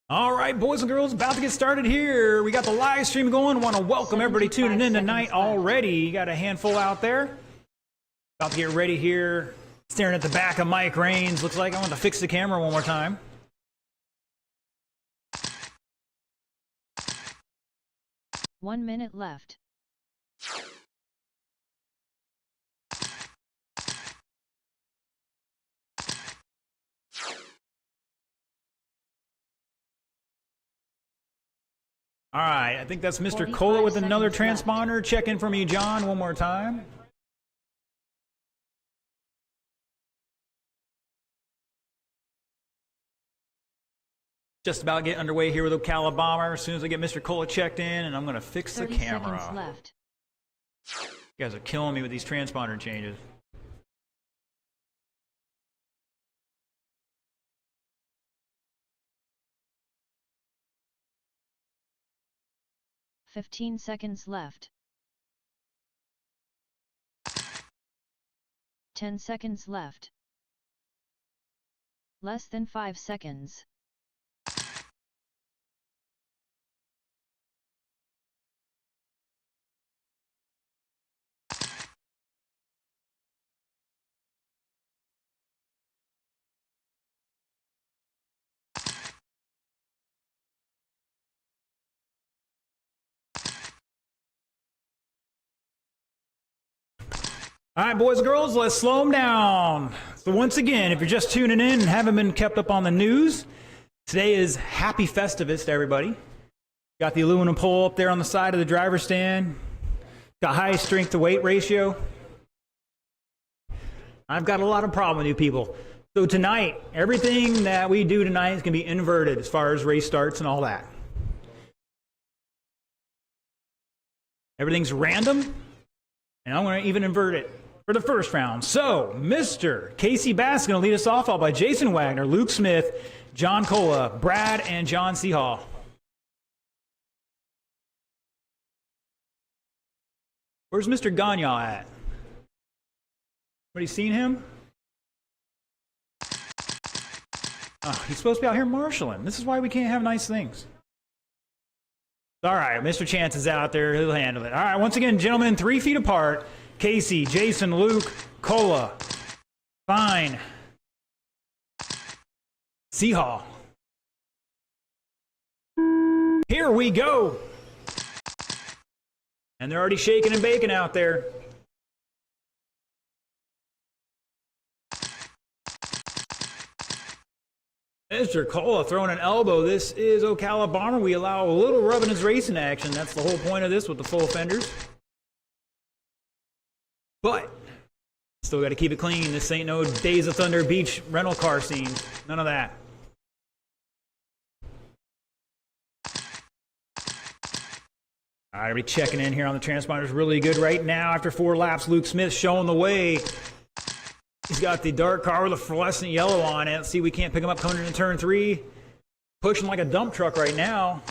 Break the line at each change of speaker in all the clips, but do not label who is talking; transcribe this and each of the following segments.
All right, boys and girls, about to get started here. We got the live stream going. Want to welcome everybody tuning in tonight already. You got a handful out there. About to get ready here. Staring at the back of Mike Rains. Looks like I want to fix the camera one more time.
One minute left.
All right, I think that's Mr. Cola with another transponder. Check in for me, John, one more time. Just about get underway here with Ocala Bomber. As soon as I get Mr. Cola checked in, and I'm going to fix the camera.
30 seconds left.
You guys are killing me with these transponder changes.
$15 seconds left. 10 seconds left. Less than 5 seconds.
All right, boys and girls, let's slow them down. So once again, if you're just tuning in and haven't been kept up on the news, today is Happy Festivus to everybody. Got the aluminum pole up there on the side of the driver's stand. Got high strength to weight ratio. I've got a lot of problem with you people. So tonight, everything that we do tonight is going to be inverted as far as race starts and all that. Everything's random, and I'm going to even invert it for the first round. So, Mr. Casey Bass is going to lead us off, followed by Jason Wagner, Luke Smith, John Cola, Brad, and John Seahall. Where's Mr. Gagnon at? Anybody seen him? Oh, he's supposed to be out here marshaling. This is why we can't have nice things. All right, Mr. Chance is out there. He'll handle it. All right, once again, gentlemen, 3 feet apart. Casey, Jason, Luke, Cola, Fine, Seahall. Here we go. And they're already shaking and baking out there. Mr. Cola throwing an elbow. This is Ocala Bomber. We allow a little rubbing his racing action. That's the whole point of this with the full fenders. But still got to keep it clean. This ain't no Days of Thunder Beach rental car scene. None of that. All right, everybody checking in here on the transponders really good right now. After 4 laps, Luke Smith showing the way. He's got the dark car with a fluorescent yellow on it. Let's see, we can't pick him up coming into turn 3. Pushing like a dump truck right now.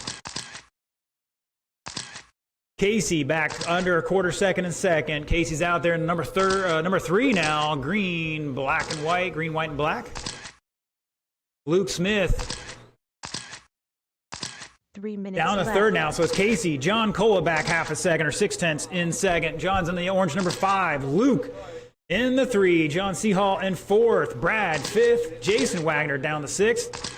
Casey back under a quarter second and second. Casey's out there in number 3 now. Green, black, and white. Green, white, and black. Luke Smith
3 minutes
down to
left.
3rd now. So it's Casey. John Cola back half a second or 6/10 in 2nd. John's in the orange number 5. Luke in the 3. John Seahall in 4th. Brad 5th. Jason Wagner down to 6th.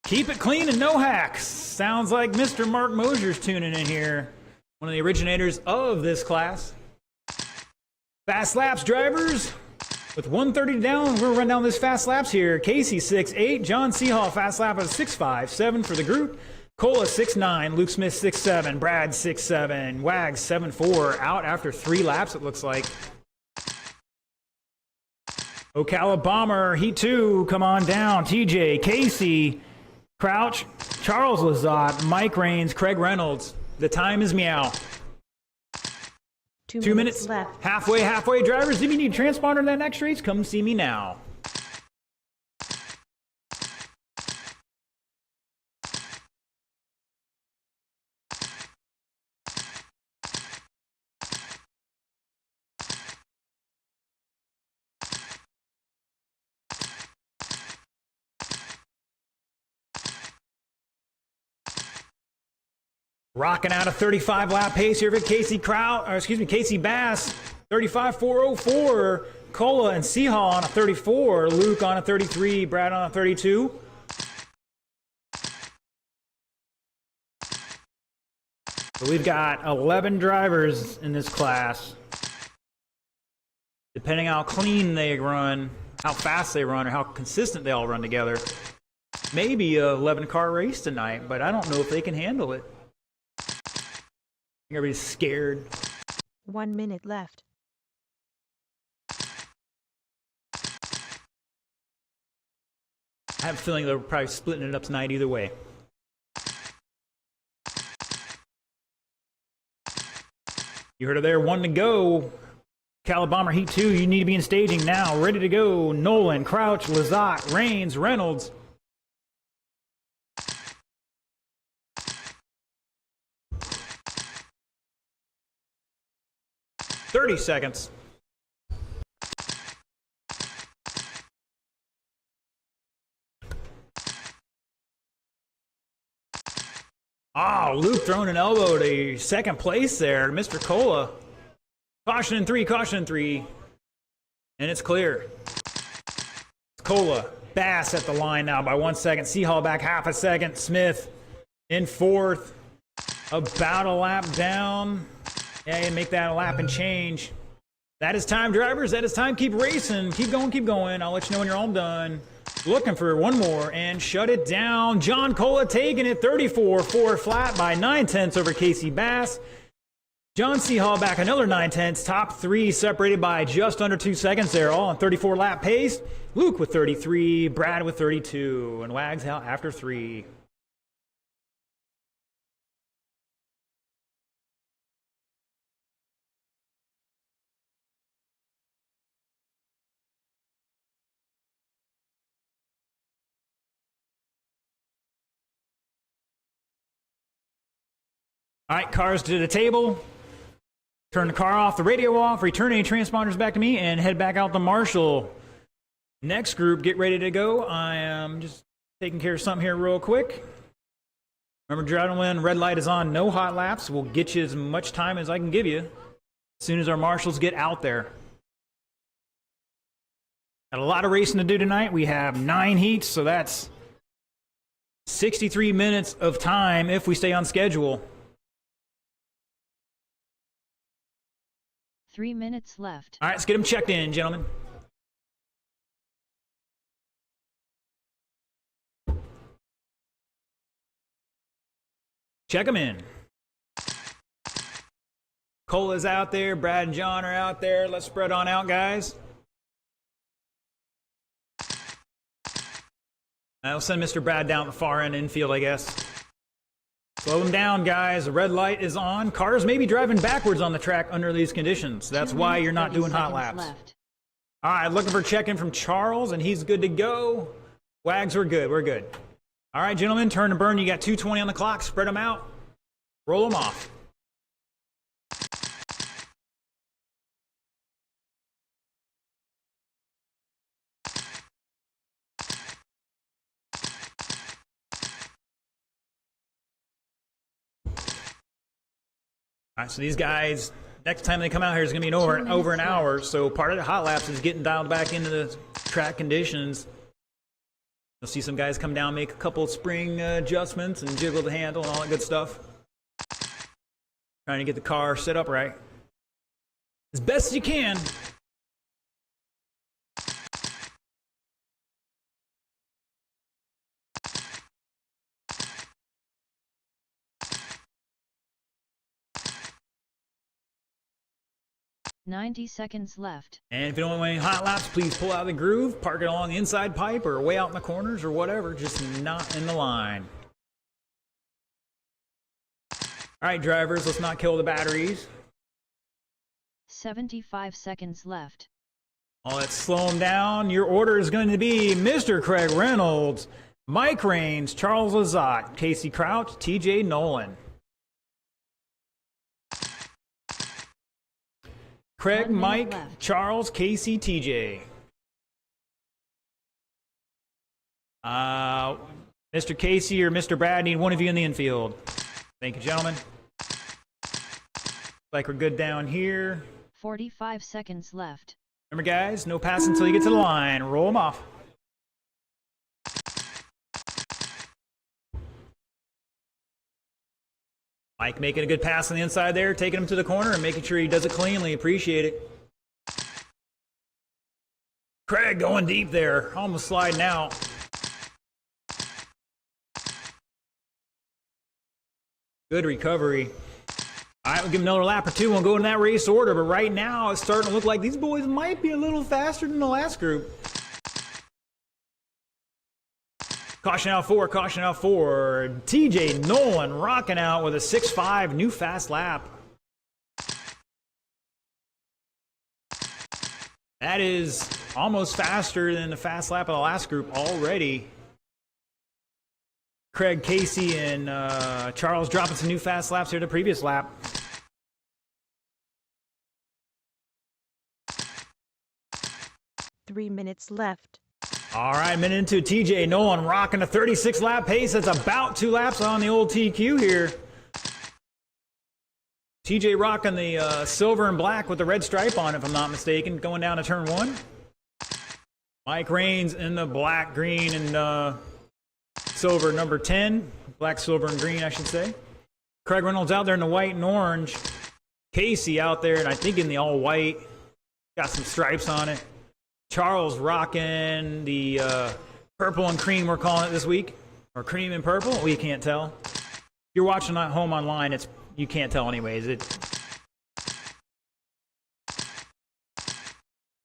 Keep it clean and no hacks. Sounds like Mr. Mark Mosier's tuning in here. One of the originators of this class. Fast laps, drivers. With 1:30 down, we're going to run down this fast laps here. Casey 6.8. John Seahall fast lap of 6.5. 7 for the group. Cola 6.9. Luke Smith 6.7. Brad 6.7. Wags 7.4. Out after 3 laps, it looks like. Ocala Bomber, Heat 2, come on down. TJ, Casey, Crouch, Charles Lazat, Mike Rains, Craig Reynolds. The time is meow.
2
2 minutes
left.
Halfway, drivers. If you need a transponder in that next race, come see me now. Rocking out a 35 lap pace here for Casey Bass. 35.404. Cola and Seahall on a 34. Luke on a 33. Brad on a 32. So we've got 11 drivers in this class. Depending how clean they run, how fast they run, or how consistent they all run together. Maybe a 11-car race tonight, but I don't know if they can handle it. Everybody's scared.
1 minute left.
I have a feeling they're probably splitting it up tonight either way. You heard it there, 1 to go. Calabomber Heat 2, you need to be in staging now. Ready to go. Nolan, Crouch, Lazat, Rains, Reynolds. "30 seconds. Oh, Luke throwing an elbow to second place there. Mr. Cola. Caution in 3, caution in 3. And it's clear. Cola. Bass at the line now by 1 second. Seahall back half a second. Smith in 4th. About a lap down. Yeah, and make that a lap and change. That is time, drivers. That is time. Keep racing. Keep going, keep going. I'll let you know when you're all done. Looking for one more and shut it down. John Cola taking it 34.4 flat by 9/10 over Casey Bass. John Seahall back another 9/10. Top 3 separated by just under 2 seconds there, all on 34 lap pace. Luke with 33, Brad with 32, and Wags out after 3. All right, cars to the table. Turn the car off, the radio off, return any transponders back to me, and head back out to Marshall. Next group, get ready to go. I am just taking care of something here real quick. Remember, gentlemen, red light is on, no hot laps. We'll get you as much time as I can give you as soon as our marshals get out there. Got a lot of racing to do tonight. We have 9 heats, so that's 63 minutes of time if we stay on schedule.
3 minutes left.
All right, let's get them checked in, gentlemen. Check them in. Cola's out there. Brad and John are out there. Let's spread on out, guys. I'll send Mr. Brad down the far end infield, I guess. Slow them down, guys. The red light is on. Cars may be driving backwards on the track under these conditions. That's why you're not doing hot laps. All right, looking for check-in from Charles, and he's good to go. Wags, we're good. We're good. All right, gentlemen, turn and burn. You got 2:20 on the clock. Spread them out. Roll them off. All right, so these guys, next time they come out here is going to be over an hour. So part of the hot laps is getting dialed back into the track conditions. You'll see some guys come down, make a couple of spring adjustments and jiggle the handle and all that good stuff. Trying to get the car set up right as best as you can.
90 seconds left.
And if you don't want any hot laps, please pull out of the groove, park it along the inside pipe or way out in the corners or whatever, just not in the line. All right, drivers, let's not kill the batteries.
75 seconds left.
Oh, let's slow them down. Your order is going to be Mr. Craig Reynolds, Mike Rains, Charles Lazat, Casey Crouch, TJ Nolan. Craig, Mike,
left.
Charles, Casey, TJ. Mr. Casey or Mr. Brad, need one of you in the infield. Thank you, gentlemen. Like we're good down here.
45 seconds left.
Remember, guys, no pass until you get to the line. Roll them off. Mike making a good pass on the inside there, taking him to the corner and making sure he does it cleanly. Appreciate it. Craig going deep there, almost sliding out. Good recovery. All right, we'll give him another lap or two. We'll go in that race order, but right now it's starting to look like these boys might be a little faster than the last group. Caution out four, caution out four. TJ Nolan rocking out with a 6.5 new fast lap. That is almost faster than the fast lap of the last group already. Craig, Casey, and Charles dropping some new fast laps here the previous lap.
Three minutes left.
All right, minute into TJ Nolan rocking a 36 lap pace. That's about 2 laps on the old TQ here. TJ rocking the silver and black with the red stripe on it, if I'm not mistaken, going down to turn 1. Mike Raines in the black, green, and silver number 10. Black, silver, and green, I should say. Craig Reynolds out there in the white and orange. Casey out there, and I think in the all white. Got some stripes on it. Charles rocking the purple and cream, we're calling it this week. Or cream and purple, we can't tell. If you're watching at home online, you can't tell anyways.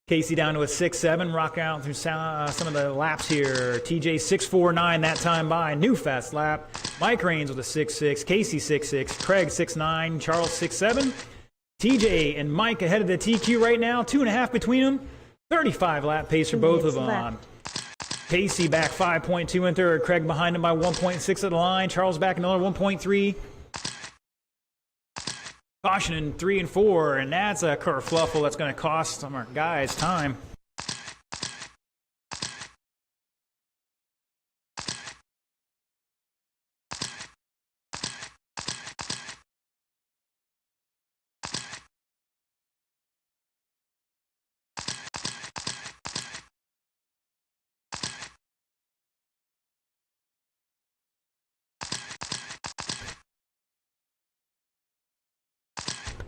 Casey down to a 6.7, rocking out through some of the laps here. TJ 6.49 that time by, new fast lap. Mike Raines with a 6.6, Casey 6.6, Craig 6.9, Charles 6.7. TJ and Mike ahead of the TQ right now, 2.5 between them. 35 lap pace for both of them. Casey back 5.2 in third. Craig behind him by 1.6 at the line. Charles back another 1.3. Caution in 3 and 4, and that's a kerfluffle that's going to cost some of our guys time.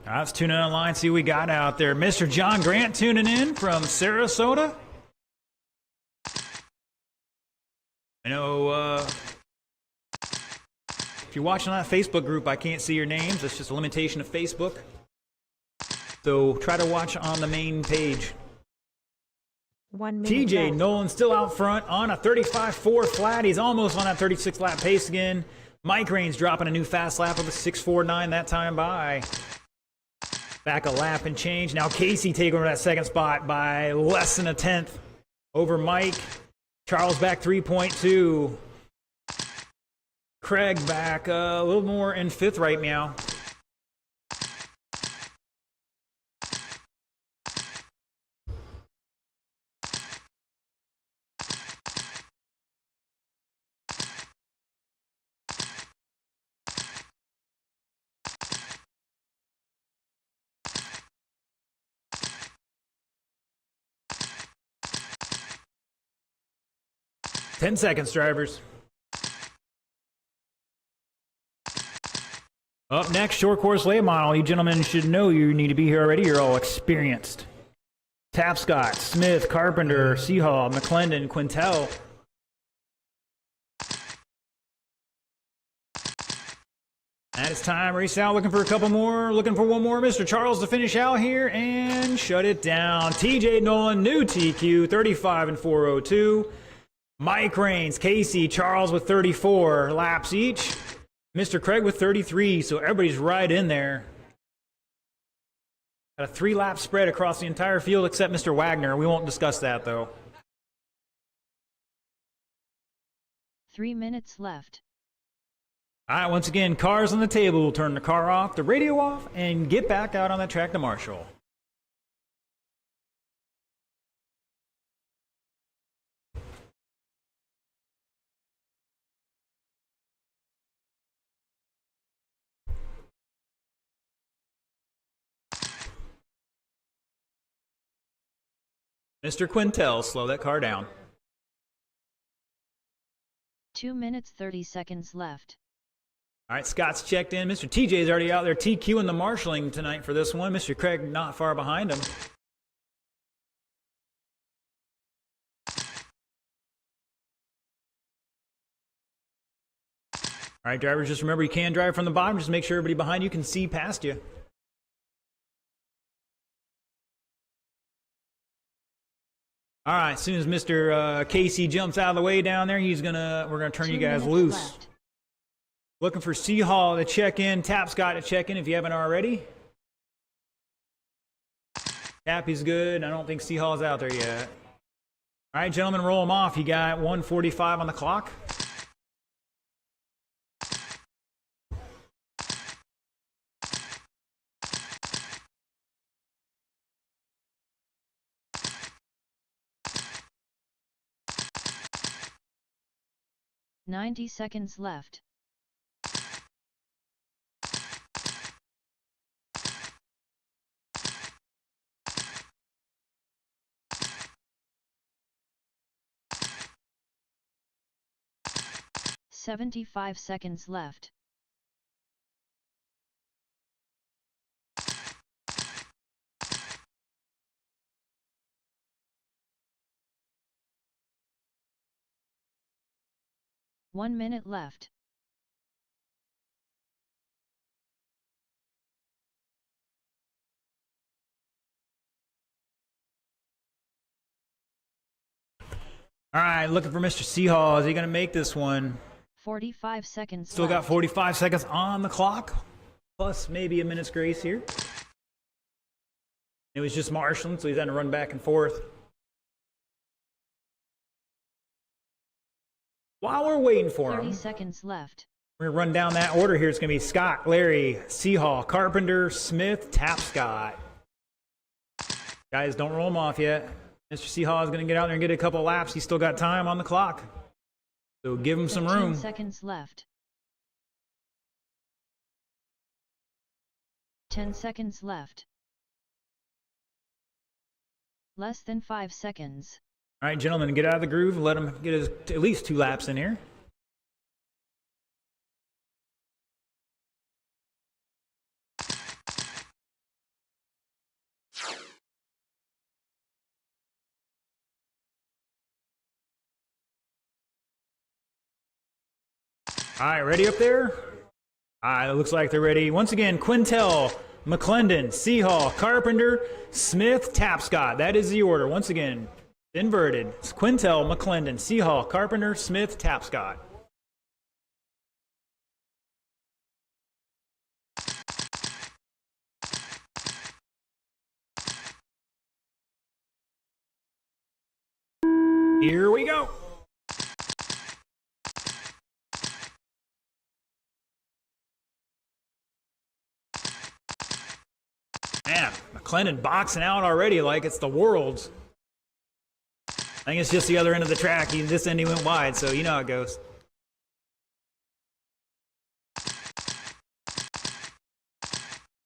Let's tune in online, see what we got out there. Mr. John Grant tuning in from Sarasota. I know if you're watching on that Facebook group, I can't see your names. That's just a limitation of Facebook. So try to watch on the main page.
1 minute
TJ
left.
Nolan still out front on a 35.4 flat. He's almost on that 36 lap pace again. Mike Raines dropping a new fast lap of a 6.49 that time by. Back a lap and change. Now Casey taking over that second spot by less than a tenth over Mike. Charles back 3.2. Craig back a little more in 5th right now. Ten seconds, drivers. Up next, short course late model. You gentlemen should know you need to be here already. You're all experienced. Tapscott, Smith, Carpenter, Seahall, McClendon, Quintel. That is time. Race out, looking for a couple more. Looking for one more. Mr. Charles to finish out here and shut it down. TJ Nolan, new TQ, 35 and 402. Mike Raines, Casey, Charles with 34 laps each. Mr. Craig with 33, so everybody's right in there. Got a 3-lap spread across the entire field except Mr. Wagner. We won't discuss that, though.
3 minutes left.
All right, once again, cars on the table. We'll turn the car off, the radio off, and get back out on that track to Marshall. Mr. Quintel, slow that car down.
2 minutes 30 seconds left.
All right, Scott's checked in. Mr. TJ's already out there TQing the marshalling tonight for this one. Mr. Craig not far behind him. All right, drivers, just remember you can drive from the bottom. Just make sure everybody behind you can see past you. All right, as soon as Mr. Casey jumps out of the way down there, we're gonna turn you guys loose.
Left.
Looking for C Hall to check in, Tap Scott to check in if you haven't already. Tappy's good. I don't think C Hall's out there yet. All right, gentlemen, roll them off. You got 1:45 on the clock.
$90 seconds left. $75 seconds left. One minute left.
All right, looking for Mr. C Hall. Is he going to make this one?
45 seconds
Still
left.
got 45 seconds on the clock, plus maybe a minute's grace here. It was just marshalling, so he's had to run back and forth. While we're waiting for
30
him,
seconds left.
we're going to run down that order here. It's going to be Scott, Larry, C Hall, Carpenter, Smith, Tap Scott. Guys, don't roll them off yet. Mr. C Hall is going to get out there and get a couple laps. He's still got time on the clock. So give him some
15
room.
seconds left. 10 seconds left. Less than 5 seconds.
All right, gentlemen, get out of the groove and let him get at least 2 laps in here. All right, ready up there? All right, it looks like they're ready. Once again, Quintel, McClendon, C Hall, Carpenter, Smith, Tapscott. That is the order. Once again, inverted. It's Quintel, McClendon, C Hall, Carpenter, Smith, Tapscott. Here we go. Man, McClendon boxing out already like it's the Worlds. I think it's just the other end of the track. This end he went wide, so you know how it goes.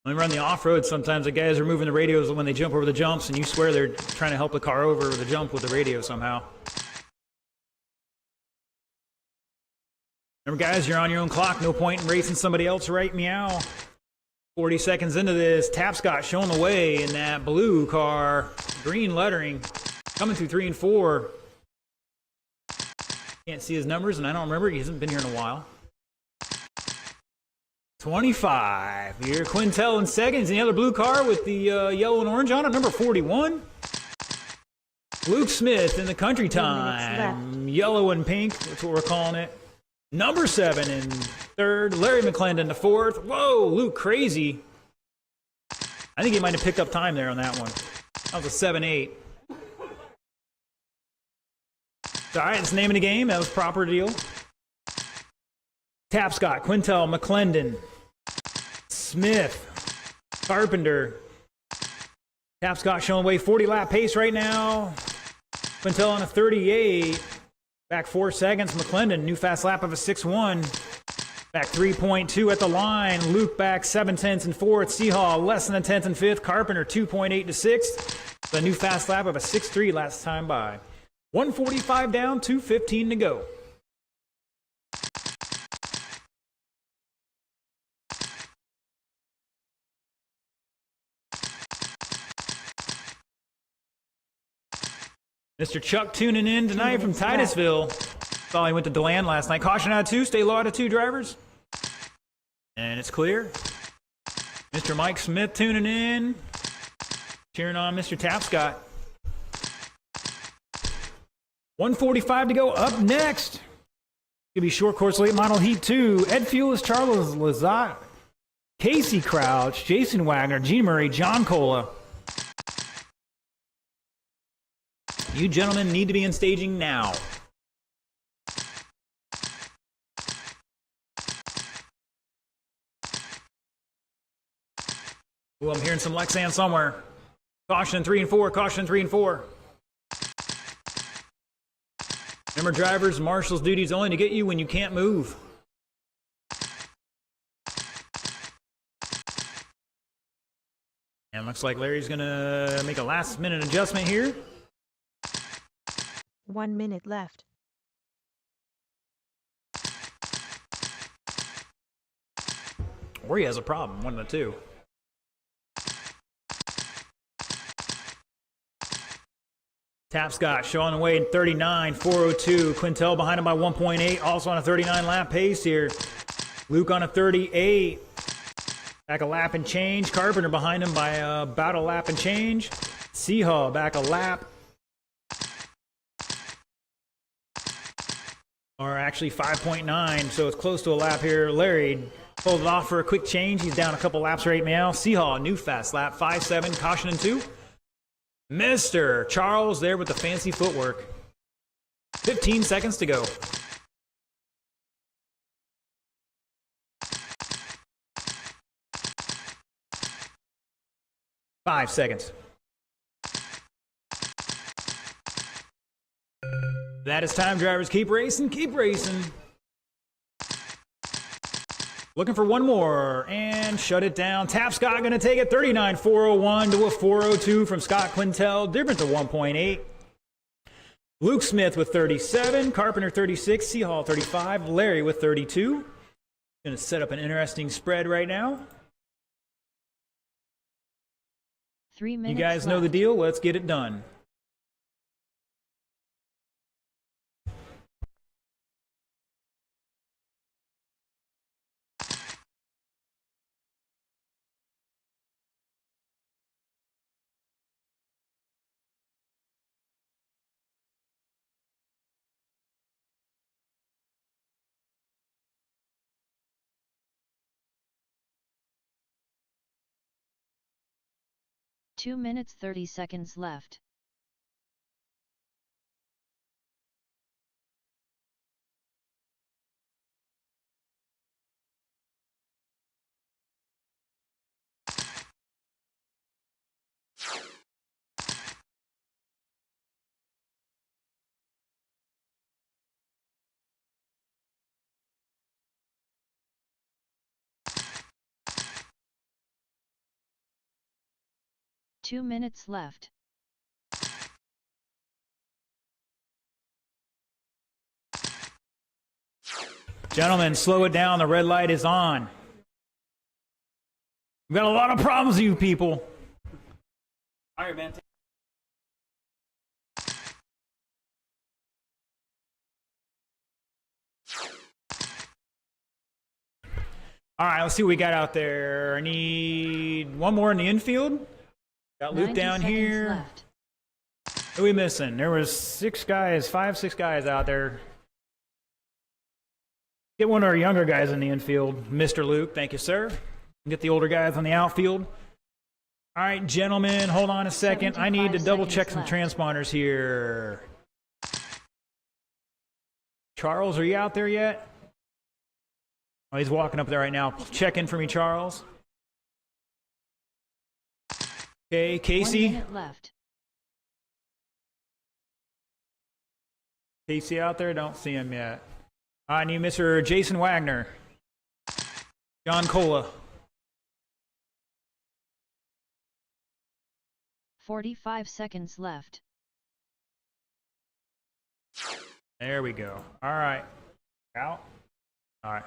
When we run the off-road, sometimes the guys are moving the radios when they jump over the jumps, and you swear they're trying to help the car over the jump with the radio somehow. Remember, guys, you're on your own clock. No point in racing somebody else right meow. 40 seconds into this, Tapscott showing the way in that blue car. Green lettering. Coming through 3 and 4. Can't see his numbers, and I don't remember. He hasn't been here in a while. 25. Here, Quintel in seconds. And the other blue car with the yellow and orange on it, number 41. Luke Smith in the country time. Yellow and pink, that's what we're calling it. Number 7 in third. Larry McClendon, the 4th. Whoa, Luke crazy. I think he might have picked up time there on that one. That was a 7-8. All right, it's the name of the game. That was proper deal. Tapscott, Quintel, McClendon, Smith, Carpenter. Tapscott showing way 40-lap pace right now. Quintel on a 38. Back 4 seconds. McClendon, new fast lap of a 6-1. Back 3.2 at the line. Luke back 7 tenths in 4th. C Hall less than a tenth in 5th. Carpenter 2.8 to 6th. A new fast lap of a 6.3 last time by. 145 down, 2:15 to go. Mr. Chuck tuning in tonight from Titusville. Saw he went to DeLand last night. Caution out of 2, stay low out of 2, drivers. And it's clear. Mr. Mike Smith tuning in. Cheering on Mr. Tapscott. 145 to go. Up next. Gonna be short course late model heat 2. Ed Fulis, Charles Lazat, Casey Crouch, Jason Wagner, Gene Murray, John Cola. You gentlemen need to be in staging now. Ooh, I'm hearing some Lexan somewhere. Caution 3 and 4, caution 3 and 4. Remember, drivers, marshal's duty is only to get you when you can't move. And looks like Larry's gonna make a last minute adjustment here.
1 minute left.
Or he has a problem, one of the two. Tapscott showing the way in 39, 402. Quintel behind him by 1.8, also on a 39 lap pace here. Luke on a 38. Back a lap and change. Carpenter behind him by about a lap and change. Seahall back a lap. Or actually 5.9, so it's close to a lap here. Larry pulled it off for a quick change. He's down a couple laps right now. Seahall, new fast lap, 5.7, caution in 2. Mr. Charles there with the fancy footwork. 15 seconds to go. Five seconds. That is time, drivers. Keep racing, keep racing. Looking for one more, and shut it down. Tapscott going to take it, 39.401 to a 402 from Scott Quintel, difference of 1.8. Luke Smith with 37, Carpenter 36, Seahall 35, Larry with 32. Going to set up an interesting spread right now.
3 minutes
You guys know the deal. Let's get it done.
Two minutes 30 seconds left. Two minutes left.
Gentlemen, slow it down. The red light is on. We've got a lot of problems with you people. All right, man. All right, let's see what we got out there. I need one more in the infield. Got Luke down here.
Left.
Who are we missing? There was 6 guys, 5, 6 guys out there. Get one of our younger guys in the infield. Mr. Luke, thank you, sir. Get the older guys on the outfield. All right, gentlemen, hold on a second. I need to double check some transponders here. Charles, are you out there yet? Oh, he's walking up there right now. Check in for me, Charles. Okay, Casey.
1 minute left.
Casey out there? Don't see him yet. I need Mr. Jason Wagner. John Cola.
45 seconds left.
There we go. All right. Out. All right.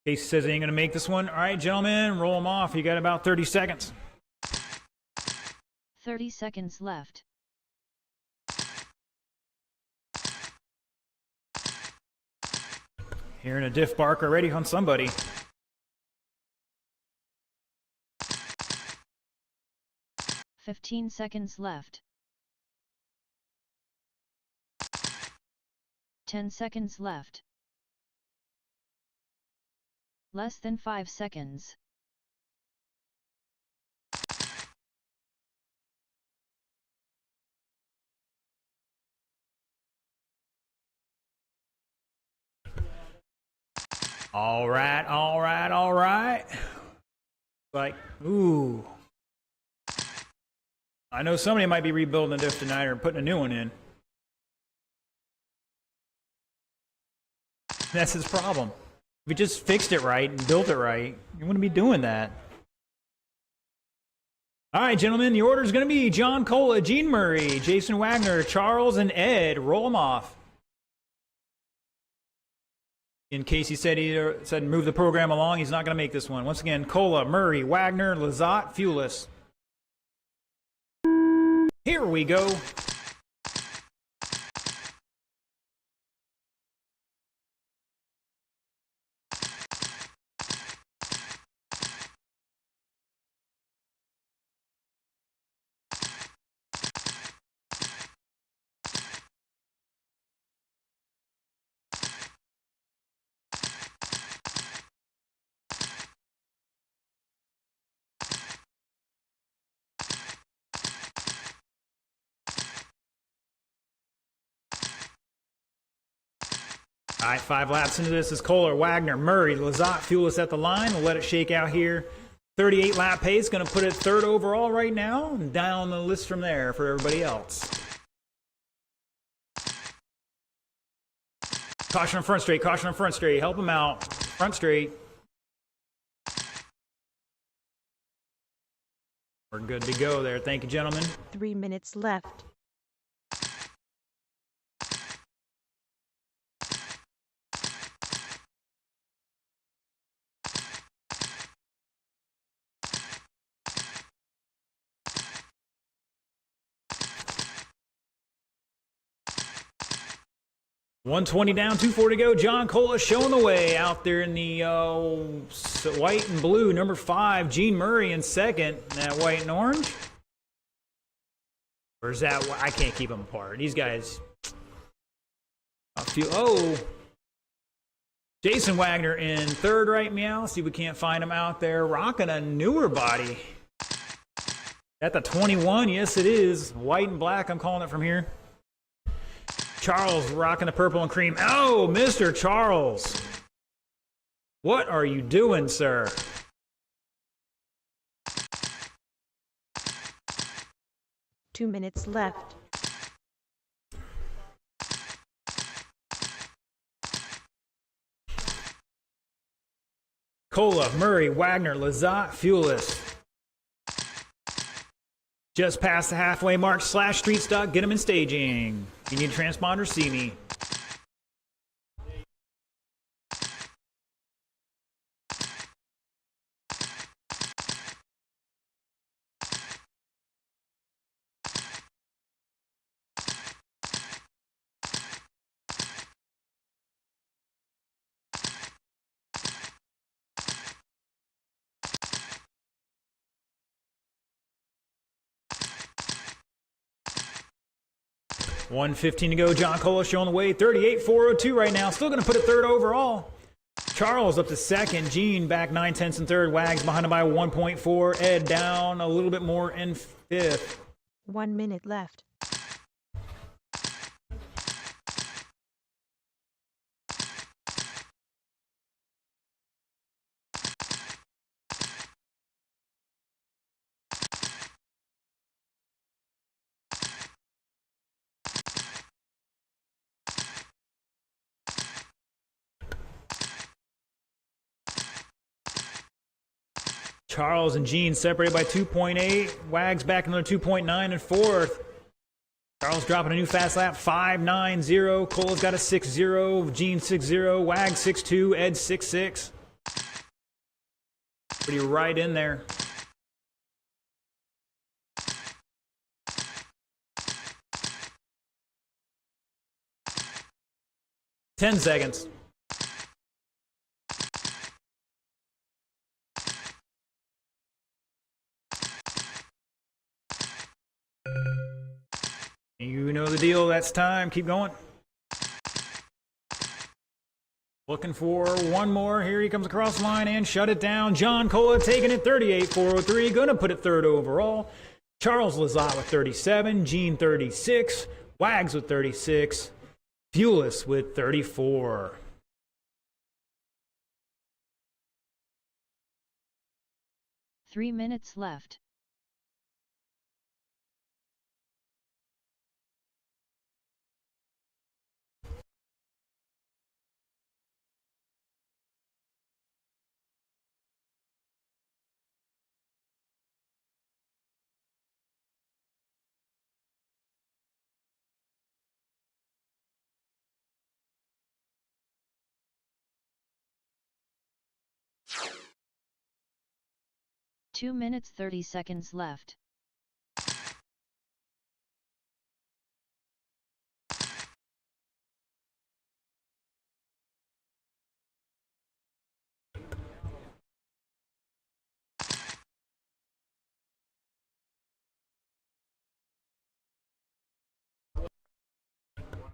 Casey says he ain't going to make this one. All right, gentlemen, roll them off. You got about 30 seconds.
30 seconds left.
Hearing a diff bark already on somebody.
$15 seconds left. 10 seconds left. Less than 5 seconds.
All right, all right, all right. Like, ooh. I know somebody might be rebuilding a diff tonight or putting a new one in. That's his problem. If he just fixed it right and built it right, you wouldn't be doing that. All right, gentlemen, the order is going to be John Cola, Gene Murray, Jason Wagner, Charles, and Ed. Roll them off. In case he said move the program along, he's not going to make this one. Once again, Cola, Murray, Wagner, Lazat, Fulis. Here we go. All right, 5 laps into this is Kohler, Wagner, Murray, Lazat, Fulis at the line. We'll let it shake out here. 38 lap pace, going to put it 3rd overall right now, and down the list from there for everybody else. Caution on front straight, caution on front straight. Help him out. Front straight. We're good to go there. Thank you, gentlemen.
3 minutes left.
$120 down, $240 to go. John Cola showing the way out there in the white and blue. Number 5, Gene Murray in 2nd. That white and orange. Or is that? I can't keep them apart. These guys. Oh. Jason Wagner in 3rd right meow. See if we can't find him out there. Rocking a newer body. At the 21, yes it is. White and black, I'm calling it from here. Charles rocking the purple and cream. Oh, Mr. Charles. What are you doing, sir?
Two minutes left.
Cola, Murray, Wagner, Lazat, Fulis. Just past the halfway mark, slash street stock, get them in staging. If you need a transponder, see me. $115 to go. John Cola showing the way. 38.402 right now. Still going to put it 3rd overall. Charles up to 2nd. Gene back 9/10 in 3rd. Wags behind him by 1.4. Ed down a little bit more in 5th.
1 minute left.
Charles and Gene separated by 2.8. Wags back another 2.9 in fourth. Charles dropping a new fast lap, 5.90. Cole's got a 6.0. Gene 6.0. Wags 6.2. Ed 6.6. Pretty right in there. Ten seconds. You know the deal. That's time. Keep going. Looking for one more. Here he comes across the line and shut it down. John Cola taking it 38.403. Gonna put it third overall. Charles Lazat with 37. Gene 36. Wags with 36. Fuelis with 34.
Three minutes left. Two minutes 30 seconds left.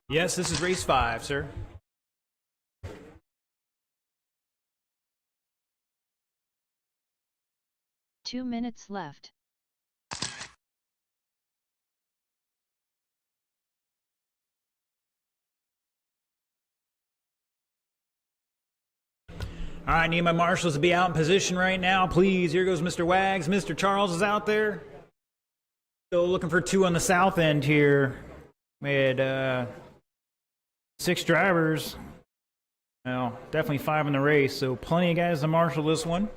Yes, this is race 5, sir.
2 minutes left.
All right, need my marshals to be out in position right now, please. Here goes Mr. Wags. Mr. Charles is out there. Still looking for 2 on the south end here. We had 6 drivers. Well, definitely 5 in the race, so plenty of guys to marshal this one.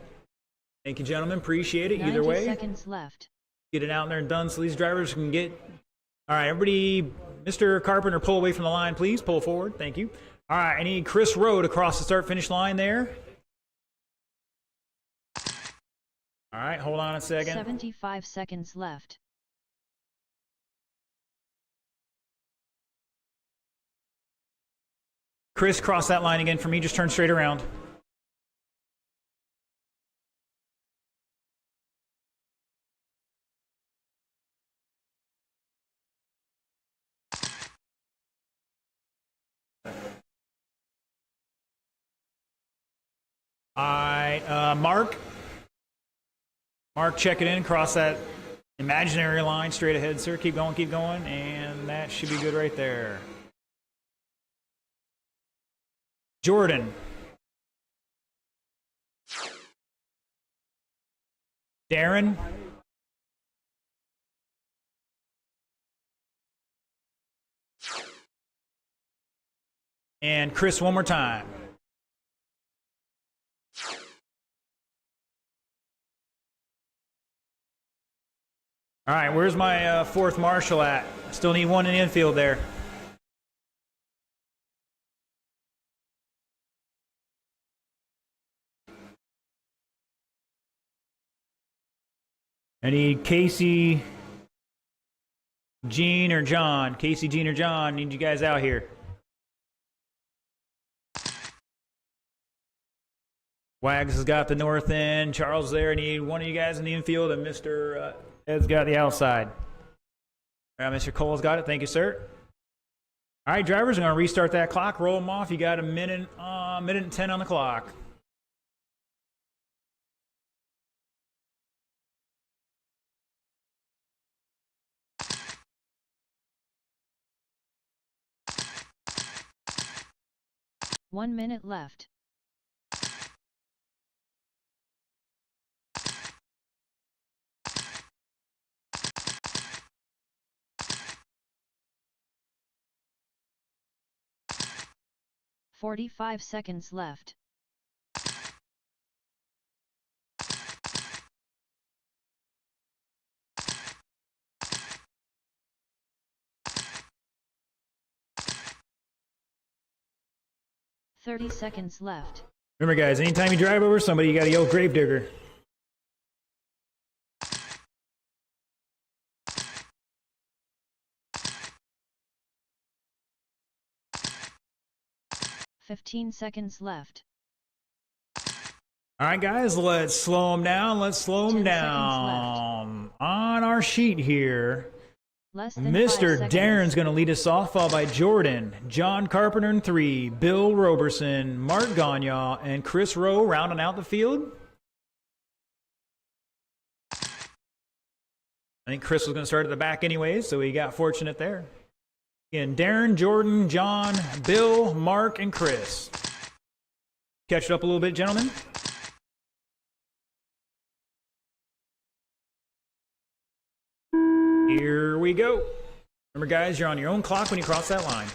Thank you, gentlemen. Appreciate it. Either
90
way,
seconds left.
get it out there and done so these drivers can get... All right, everybody, Mr. Carpenter, pull away from the line, please. Pull forward. Thank you. All right, I need Chris Rowe to cross the start-finish line there. All right, hold on a second.
75 seconds left.
Chris, cross that line again for me. Just turn straight around. All right, Mark. Mark, check it in. Cross that imaginary line straight ahead, sir. Keep going, and that should be good right there. Jordan. Darren. And Chris, one more time. All right, where's my fourth marshal at? Still need one in the infield there. I need Casey, Gene, or John. Casey, Gene, or John, need you guys out here. Wags has got the north end. Charles there. I need one of you guys in the infield, and Mr. Ed's got the outside. All right, Mr. Cole's got it. Thank you, sir. All right, drivers, I'm going to restart that clock. Roll them off. You got a minute and 10 on the clock.
One minute left. .45 seconds left. 30 seconds left.
Remember, guys, anytime you drive over somebody, you got to yell Gravedigger.
"15 seconds left.
All right, guys, let's slow them down. Let's slow them
10 seconds
down. On our sheet here,
Less than 5
Mr.
seconds.
Darren's going to lead us off, followed by Jordan, John Carpenter in 3, Bill Roberson, Mark Gagne, and Chris Rowe rounding out the field. I think Chris was going to start at the back anyways, so he got fortunate there. Again, Darren, Jordan, John, Bill, Mark, and Chris. Catch it up a little bit, gentlemen. Here we go. Remember, guys, you're on your own clock when you cross that line.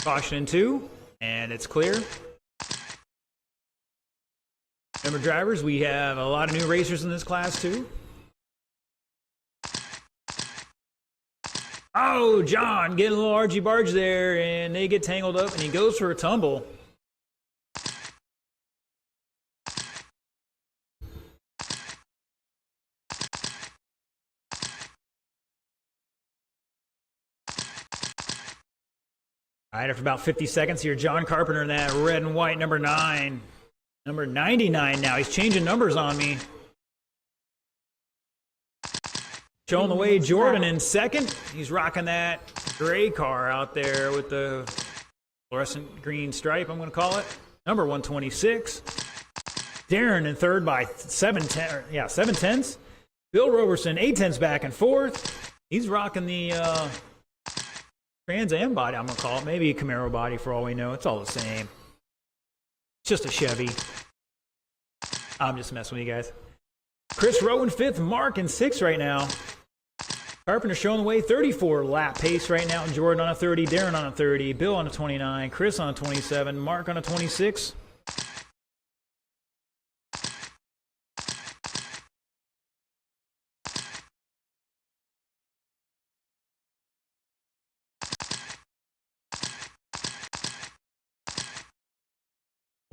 Caution in 2, and it's clear. Remember, drivers, we have a lot of new racers in this class, too. Oh, John getting a little argy-bargy there, and they get tangled up, and he goes for a tumble. All right, after about 50 seconds here, John Carpenter in that red and white number 9. Number 99 now. He's changing numbers on me. Showing the way, Jordan in second. He's rocking that gray car out there with the fluorescent green stripe, I'm going to call it. Number 126. Darren in third by 7 tenths. Bill Roberson, 8 tenths back and forth. He's rocking the Trans Am body, I'm going to call it. Maybe a Camaro body for all we know. It's all the same. It's just a Chevy. I'm just messing with you guys. Chris Rowe in 5th, Mark in 6th right now. Carpenter showing the way, 34 lap pace right now. Jordan on a 30, Darren on a 30, Bill on a 29, Chris on a 27, Mark on a 26.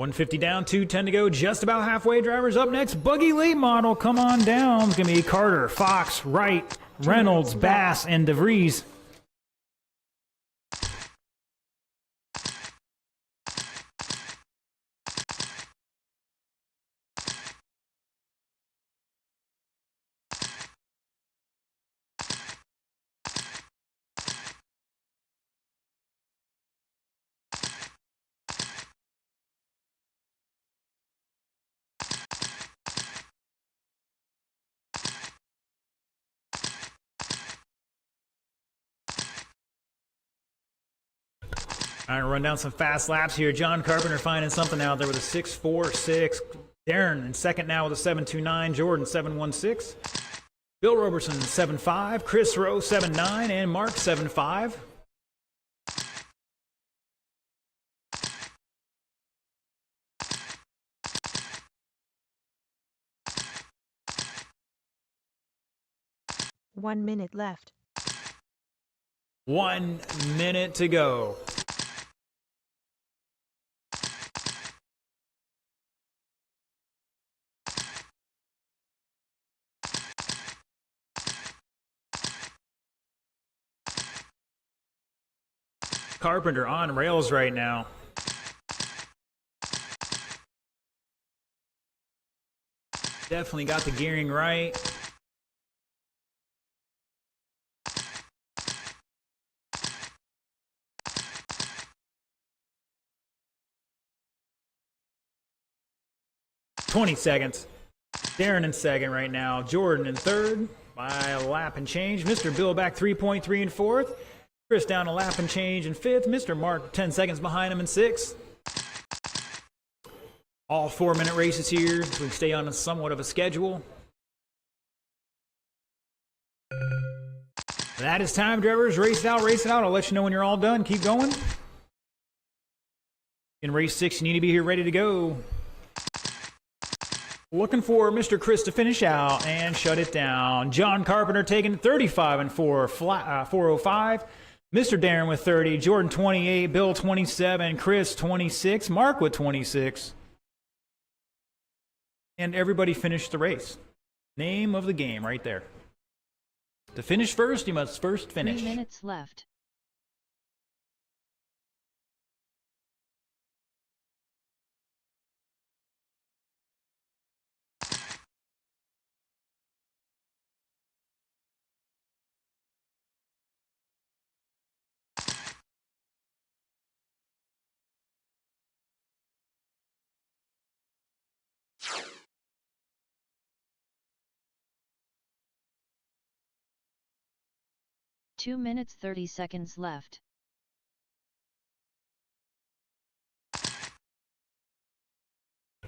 $150 down, $210 to go, just about halfway. Drivers up next, Buggy Late Model, come on down. It's going to be Carter, Fox, Wright, Reynolds, Bass, and DeVries. All right, run down some fast laps here. John Carpenter finding something out there with a 6.46. Darren in second now with a 7.29. Jordan 7.16. Bill Roberson 7.5. Chris Rowe 7.9. And Mark 7.5.
One minute left.
1 minute to go. Carpenter on rails right now. Definitely got the gearing right. $20 seconds. Darren in second right now. Jordan in third by a lap and change. Mr. Bill back 3.3 in fourth. Chris down a lap and change in fifth. Mr. Mark 10 seconds behind him in sixth. All 4-minute races here, so we stay on somewhat of a schedule. That is time, drivers. Race it out, race it out. I'll let you know when you're all done. Keep going. In race 6, you need to be here ready to go. Looking for Mr. Chris to finish out and shut it down. John Carpenter taking 35 and 4, 405. Mr. Darren with 30, Jordan 28, Bill 27, Chris 26, Mark with 26. And everybody finished the race. Name of the game right there. To finish first, you must first finish.
3 minutes left. Two minutes 30 seconds left.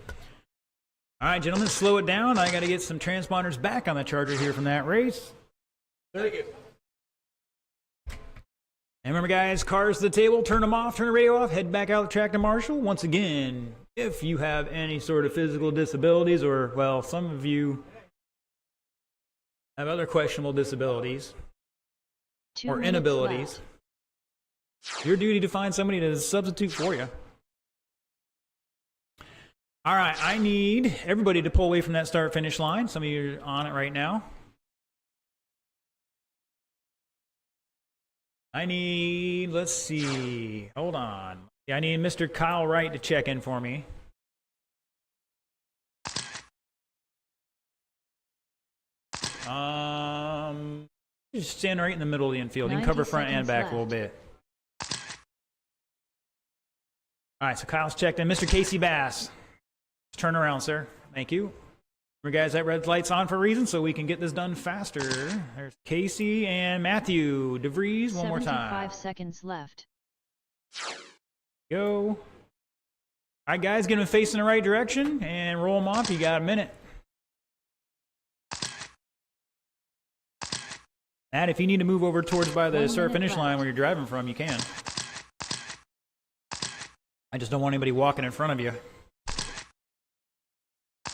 All right, gentlemen, slow it down. I got to get some transponders back on the charger here from that race. Thank you. And remember, guys, cars to the table, turn them off, turn the radio off, head back out the track to Marshall. Once again, if you have any sort of physical disabilities, or, well, some of you have other questionable disabilities or inabilities, your duty to find somebody to substitute for you. All right, I need everybody to pull away from that start-finish line. Some of you are on it right now. I need, let's see, hold on. Yeah, I need Mr. Kyle Wright to check in for me. Just stand right in the middle of the infield. You can cover front and back a little bit. All right, so Kyle's checked in. Mr. Casey Bass. Turn around, sir. Thank you. Remember, guys, that red light's on for a reason, so we can get this done faster. There's Casey and Matthew DeVries. One more time.
75 seconds left.
Go. All right, guys, get them facing the right direction and roll them off. You got a minute. Matt, if you need to move over towards by the start-finish line where you're driving from, you can. I just don't want anybody walking in front of you.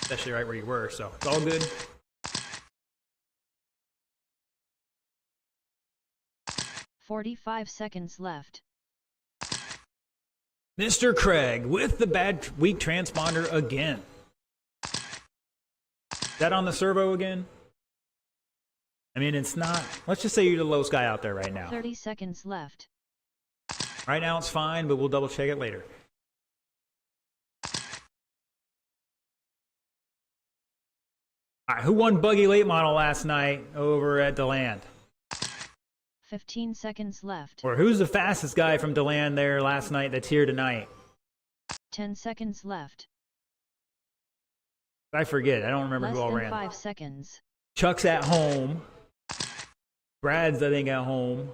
Especially right where you were, so it's all good.
"45 seconds left.
Mr. Craig with the bad weak transponder again. Is that on the servo again? I mean, it's not. Let's just say you're the lowest guy out there right now.
30 seconds left.
Right now it's fine, but we'll double check it later. All right, who won Buggy Late Model last night over at DeLand?
15 seconds left.
Or who's the fastest guy from DeLand there last night that's here tonight?
10 seconds left.
I forget. I don't remember
Less
who all
than
ran.
5 seconds.
Chuck's at home. Brad's, I think, at home.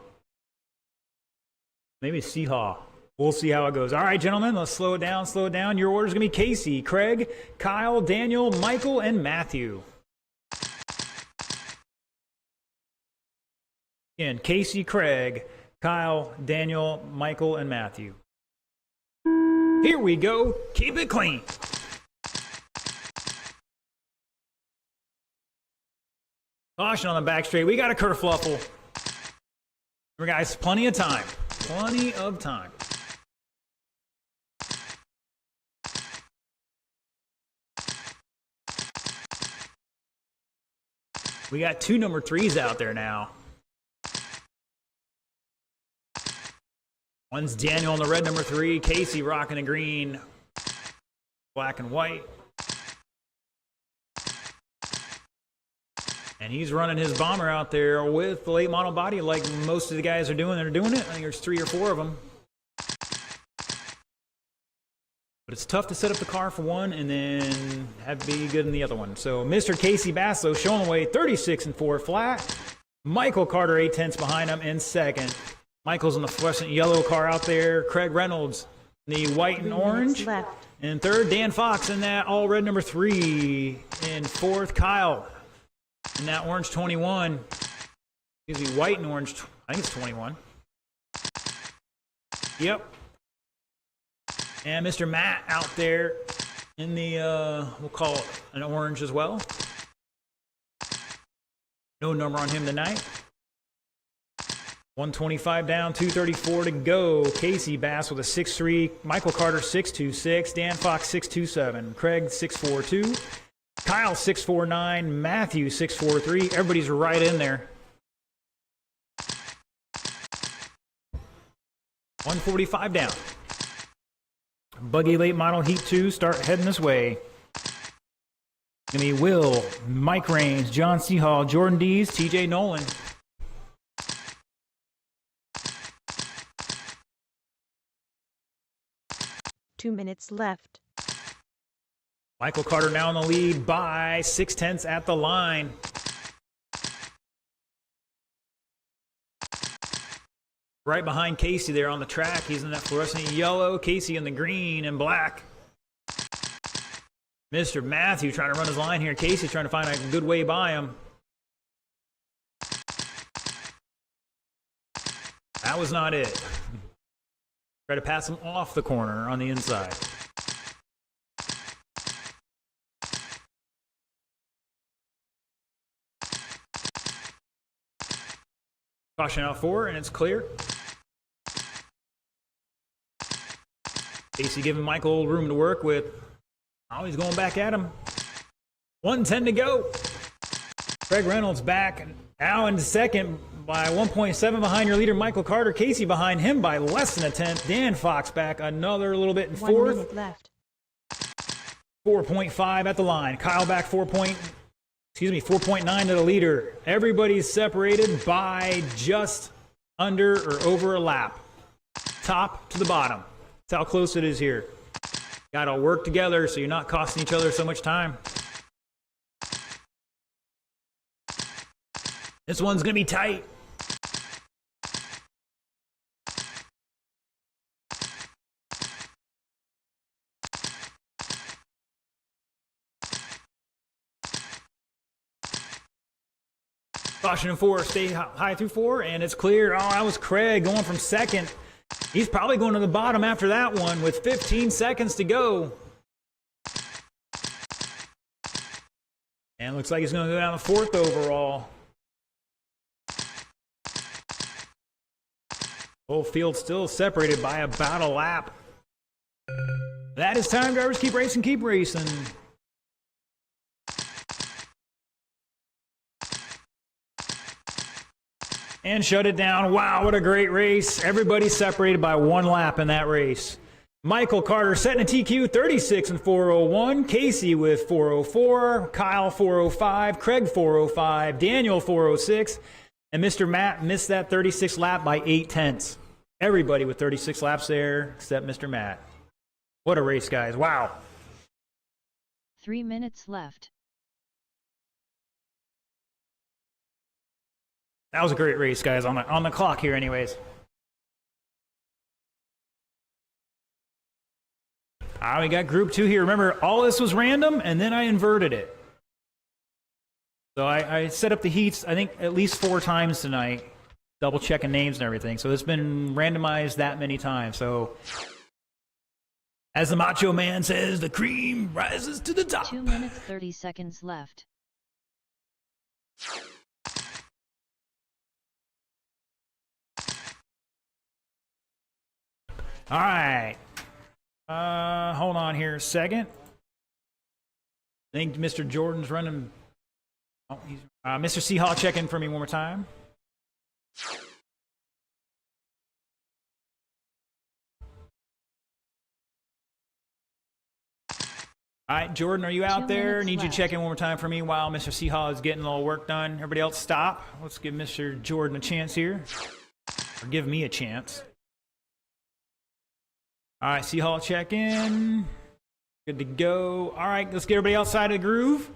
Maybe Seahaw. We'll see how it goes. All right, gentlemen, let's slow it down, slow it down. Your order's going to be Casey, Craig, Kyle, Daniel, Michael, and Matthew. Again, Casey, Craig, Kyle, Daniel, Michael, and Matthew. Here we go. Keep it clean. Caution on the back straight. We got a kerfluffle. Remember, guys, plenty of time. Plenty of time. We got two number 3s out there now. One's Daniel on the red number 3, Casey rocking the green, black and white. And he's running his bomber out there with the late model body like most of the guys are doing. They're doing it. I think there's 3 or 4 of them. But it's tough to set up the car for one and then have be good in the other one. So Mr. Casey Basso showing away 36 and 4 flat. Michael Carter 8/10 behind him in second. Michael's in the fluorescent yellow car out there. Craig Reynolds in the white and orange. In third, Dan Fox in that all red number 3. In fourth, Kyle in that orange 21. Excuse me, white and orange. I think it's 21. Yep. And Mr. Matt out there in the, we'll call it an orange as well. No number on him tonight. 125 down, 234 to go. Casey Bass with a 6'3", Michael Carter 6'26", Dan Fox 6'27", Craig 6'42", Kyle 6'49", Matthew 6'43". Everybody's right in there. 145 down. Buggy late model Heat 2 start heading this way. Gonna be Will, Mike Raines, John Seahall, Jordan Dees, TJ Nolan.
Two minutes left.
Michael Carter now in the lead by 0.6 at the line. Right behind Casey there on the track. He's in that fluorescent yellow. Casey in the green and black. Mr. Matthew trying to run his line here. Casey trying to find a good way by him. That was not it. Try to pass him off the corner on the inside. Caution out 4, and it's clear. Casey giving Michael room to work with. Oh, he's going back at him. 1:10 to go. Craig Reynolds back now in second by 1.7 behind your leader, Michael Carter. Casey behind him by less than a tenth. Dan Fox back another little bit in
1
fourth.
minute left.
4.5 at the line. Kyle back 4.9 to the leader. Everybody's separated by just under or over a lap. Top to the bottom. That's how close it is here. Got to work together so you're not costing each other so much time. This one's going to be tight. Caution in 4, stay high through 4, and it's clear. Oh, that was Craig going from second. He's probably going to the bottom after that one with 15 seconds to go. And looks like he's going to go down the 4th overall. Whole field still separated by about a lap. That is time, drivers. Keep racing, keep racing. And shut it down. Wow, what a great race. Everybody separated by 1 lap in that race. Michael Carter setting a TQ 36 and 401. Casey with 404. Kyle 405. Craig 405. Daniel 406. And Mr. Matt missed that 36 lap by 0.8. Everybody with 36 laps there except Mr. Matt. What a race, guys. Wow.
3 minutes left.
That was a great race, guys, on the clock here anyways. We got group 2 here. Remember, all this was random, and then I inverted it. So I set up the heats, I think, at least 4 times tonight, double checking names and everything. So it's been randomized that many times. So as the Macho Man says, the cream rises to the top.
2 minutes 30 seconds left.
All right. Hold on here a second. I think Mr. Jordan's running. Oh, he's, Mr. Seahall, check in for me one more time. All right, Jordan, are you out
2
there?
minutes
Need you to
left.
check in one more time for me while Mr. Seahall is getting a little work done. Everybody else stop. Let's give Mr. Jordan a chance here. Or give me a chance. All right, Seahall, check in. Good to go. All right, let's get everybody outside of the groove.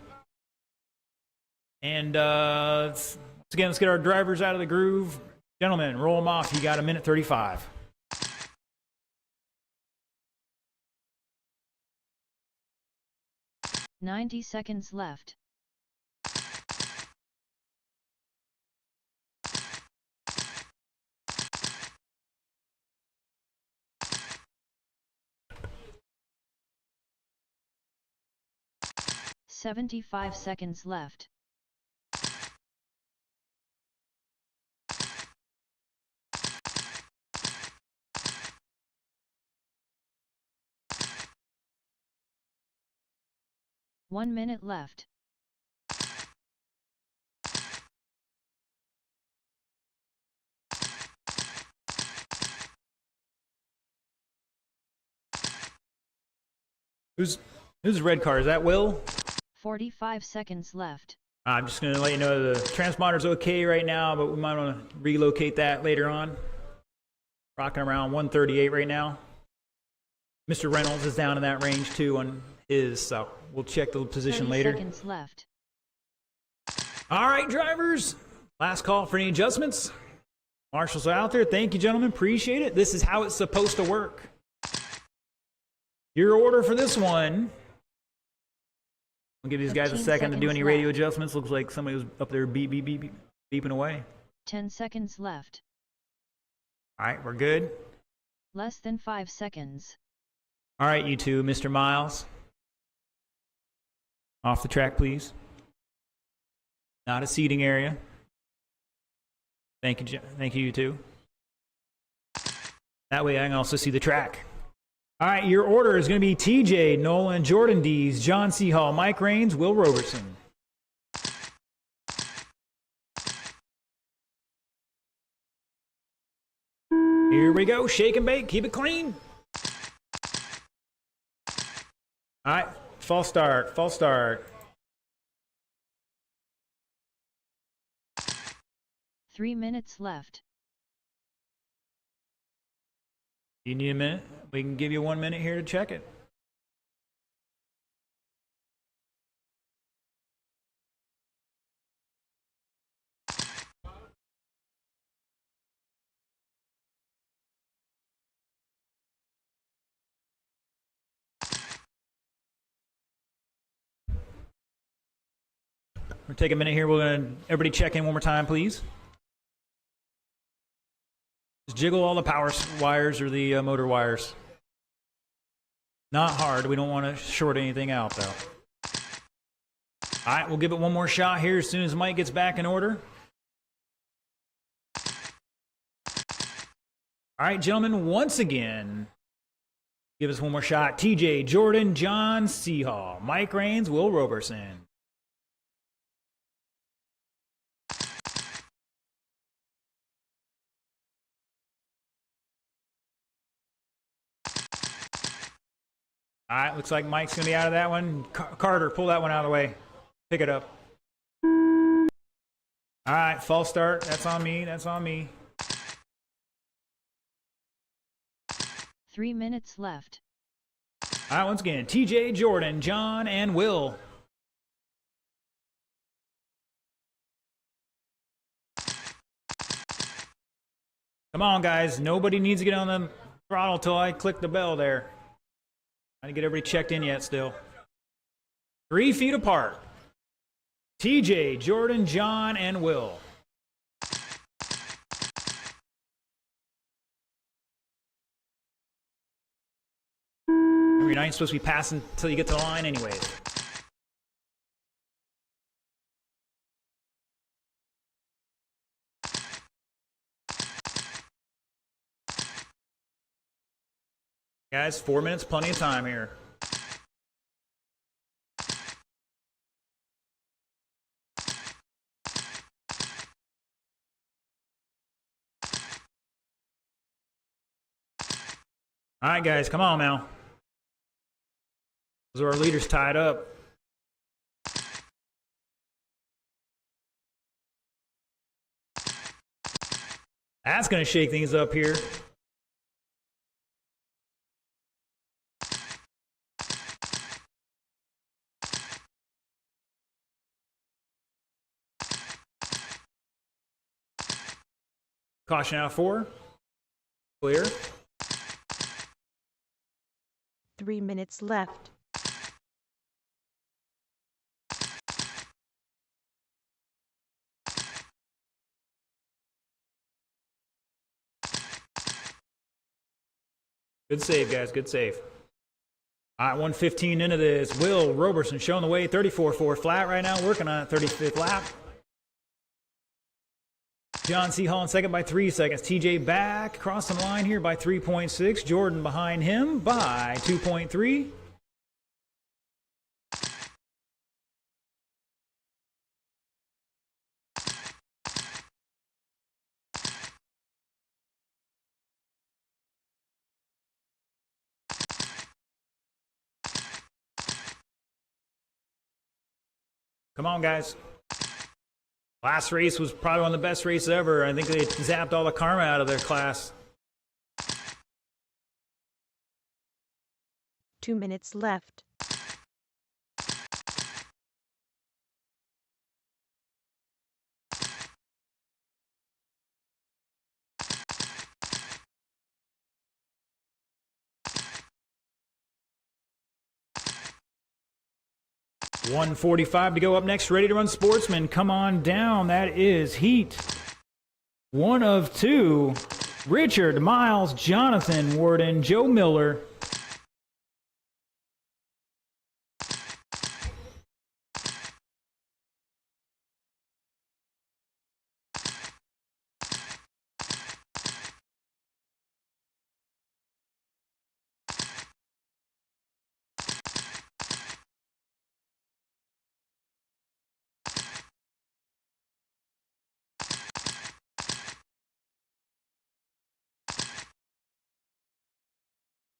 And once again, let's get our drivers out of the groove. Gentlemen, roll them off. You got 1:35.
90 seconds left. 75 seconds left. One minute left.
Who's the red car? Is that Will?
45 seconds left.
I'm just going to let you know the transponder's okay right now, but we might want to relocate that later on. Rocking around 138 right now. Mr. Reynolds is down in that range too on his, so we'll check the position
30
later.
seconds left.
All right, drivers. Last call for any adjustments. Marshall's out there. Thank you, gentlemen. Appreciate it. This is how it's supposed to work. Your order for this one. I'll give these guys a
15
second to do any radio
left.
adjustments. Looks like somebody was up there beeping away.
10 seconds left.
All right, we're good.
Less than 5 seconds.
All right, you two, Mr. Miles. Off the track, please. Not a seating area. Thank you, you two. That way I can also see the track. All right, your order is going to be TJ, Nolan, Jordan Dees, John C. Hall, Mike Raines, Will Robertson. Here we go. Shake and bake. Keep it clean. All right, false start, false start.
3 minutes left.
You need a minute? We can give you 1 minute here to check it. We'll take a minute here. We're going to everybody check in one more time, please. Just jiggle all the power wires or the motor wires. Not hard. We don't want to short anything out, though. All right, we'll give it one more shot here as soon as Mike gets back in order. All right, gentlemen, once again, give us one more shot. TJ, Jordan, John C. Hall, Mike Raines, Will Robertson. All right, looks like Mike's going to be out of that one. Carter, pull that one out of the way. Pick it up. All right, false start. That's on me. That's on me.
3 minutes left.
All right, once again, TJ, Jordan, John, and Will. Come on, guys. Nobody needs to get on the throttle till I click the bell there. I didn't get everybody checked in yet still. 3 feet apart. TJ, Jordan, John, and Will. Remember, you're not supposed to be passing until you get to the line anyways. Guys, 4 minutes, plenty of time here. All right, guys, come on now. Those are our leaders tied up. That's going to shake things up here. Caution out 4. Clear.
3 minutes left.
Good save, guys. Good save. All right, 1:15 into this. Will Roberson showing the way, 34.4 flat right now, working on it, 35th lap. John C. Hall in second by 3 seconds. TJ back, crossing the line here by 3.6. Jordan behind him by 2.3. Come on, guys. Last race was probably one of the best races ever. I think they zapped all the karma out of their class.
2 minutes left.
$1:45 to go. Up next, Ready to Run Sportsman. Come on down. That is Heat. 1 of 2. Richard, Miles, Jonathan, Warden, Joe Miller.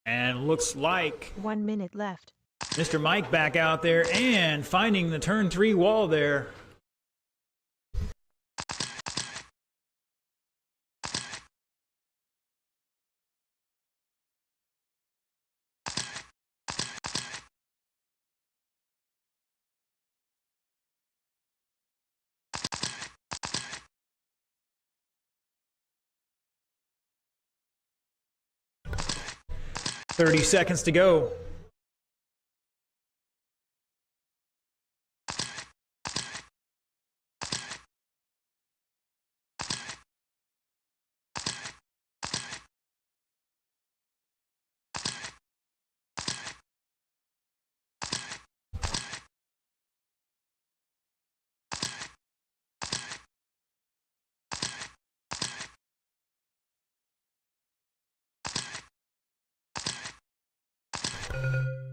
And looks like
1 minute left.
Mr. Mike back out there and finding the turn 3 wall there. $30 seconds to go.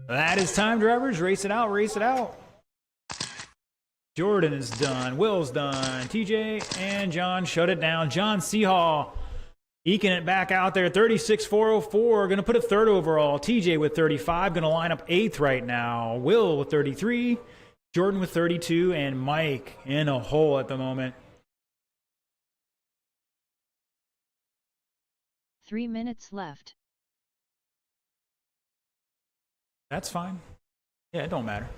That is time, drivers. Race it out, race it out. Jordan is done. Will's done. TJ and John shut it down. John C. Hall eking it back out there. 36.404. Going to put a third overall. TJ with 35. Going to line up 8th right now. Will with 33. Jordan with 32. And Mike in a hole at the moment.
3 minutes left.
That's fine. Yeah, it don't matter.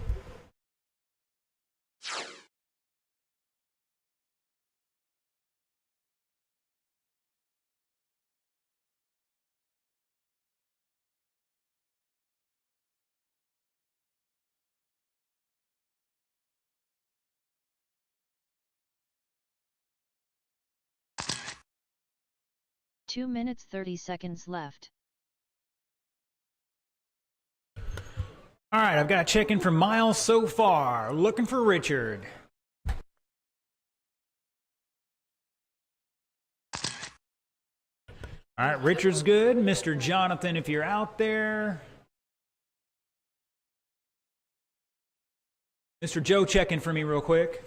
Two minutes 30 seconds left.
All right, I've got a check-in for Miles so far. Looking for Richard. All right, Richard's good. Mr. Jonathan, if you're out there. Mr. Joe, check in for me real quick.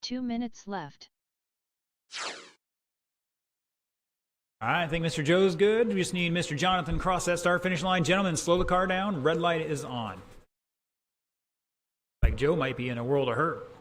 2 minutes left.
All right, I think Mr. Joe's good. We just need Mr. Jonathan cross that start-finish line. Gentlemen, slow the car down. Red light is on. Like Joe might be in a world of hurt.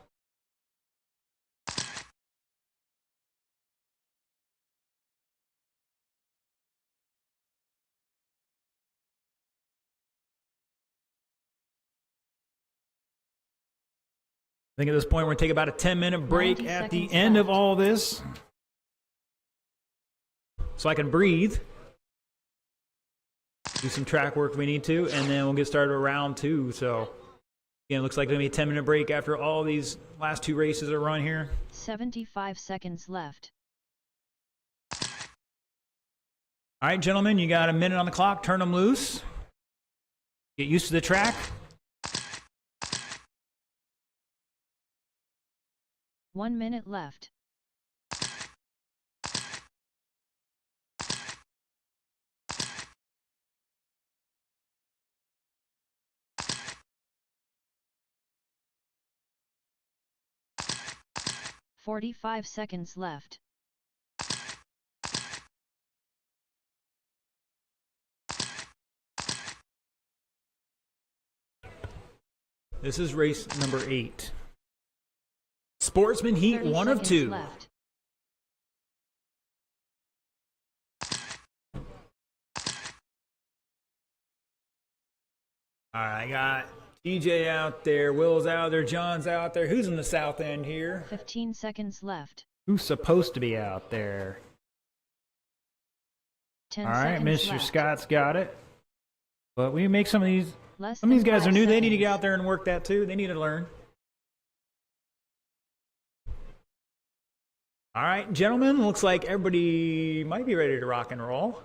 I think at this point we're going to take about a 10-minute break at the end of all this. So I can breathe, do some track work if we need to, and then we'll get started with round 2. So, again, it looks like it's going to be a 10-minute break after all these last 2 races are run here.
75 seconds left.
All right, gentlemen, you got a minute on the clock. Turn them loose. Get used to the track.
1 minute left. "45 seconds left.
This is race number 8. Sportsman Heat
30
1 of
seconds
2.
left.
All right, I got TJ out there, Will's out there, John's out there. Who's in the south end here?
15 seconds left.
Who's supposed to be out there?
10
All right,
seconds
Mr.
left.
Scott's got it. But we make some of these.
Less
Some of these
than
guys are
5
new. They need to
seconds.
get out there and work that too. They need to learn. All right, gentlemen, looks like everybody might be ready to rock and roll.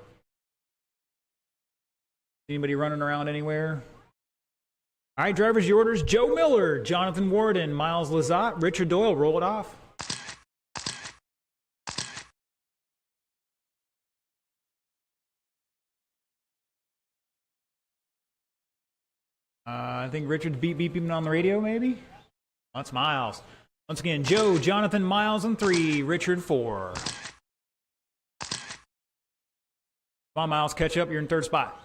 Anybody running around anywhere? All right, drivers, your orders. Joe Miller, Jonathan Warden, Miles Lazat, Richard Doyle, roll it off. I think Richard's beeping on the radio, maybe? That's Miles. Once again, Joe, Jonathan, Miles in 3, Richard 4. Come on, Miles, catch up. You're in 3rd spot.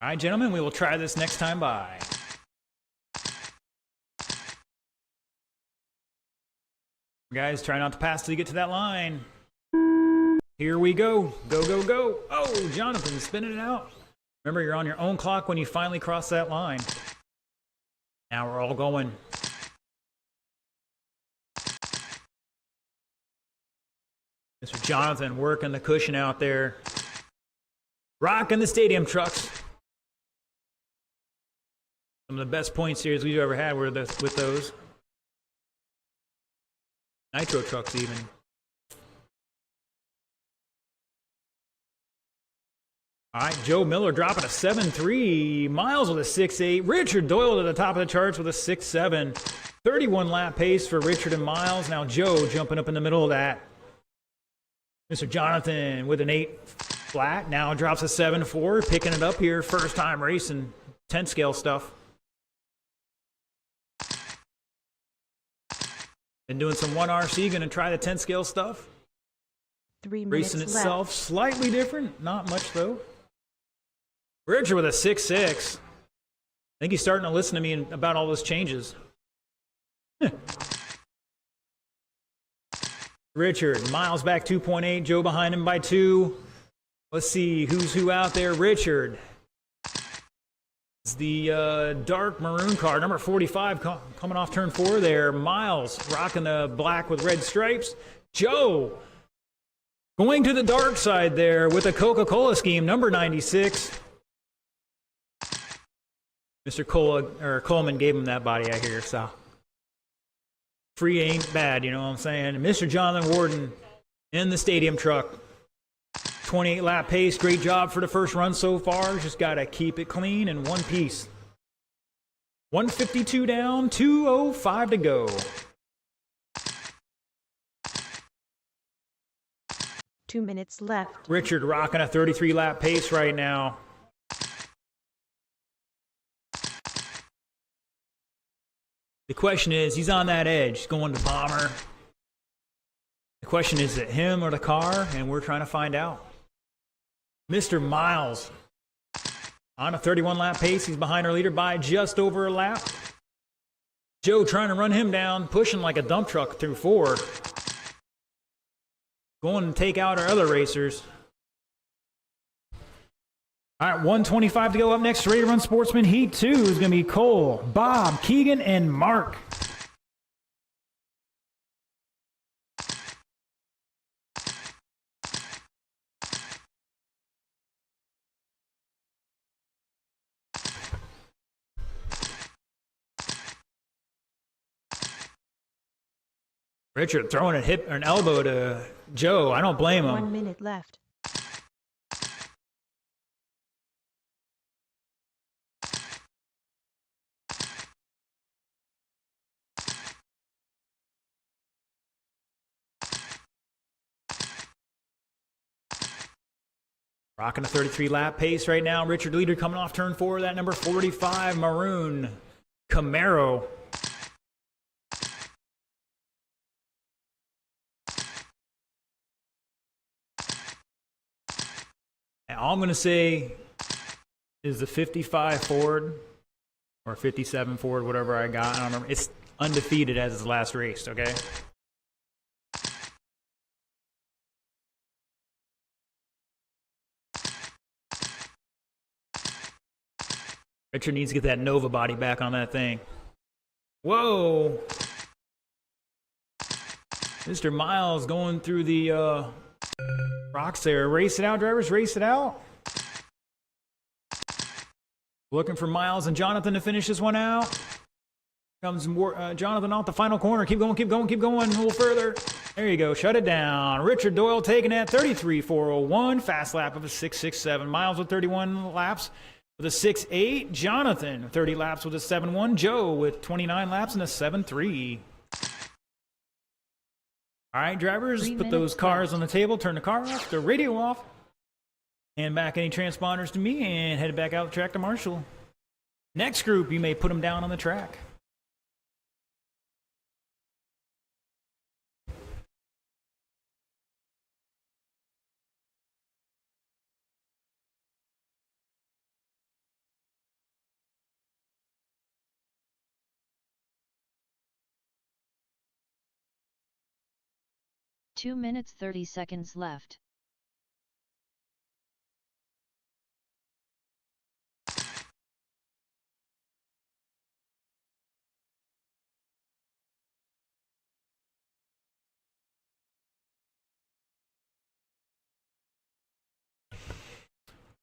All right, gentlemen, we will try this next time by. Guys, try not to pass till you get to that line. Here we go. Go, go, go. Oh, Jonathan, spinning it out. Remember, you're on your own clock when you finally cross that line. Now we're all going. Mr. Jonathan working the cushion out there. Rocking the stadium trucks. Some of the best point series we've ever had were with those. Nitro trucks even. All right, Joe Miller dropping a 7.3. Miles with a 6.8. Richard Doyle to the top of the charts with a 6.7. 31 lap pace for Richard and Miles. Now Joe jumping up in the middle of that. Mr. Jonathan with an 8 flat. Now drops a 7.4. Picking it up here. First time racing 10 scale stuff. Been doing some 1RC. Going to try the 10 scale stuff.
3 minutes
Racing
left.
itself slightly different. Not much though. Richard with a 6.6. I think he's starting to listen to me about all those changes. Richard, Miles back 2.8. Joe behind him by 2. Let's see who's who out there. Richard. It's the dark maroon car, number 45, coming off turn 4 there. Miles rocking the black with red stripes. Joe going to the dark side there with a Coca-Cola scheme, number 96. Mr. Coleman gave him that body, I hear, so. Free ain't bad, you know what I'm saying? Mr. Jonathan Warden in the stadium truck. 28 lap pace, great job for the first run so far. Just got to keep it clean in one piece. 152 down, 2:05 to go.
2 minutes left.
Richard rocking a 33 lap pace right now. The question is, he's on that edge, going to bomber. The question is it him or the car? And we're trying to find out. Mr. Miles on a 31 lap pace. He's behind our leader by just over a lap. Joe trying to run him down, pushing like a dump truck through 4. Going to take out our other racers. All right, 1:25 to go. Up next, ready to run Sportsman Heat 2 is going to be Cole, Bob, Keegan, and Mark. Richard throwing a hip or an elbow to Joe, I don't blame him.
1 minute left.
Rocking a 33 lap pace right now. Richard Leader coming off turn 4. That number 45 maroon Camaro. And all I'm going to say is the 55 Ford or 57 Ford, whatever I got. I don't remember. It's undefeated as its last race, okay? Richard needs to get that Nova body back on that thing. Whoa! Mr. Miles going through the rocks there. Race it out, drivers. Race it out. Looking for Miles and Jonathan to finish this one out. Comes Jonathan off the final corner. Keep going, keep going, keep going. A little further. There you go. Shut it down. Richard Doyle taking that 33.401. Fast lap of a 6.67. Miles with 31 laps with a 6.8. Jonathan, 30 laps with a 7.1. Joe with 29 laps and a 7.3. All right, drivers, put those cars on the table. Turn the car off, the radio off. Hand back any transponders to me and head back out the track to Marshall. Next group, you may put them down on the track.
Two minutes 30 seconds left.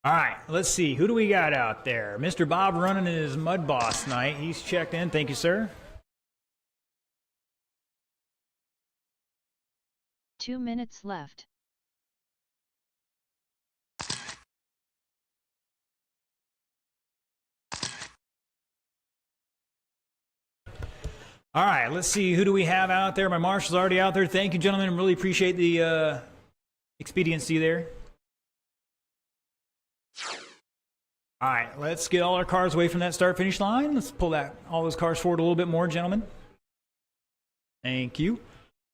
All right, let's see. Who do we got out there? Mr. Bob running his Mud Boss night. He's checked in. Thank you, sir.
2 minutes left.
All right, let's see. Who do we have out there? My marshal's already out there. Thank you, gentlemen. Really appreciate the expediency there. All right, let's get all our cars away from that start-finish line. Let's pull all those cars forward a little bit more, gentlemen. Thank you.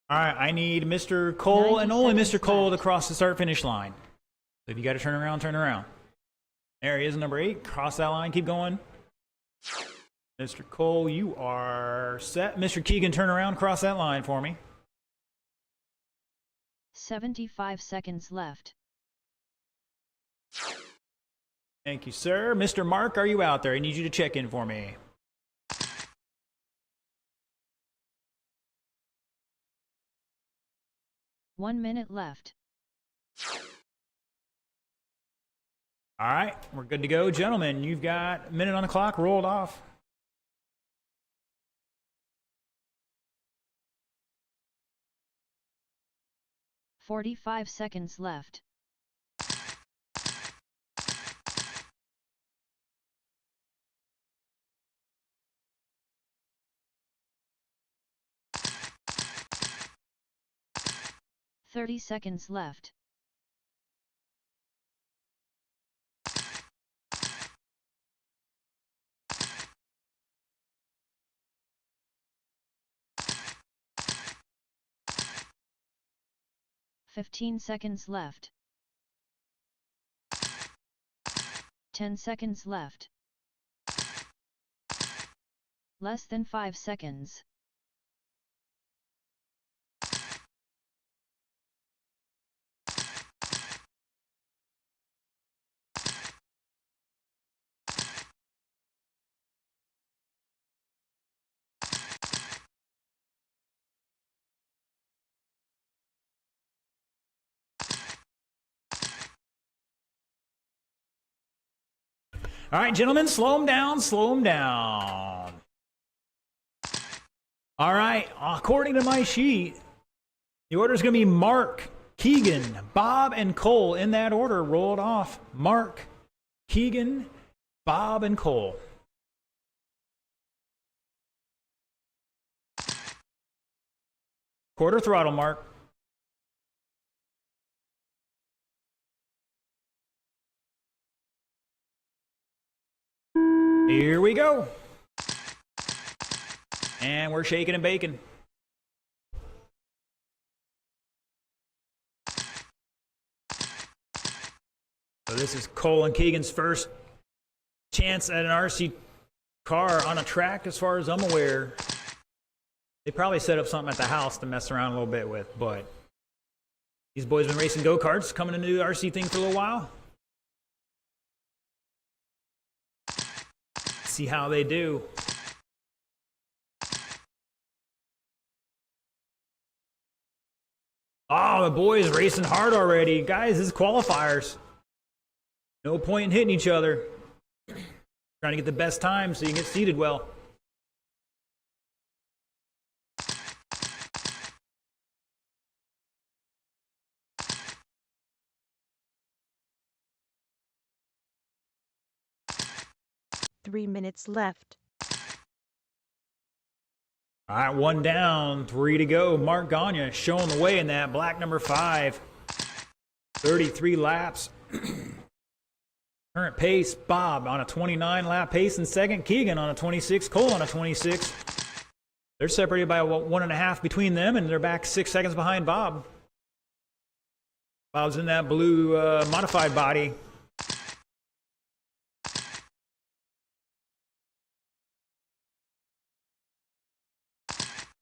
All right, I need Mr. Cole and only Mr. Cole to cross the start-finish line. So if you got to turn around, turn around. There he is, number 8. Cross that line. Keep going. Mr. Cole, you are set. Mr. Keegan, turn around. Cross that line for me.
75 seconds left.
Thank you, sir. Mr. Mark, are you out there? I need you to check in for me.
One minute left.
All right, we're good to go. Gentlemen, you've got a minute on the clock rolled off.
"45 seconds left. "30 seconds left. "15 seconds left. 10 seconds left. Less than 5 seconds.
All right, gentlemen, slow them down, slow them down. All right, according to my sheet, the order is going to be Mark, Keegan, Bob, and Cole in that order rolled off. Mark, Keegan, Bob, and Cole. Quarter throttle, Mark. Here we go. And we're shaking and baking. So this is Cole and Keegan's first chance at an RC car on a track as far as I'm aware. They probably set up something at the house to mess around a little bit with, but these boys have been racing go-karts, coming into the RC thing for a little while. See how they do. Oh, the boys racing hard already. Guys, this is qualifiers. No point in hitting each other. Trying to get the best time so you can get seated well.
Three minutes left.
All right, one down, 3 to go. Mark Gagne showing the way in that black number 5. 33 laps. Current pace, Bob on a 29 lap pace in second. Keegan on a 26. Cole on a 26. They're separated by 1.5 between them, and they're back 6 seconds behind Bob. Bob's in that blue modified body.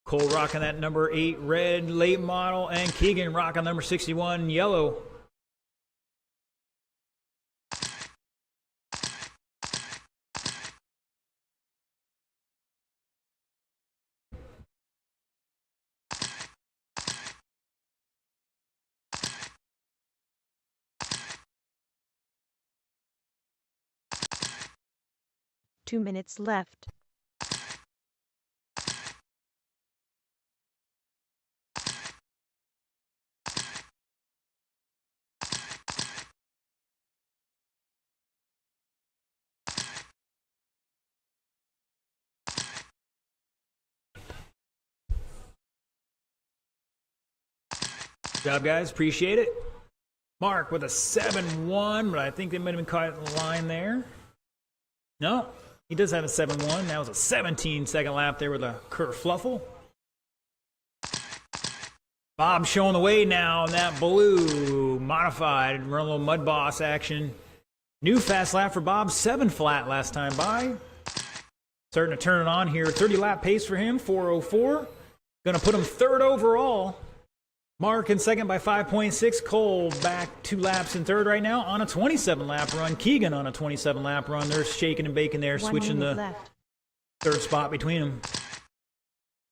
Cole rocking that number 8 red late model, and Keegan rocking number 61 yellow.
Two minutes left.
Good job, guys. Appreciate it. Mark with a 7-1, but I think they might have been caught in the line there. No, he does have a 7-1. That was a 17-second lap there with a kerfluffle. Bob showing the way now in that blue modified, run a little mud boss action. New fast lap for Bob, 7 flat last time by. Starting to turn it on here. 30 lap pace for him, 4:04. Gonna put him 3rd overall. Mark in second by 5.6. Cole back 2 laps in 3rd right now on a 27 lap run. Keegan on a 27 lap run. They're shaking and baking there, switching the
left.
3rd spot between them.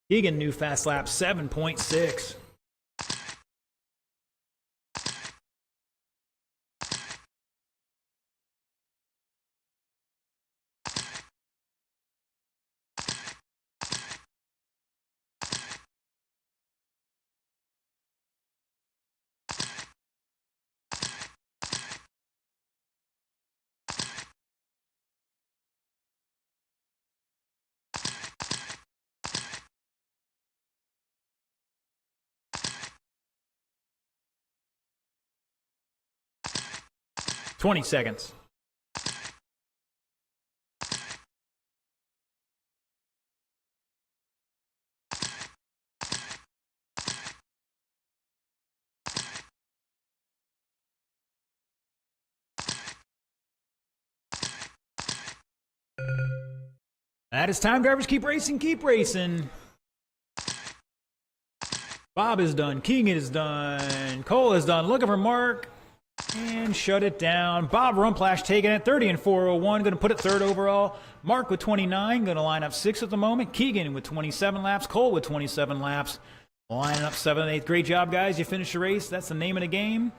Keegan new fast lap 7.6. $20 seconds. That is time, drivers. Keep racing, keep racing. Bob is done. Keegan is done. Cole is done. Looking for Mark. And shut it down. Bob Rumplash taking it 30 and 4:01. Going to put it 3rd overall. Mark with 29. Going to line up 6th at the moment. Keegan with 27 laps. Cole with 27 laps. Lining up 7th and 8th. Great job, guys. You finished the race. That's the name of the game.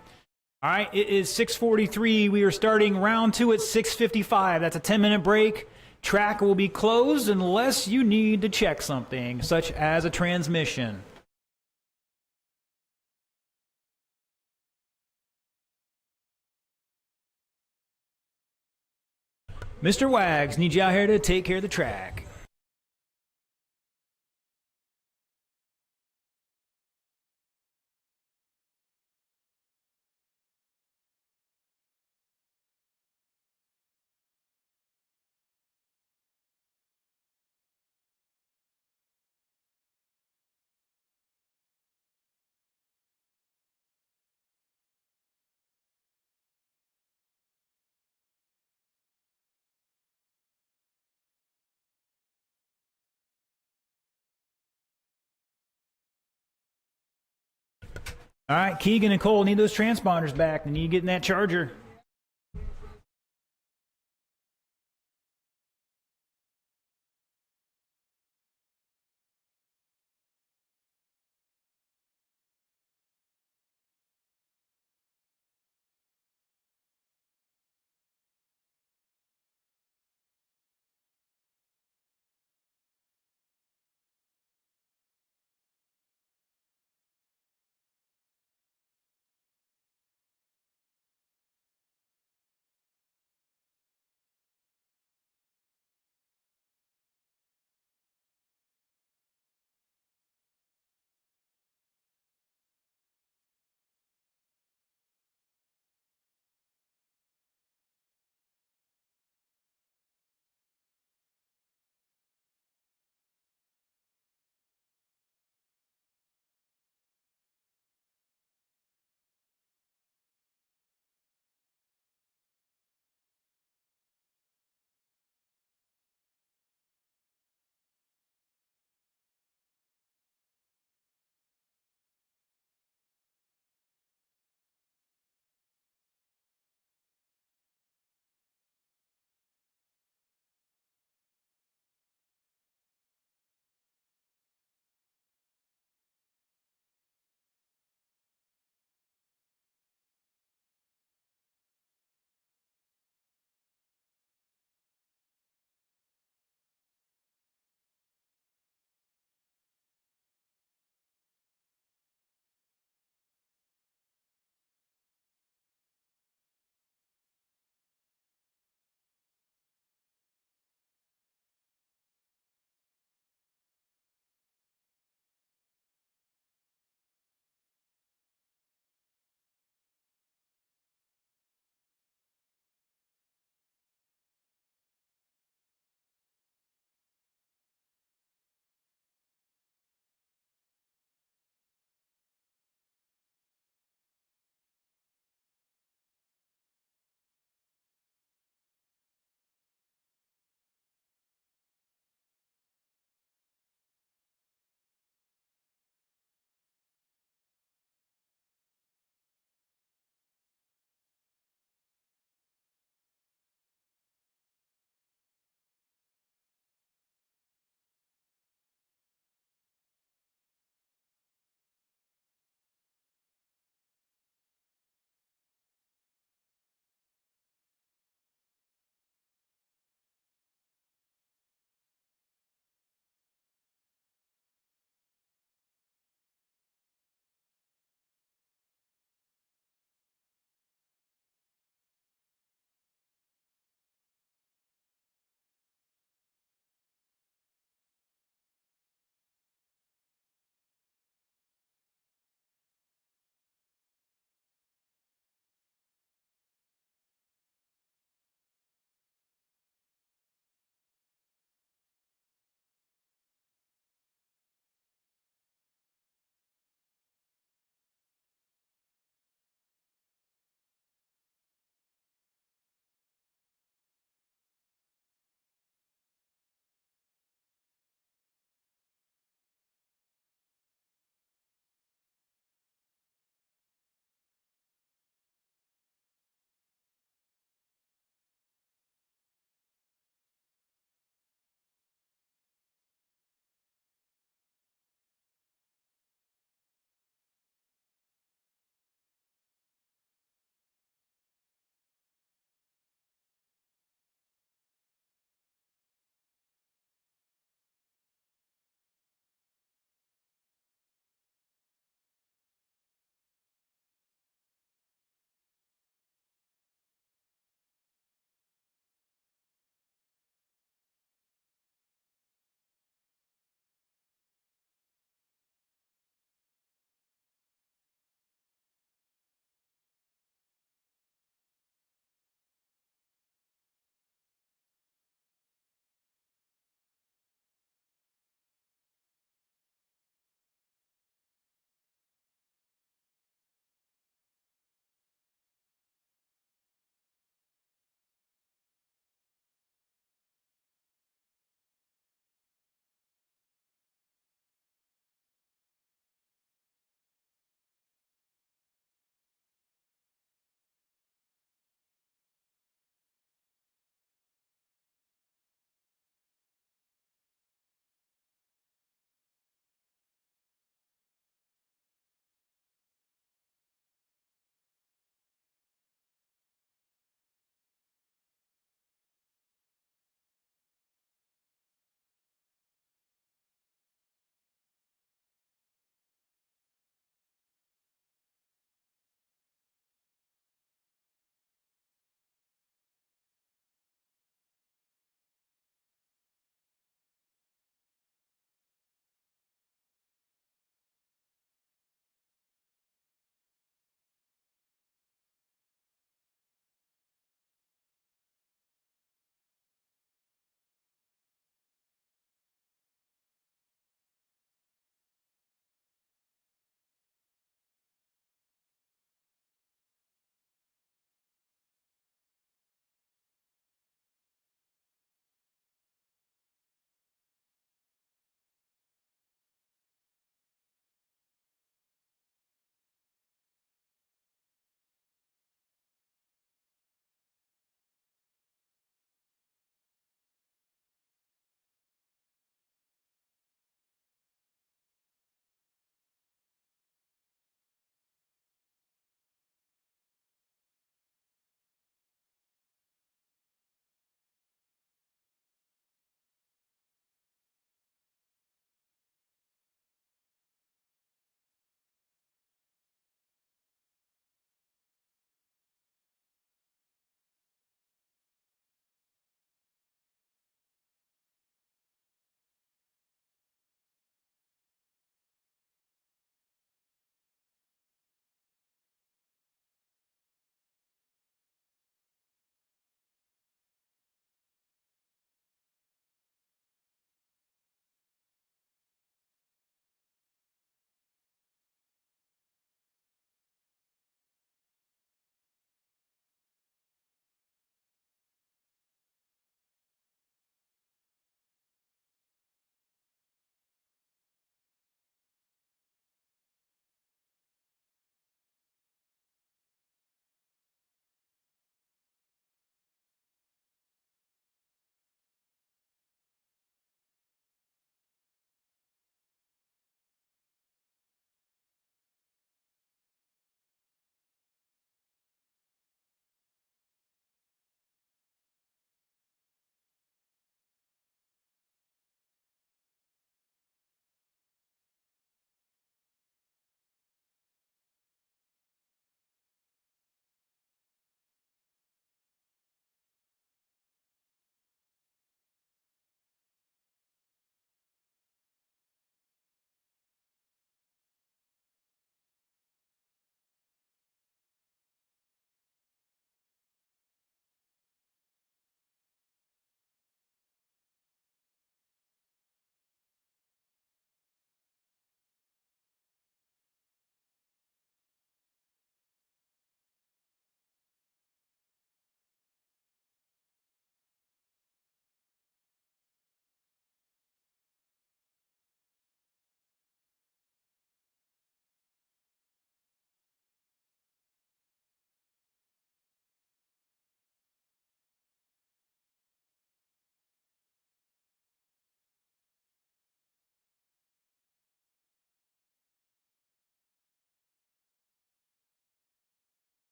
All right, it is 6:43. We are starting round 2 at 6:55. That's a 10-minute break. Track will be closed unless you need to check something, such as a transmission. Mr. Wags, need you out here to take care of the track. All right, Keegan and Cole need those transponders back. They need to get in that charger.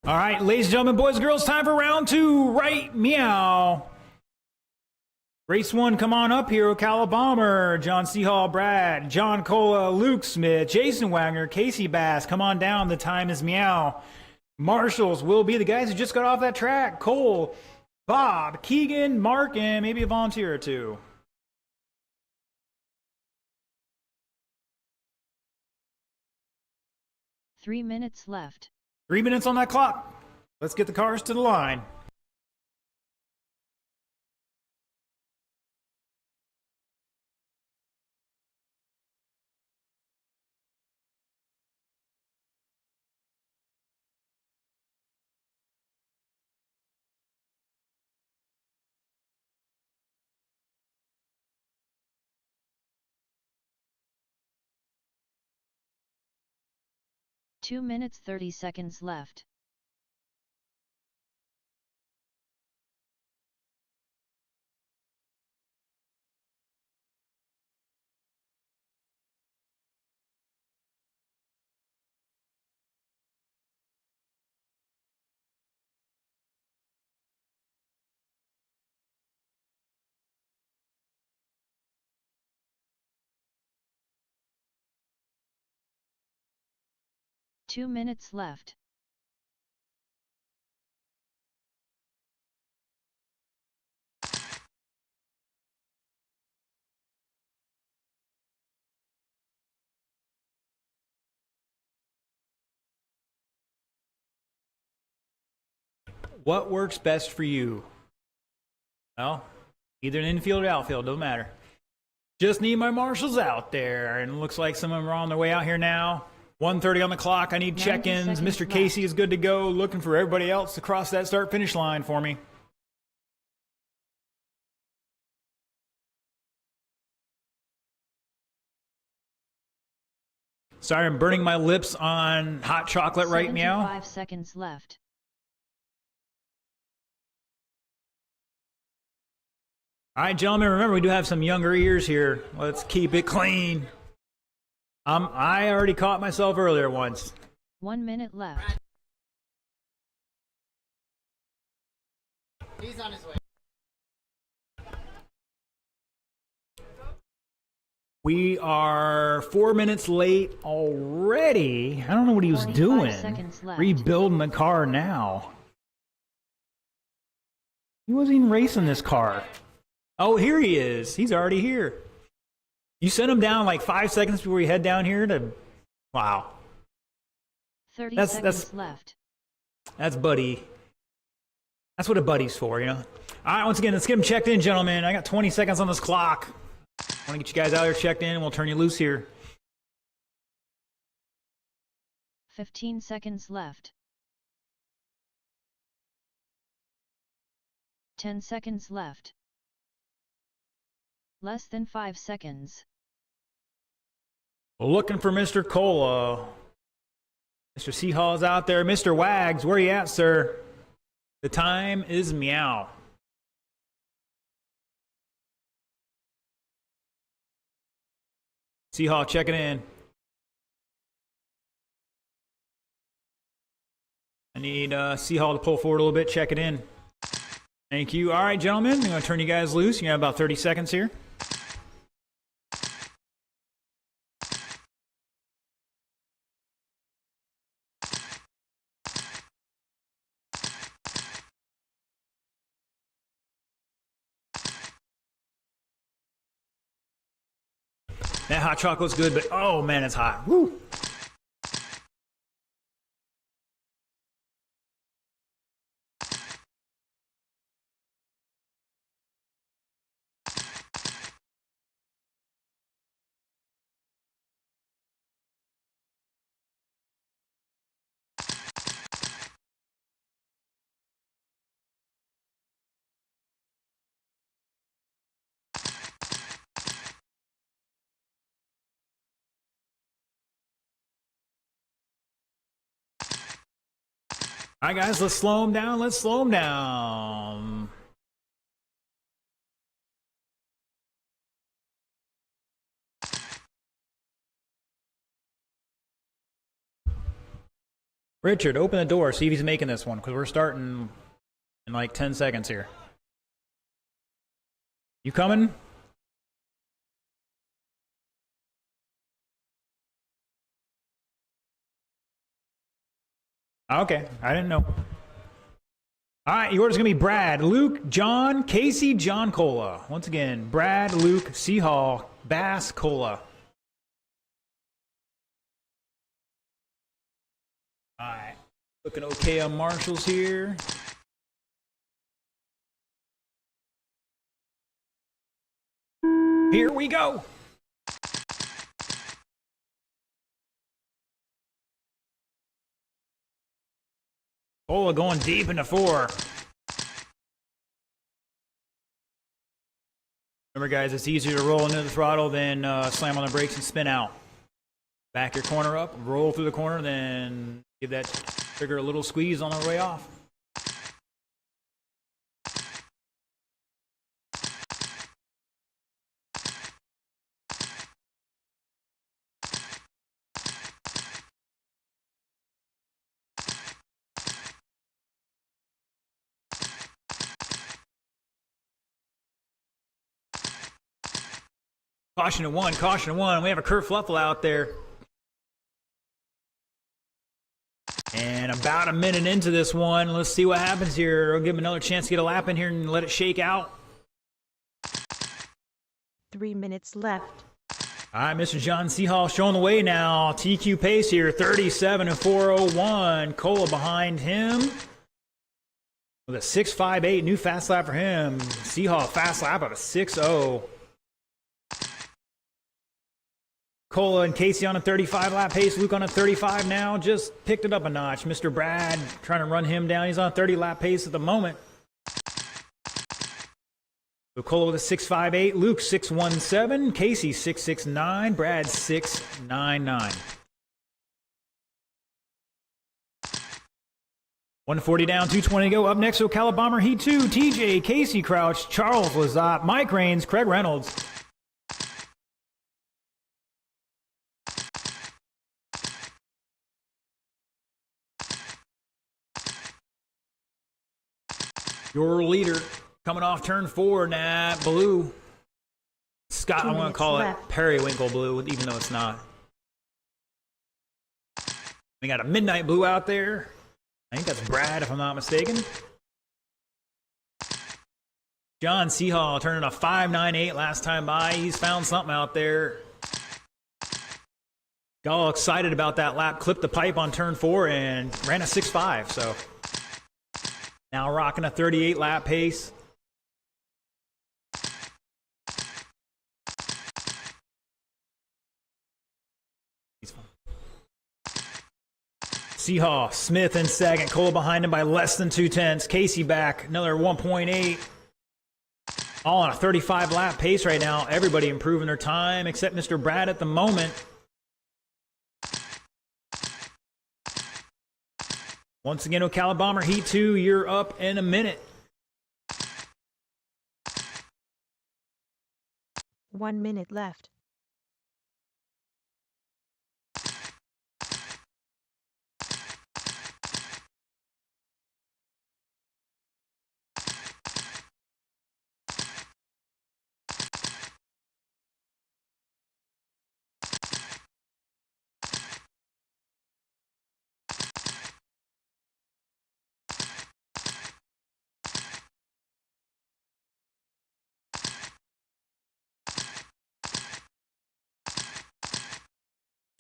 All right, ladies and gentlemen, boys and girls, time for round 2. Right meow. Race 1, come on up here. Ocala Bomber, John Seahall, Brad, John Cola, Luke Smith, Jason Wagner, Casey Bass. Come on down. The time is meow. Marshals will be the guys who just got off that track. Cole, Bob, Keegan, Mark, and maybe a volunteer or two.
Three minutes left.
3 minutes on that clock. Let's get the cars to the line.
Two minutes 30 seconds left. Two minutes left.
What works best for you? Well, either an infield or outfield, don't matter. Just need my marshals out there, and it looks like some of them are on their way out here now. 1:30 on the clock. I need
90
check-ins.
seconds
Mr. Casey
left.
is good to go. Looking for everybody else to cross that start-finish line for me. Sorry, I'm burning my lips on hot chocolate right meow.
5 seconds left.
All right, gentlemen, remember we do have some younger ears here. Let's keep it clean. I already caught myself earlier once.
1 minute left.
He's on his way.
We are 4 minutes late already. I don't know what he was
45
doing.
seconds left.
Rebuilding the car now. He wasn't even racing this car. Oh, here he is. He's already here. You sent him down like 5 seconds before you head down here to... Wow.
30
That's-
seconds left.
That's buddy. That's what a buddy's for, you know? All right, once again, let's get him checked in, gentlemen. I got 20 seconds on this clock. I want to get you guys out here checked in, and we'll turn you loose here.
15 seconds left. 10 seconds left. Less than 5 seconds.
Looking for Mr. Cola. Mr. Seahall's out there. Mr. Wags, where you at, sir? The time is meow. Seahall checking in. I need Seahall to pull forward a little bit, check it in. Thank you. All right, gentlemen, I'm going to turn you guys loose. You have about 30 seconds here. That hot chocolate's good, but oh man, it's hot. Woo! All right, guys, let's slow them down. Let's slow them down. Richard, open the door. See if he's making this one, because we're starting in like 10 seconds here. You coming? Okay, I didn't know. All right, your order's going to be Brad, Luke, John, Casey, John Cola. Once again, Brad, Luke, Seahall, Bass, Cola. All right, looking okay on Marshalls here. Here we go. Cola going deep into 4. Remember, guys, it's easier to roll into the throttle than slam on the brakes and spin out. Back your corner up, roll through the corner, then give that trigger a little squeeze on the way off. Caution to 1, caution to 1. We have a kerfluffle out there. And about a minute into this one, let's see what happens here. We'll give him another chance to get a lap in here and let it shake out.
3 minutes left.
All right, Mr. John Seahall showing the way now. TQ pace here, 37 and 401. Cola behind him with a 6.58, new fast lap for him. Seahall fast lap of a 6.0. Cola and Casey on a 35 lap pace. Luke on a 35 now. Just picked it up a notch. Mr. Brad trying to run him down. He's on a 30 lap pace at the moment. So Cola with a 6.58. Luke 6.17. Casey 6.69. Brad 6.99. 140 down, 220 to go. Up next, Ocala Bomber Heat 2. TJ, Casey Crouch, Charles Lazat, Mike Raines, Craig Reynolds. Your leader coming off turn 4, Nat Blue. Scott, I want to call it Periwinkle Blue, even though it's not. We got a Midnight Blue out there. I think that's Brad, if I'm not mistaken. John Seahall turning a 5.98 last time by. He's found something out there. Got all excited about that lap. Clipped the pipe on turn 4 and ran a 6.5, so... Now rocking a 38 lap pace. Seahall, Smith in second. Cola behind him by less than 2/10. Casey back, another 1.8. All on a 35 lap pace right now. Everybody improving their time except Mr. Brad at the moment. Once again, Ocala Bomber Heat 2, you're up in a minute.
1 minute left.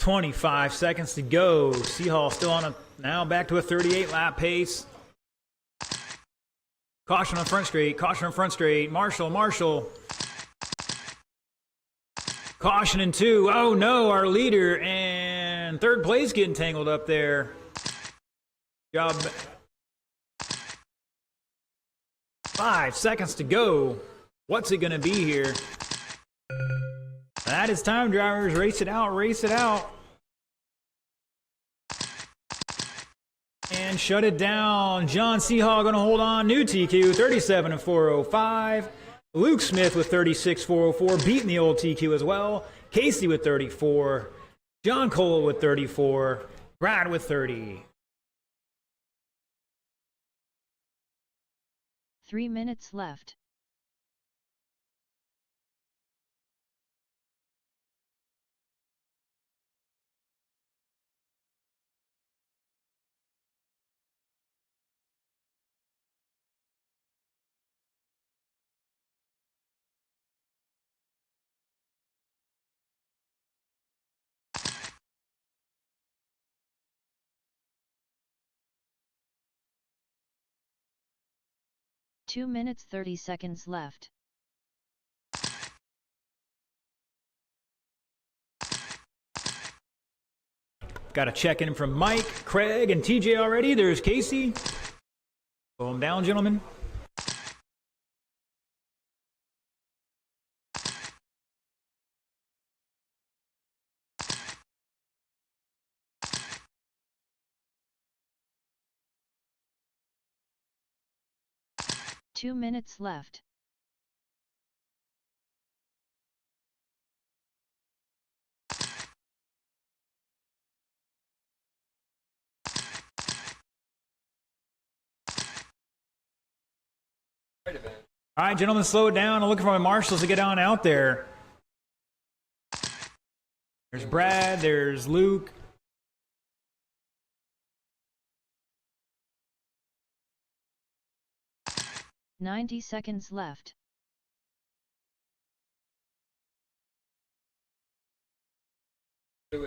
.25 seconds to go. Seahall still on a, now back to a 38 lap pace. Caution on front straight, caution on front straight. Marshall. Caution in 2. Oh no, our leader and third place getting tangled up there. Job. 5 seconds to go. What's it gonna be here? That is time, drivers. Race it out, race it out. And shut it down. John Seahall going to hold on. New TQ, 37 and 405. Luke Smith with 36, 404. Beating the old TQ as well. Casey with 34. John Cole with 34. Brad with 30.
3 minutes left. Two minutes 30 seconds left.
Got a check-in from Mike, Craig, and TJ already. There's Casey. Slow him down, gentlemen.
Two minutes left.
All right, gentlemen, slow it down. I'm looking for my marshals to get on out there. There's Brad, there's Luke.
"90 seconds left.
All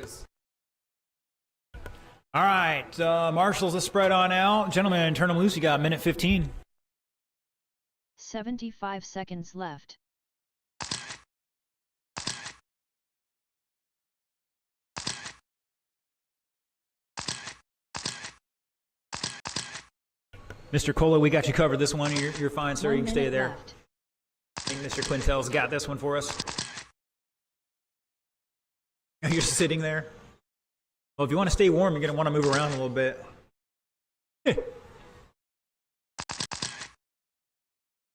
right, marshals, let's spread on out. Gentlemen, turn them loose. You got a minute 15.
75 seconds left.
Mr. Cola, we got you covered this one. You're fine, sir.
1
You can stay
minute
there.
left.
I think Mr. Quintel's got this one for us. You're sitting there. Well, if you want to stay warm, you're going to want to move around a little bit.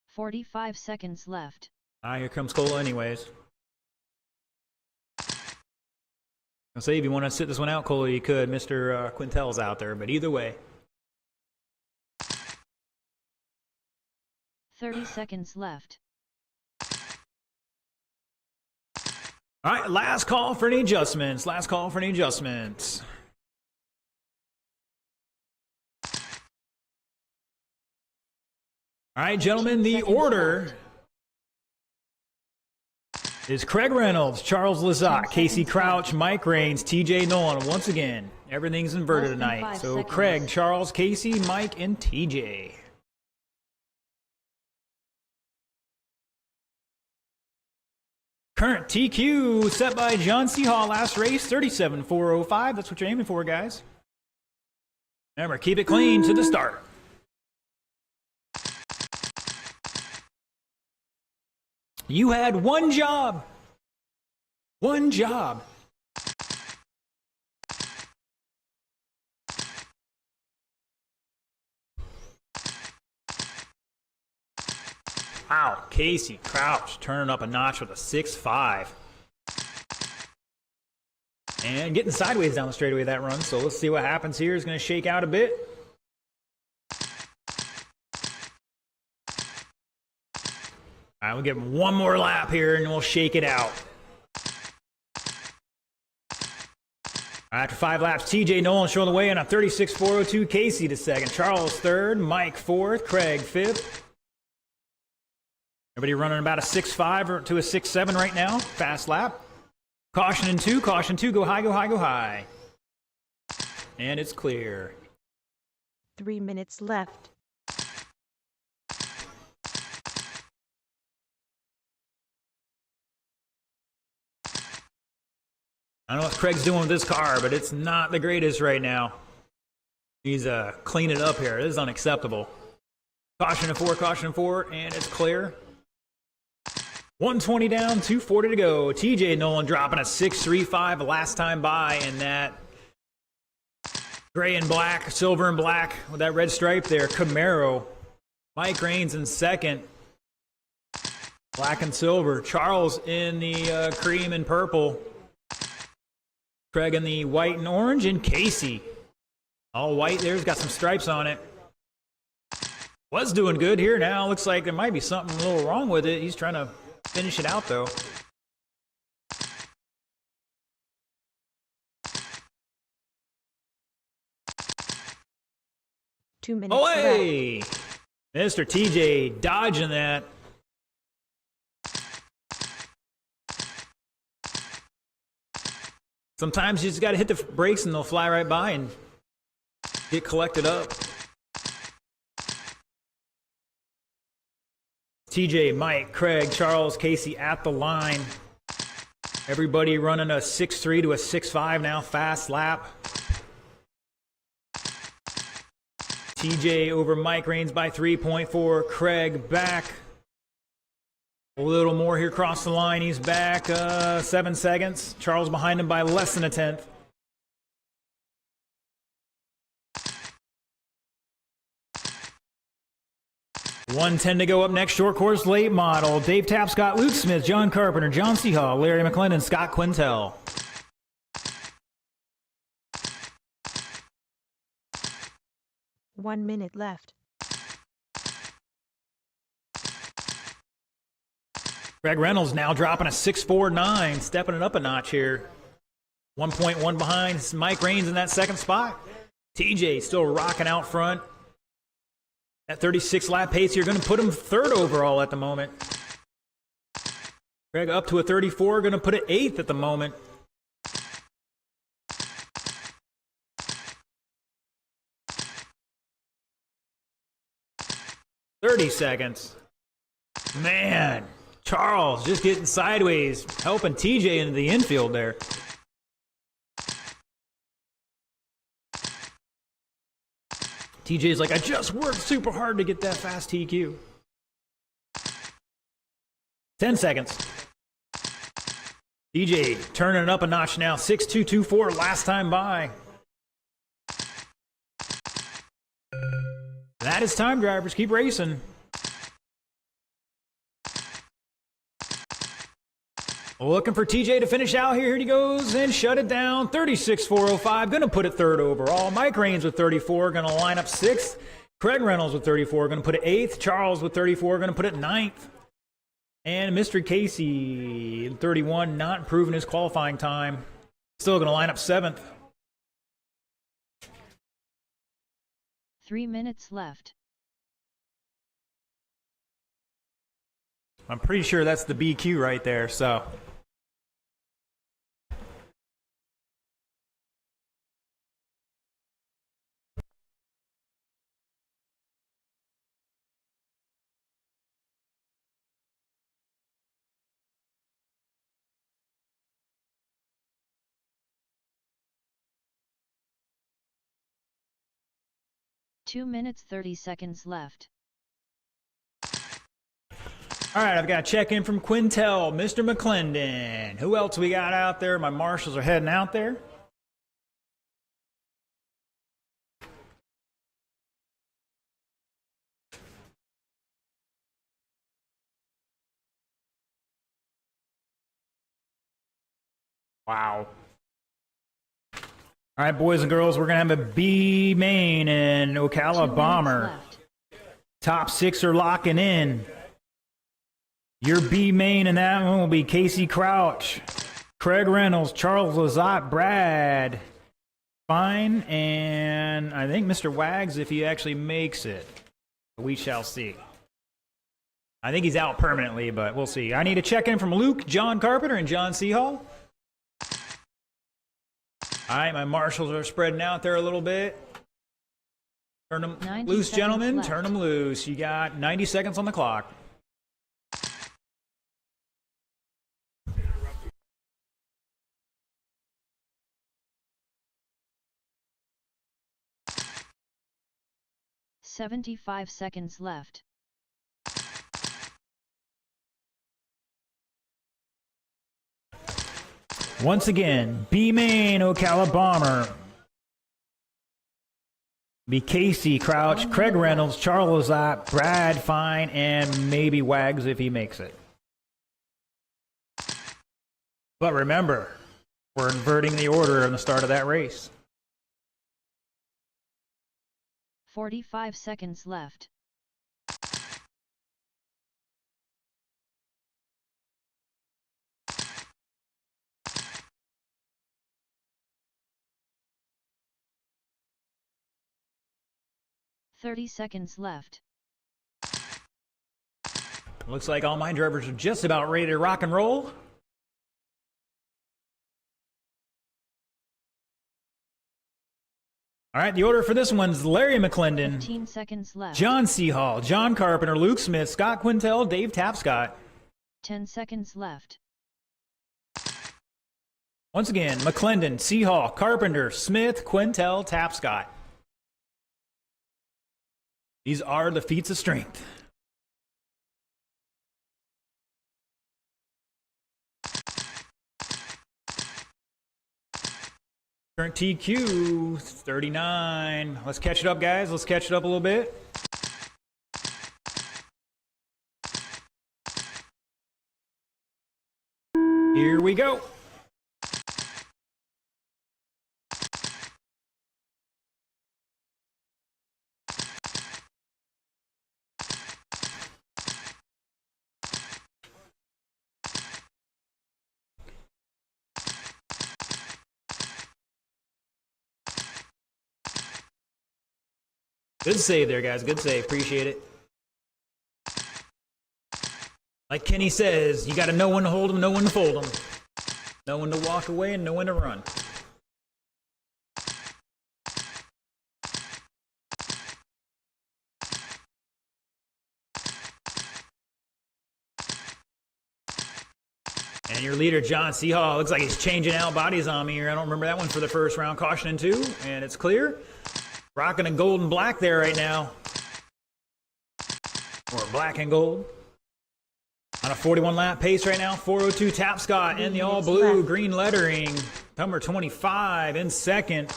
45 seconds left.
Here comes Cola anyways. I'll say if you want to sit this one out, Cola, you could. Mr. Quintel's out there, but either way.
30 seconds left.
All right, last call for any adjustments. Last call for any adjustments. All right, gentlemen, the order is Craig Reynolds, Charles Lazat, Casey Crouch, Mike Raines, TJ Nolan. Once again, everything's inverted
Less than
tonight.
5
So
seconds.
Craig, Charles, Casey, Mike, and TJ. Current TQ set by John C. Hall, last race, 37.405. That's what you're aiming for, guys. Remember, keep it clean to the start. You had one job. One job. Wow, Casey Crouch turning up a notch with a 6.5. And getting sideways down the straightaway that run. So let's see what happens here. It's going to shake out a bit. All right, we'll give him one more lap here and we'll shake it out. After 5 laps, TJ Nolan showing the way on a 36.402. Casey to second. Charles third. Mike fourth. Craig fifth. Everybody running about a 6.5 to a 6.7 right now. Fast lap. Caution in 2. Caution 2. Go high, go high, go high. And it's clear.
3 minutes left.
I don't know what Craig's doing with this car, but it's not the greatest right now. He's cleaning it up here. This is unacceptable. Caution in 4, caution in 4, and it's clear. 120 down, 240 to go. TJ Nolan dropping a 6.35 last time by in that gray and black, silver and black with that red stripe there. Camaro. Mike Raines in second. Black and silver. Charles in the cream and purple. Craig in the white and orange, and Casey. All white there. He's got some stripes on it. Was doing good here. Now looks like there might be something a little wrong with it. He's trying to finish it out though.
Two minutes
Away! Mr. TJ dodging that. Sometimes you just got to hit the brakes and they'll fly right by and get collected up. TJ, Mike, Craig, Charles, Casey at the line. Everybody running a 6.3 to a 6.5 now, fast lap. TJ over Mike Reigns by 3.4. Craig back. A little more here across the line. He's back 7 seconds. Charles behind him by less than a tenth. $110 to go up next. Short course late model. Dave Tapscott, Luke Smith, John Carpenter, John Seahall, Larry McClendon, Scott Quintel.
$1 minute left.
Greg Reynolds now dropping a 6.49, stepping it up a notch here. 1.1 behind Mike Reigns in that second spot. TJ still rocking out front. That 36 lap pace, you're going to put him third overall at the moment. Greg up to a 34, going to put it eighth at the moment. $30 seconds. Man, Charles just getting sideways, helping TJ into the infield there. TJ's like, I just worked super hard to get that fast TQ. 10 seconds. TJ turning it up a notch now. 6.224 last time by. That is time, drivers. Keep racing. Looking for TJ to finish out here. Here he goes and shut it down. 36.405. Going to put it third overall. Mike Reigns with 34. Going to line up sixth. Craig Reynolds with 34. Going to put it eighth. Charles with 34. Going to put it ninth. And Mr. Casey, 31, not improving his qualifying time. Still going to line up seventh.
3 minutes left.
I'm pretty sure that's the BQ right there, so.
Two minutes 30 seconds left.
All right, I've got a check-in from Quintel, Mr. McClendon. Who else we got out there? My marshals are heading out there. Wow. All right, boys and girls, we're going to have a B main and Ocala Bomber. Top six are locking in. Your B main in that one will be Casey Crouch, Craig Reynolds, Charles Lazat, Brad Fine, and I think Mr. Wags if he actually makes it. We shall see. I think he's out permanently, but we'll see. I need a check-in from Luke, John Carpenter, and John Seahall. All right, my marshals are spreading out there a little bit. Turn them loose, gentlemen.
Left.
Turn them loose. You got 90 seconds on the clock.
$75 seconds left.
Once again, B main Ocala Bomber. Be Casey Crouch, Craig Reynolds, Charles Lazat, Brad Fine, and maybe Wags if he makes it. But remember, we're inverting the order in the start of that race.
45 seconds left. 30 seconds left.
Looks like all my drivers are just about ready to rock and roll. All right, the order for this one's Larry McClendon,
15 seconds left.
John Seahall, John Carpenter, Luke Smith, Scott Quintel, Dave Tapscott.
10 seconds left.
Once again, McClendon, Seahall, Carpenter, Smith, Quintel, Tapscott. These are the feats of strength. Current TQ, 39. Let's catch it up, guys. Let's catch it up a little bit. Here we go. Good save there, guys. Good save. Appreciate it. Like Kenny says, you got to know when to hold them, know when to fold them. Know when to walk away and know when to run. And your leader, John Seahall, looks like he's changing out bodies on me here. I don't remember that one for the first round. Caution in 2, and it's clear. Rocking a gold and black there right now. Or black and gold. On a 41 lap pace right now. 402 Tapscott in the all blue, green lettering. Number 25 in second.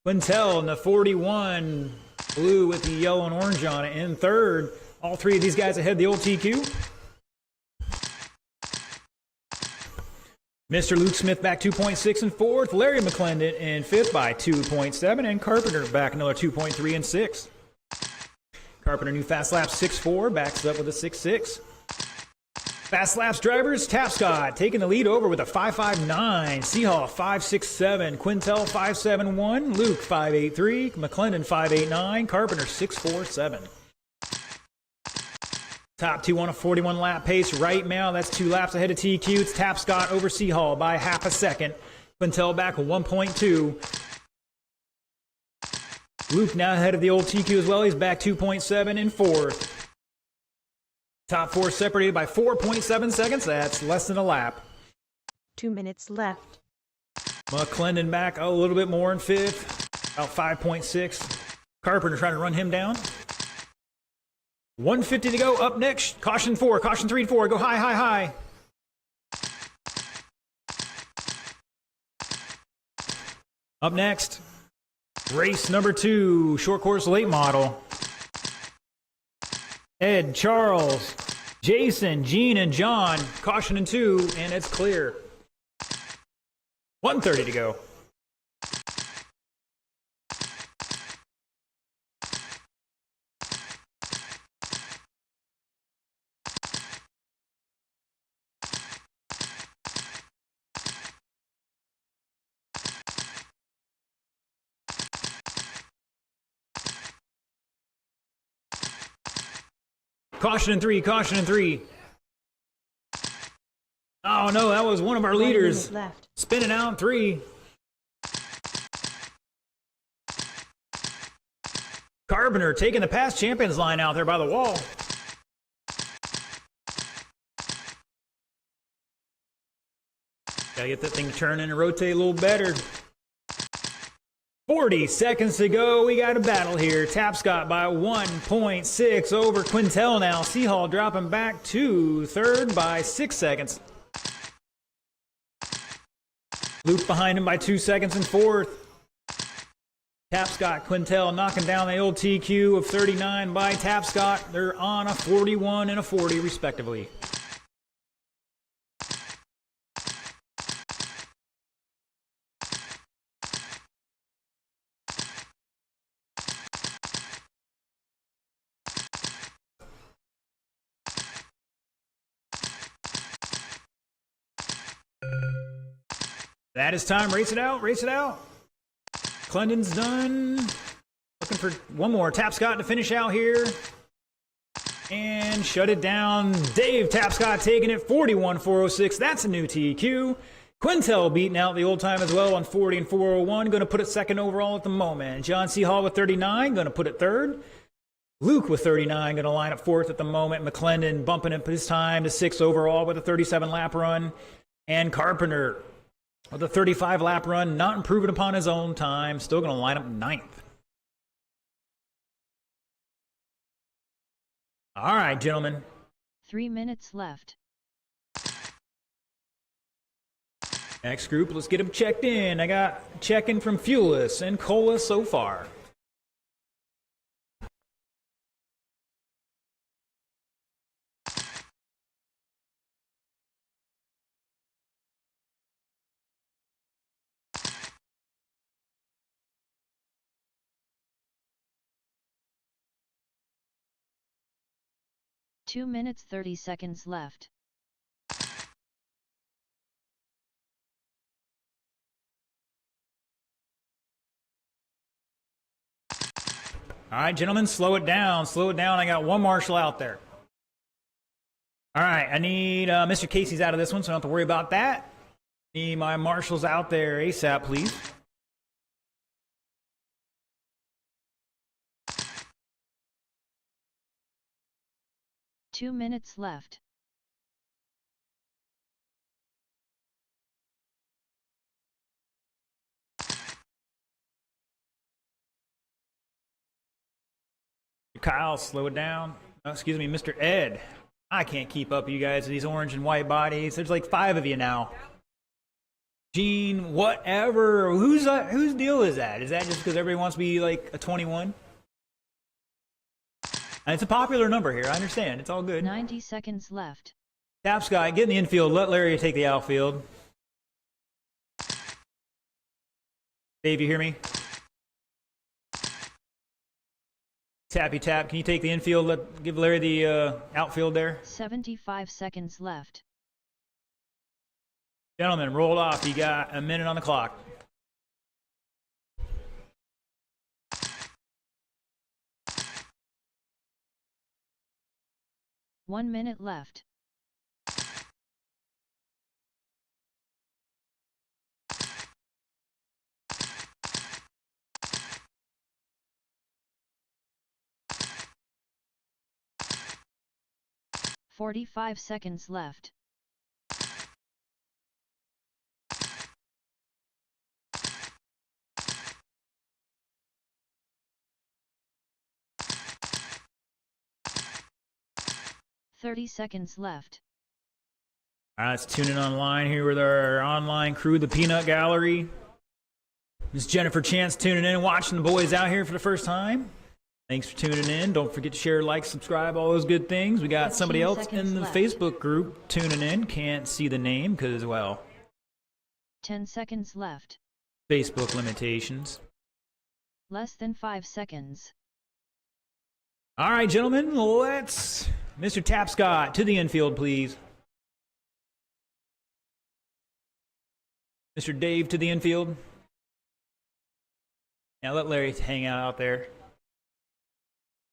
Quintel in the 41 blue with the yellow and orange on it in third. All three of these guys ahead of the old TQ. Mr. Luke Smith back 2.6 in fourth. Larry McClendon in fifth by 2.7. And Carpenter back another 2.3 in sixth. Carpenter new fast lap 6.4. Backs up with a 6.6. Fast laps drivers, Tapscott taking the lead over with a 5.59. Seahall 5.67. Quintel 5.71. Luke 5.83. McClendon 5.89. Carpenter 6.47. Top two on a 41 lap pace right now. That's 2 laps ahead of TQ. It's Tapscott over Seahall by half a second. Quintel back 1.2. Luke now ahead of the old TQ as well. He's back 2.7 in fourth. Top four separated by 4.7 seconds. That's less than a lap.
2 minutes left.
McClendon back a little bit more in fifth. About 5.6. Carpenter trying to run him down. 150 to go. Up next, caution 4, caution 3 and 4. Go high, high, high. Up next, race number 2, short course late model. Ed, Charles, Jason, Gene, and John. Caution in 2, and it's clear. 130 to go. Caution in 3, caution in 3. Oh no, that was one of our
1
leaders.
minute left.
Spinning out in 3. Carpenter taking the past champions line out there by the wall. Gotta get that thing turning and rotate a little better. 40 seconds to go. We got a battle here. Tapscott by 1.6 over Quintel now. Seahall dropping back to third by 6 seconds. Luke behind him by 2 seconds in fourth. Tapscott, Quintel knocking down the old TQ of 39 by Tapscott. They're on a 41 and a 40 respectively. That is time. Race it out. Race it out. Clendon's done. Looking for one more. Tapscott to finish out here. And shut it down. Dave Tapscott taking it 41.406. That's a new TQ. Quintel beating out the old time as well on 40 and 401. Going to put it second overall at the moment. John C. Hall with 39. Going to put it third. Luke with 39. Going to line up fourth at the moment. McClendon bumping up his time to sixth overall with a 37 lap run. And Carpenter with a 35 lap run. Not improving upon his own time. Still going to line up ninth. All right, gentlemen.
3 minutes left.
Next group, let's get them checked in. I got check-in from Fuelis and Cola so far.
Two minutes 30 seconds left.
All right, gentlemen, slow it down. Slow it down. I got one marshal out there. All right, I need Mr. Casey's out of this one, so I don't have to worry about that. Need my marshals out there ASAP, please.
2 minutes left.
Kyle, slow it down. Oh, excuse me, Mr. Ed. I can't keep up with you guys, these orange and white bodies. There's like 5 of you now. Gene, whatever. Whose deal is that? Is that just because everybody wants to be like a 21? And it's a popular number here. I understand. It's all good.
90 seconds left.
Tapscott, get in the infield. Let Larry take the outfield. Dave, you hear me? Tappy tap. Can you take the infield? Give Larry the outfield there.
75 seconds left.
Gentlemen, roll off. You got a minute on the clock.
One minute left. "45 seconds left. "30 seconds left.
All right, let's tune in online here with our online crew, the Peanut Gallery. Miss Jennifer Chance tuning in, watching the boys out here for the first time. Thanks for tuning in. Don't forget to share, like, subscribe, all those good things. We got somebody else in the Facebook group tuning in. Can't see the name because, well,
10 seconds left.
Facebook limitations.
Less than 5 seconds.
All right, gentlemen, let's... Mr. Tapscott, to the infield, please. Mr. Dave, to the infield. Now let Larry hang out there.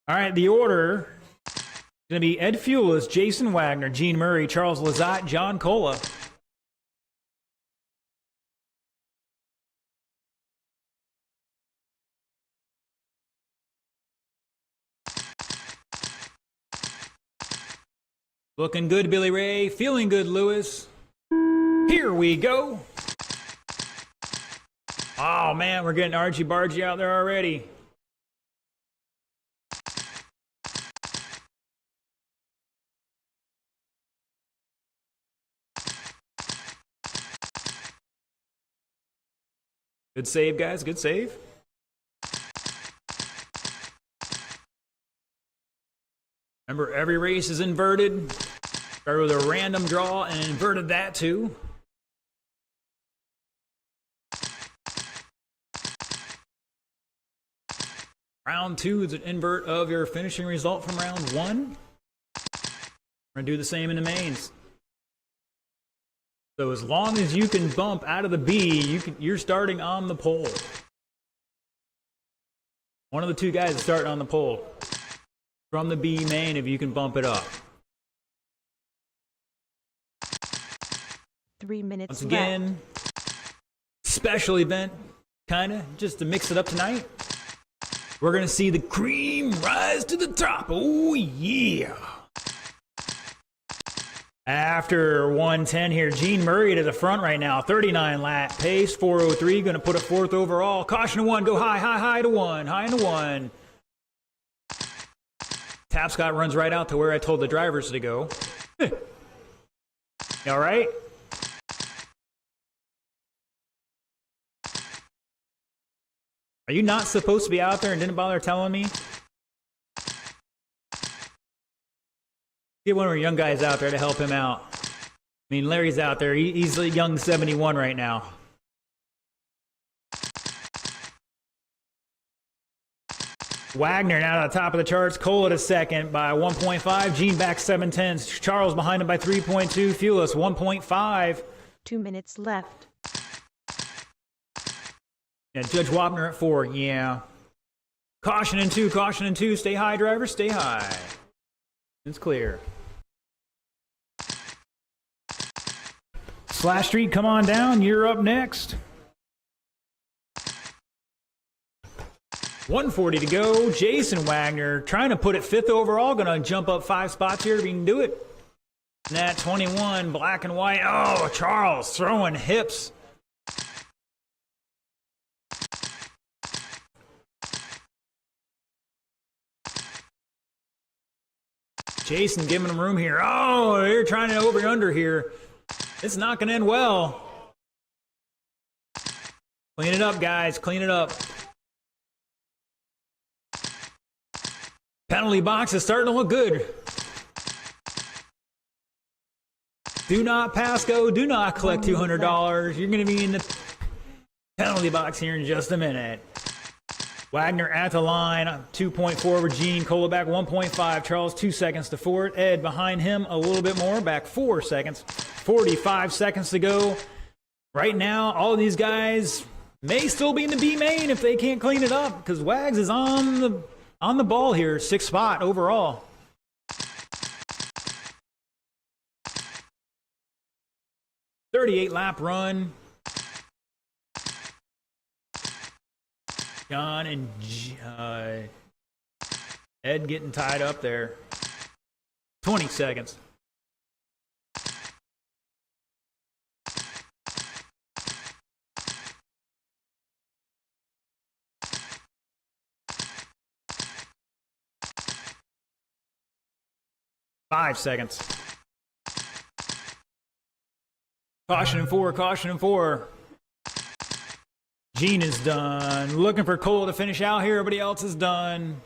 All right, the order is going to be Ed Fuelis, Jason Wagner, Gene Murray, Charles Lazat, John Cola. Looking good, Billy Ray. Feeling good, Lewis. Here we go. Oh, man, we're getting Archie Bargy out there already. Good save, guys. Good save. Remember, every race is inverted. Started with a random draw and inverted that too. Round 2 is an invert of your finishing result from round 1. We're going to do the same in the mains. So as long as you can bump out of the B, you're starting on the pole. One of the two guys is starting on the pole. From the B main, if you can bump it up.
3 minutes
Once again, special event, kinda, just to mix it up tonight. We're gonna see the cream rise to the top. Oh yeah! After 110 here, Gene Murray to the front right now. 39 lap pace, 403. Gonna put a 4th overall. Caution to 1, go high, high, high to 1, high to 1. Tapscott runs right out to where I told the drivers to go. All right. Are you not supposed to be out there and didn't bother telling me? Get one of our young guys out there to help him out. I mean, Larry's out there. He's a young 71 right now. Wagner now to the top of the charts. Cole at a second by 1.5. Gene back 7/10. Charles behind him by 3.2. Fewless 1.5.
2 minutes left.
Yeah, Judge Wapner at 4. Yeah. Caution in 2. Caution in 2. Stay high, driver. Stay high. It's clear. Slash Street, come on down. You're up next. 140 to go. Jason Wagner trying to put it 5th overall. Going to jump up 5 spots here if he can do it. Nat 21, black and white. Oh, Charles throwing hips. Jason giving him room here. Oh, they're trying to over-under here. It's not going to end well. Clean it up, guys. Clean it up. Penalty box is starting to look good. Do not pass go. Do not collect $200. You're going to be in the penalty box here in just a minute. Wagner at the line, 2.4 with Gene. Cola back 1.5. Charles 2 seconds to 4th. Ed behind him a little bit more, back 4 seconds. 45 seconds to go. Right now, all of these guys may still be in the B main if they can't clean it up, because Wags is on the ball here, 6th spot overall. .38 lap run. John and Ed getting tied up there. 20 seconds. Five seconds. Caution in 4, caution in 4. Gene is done. Looking for Cole to finish out here. Everybody else is done.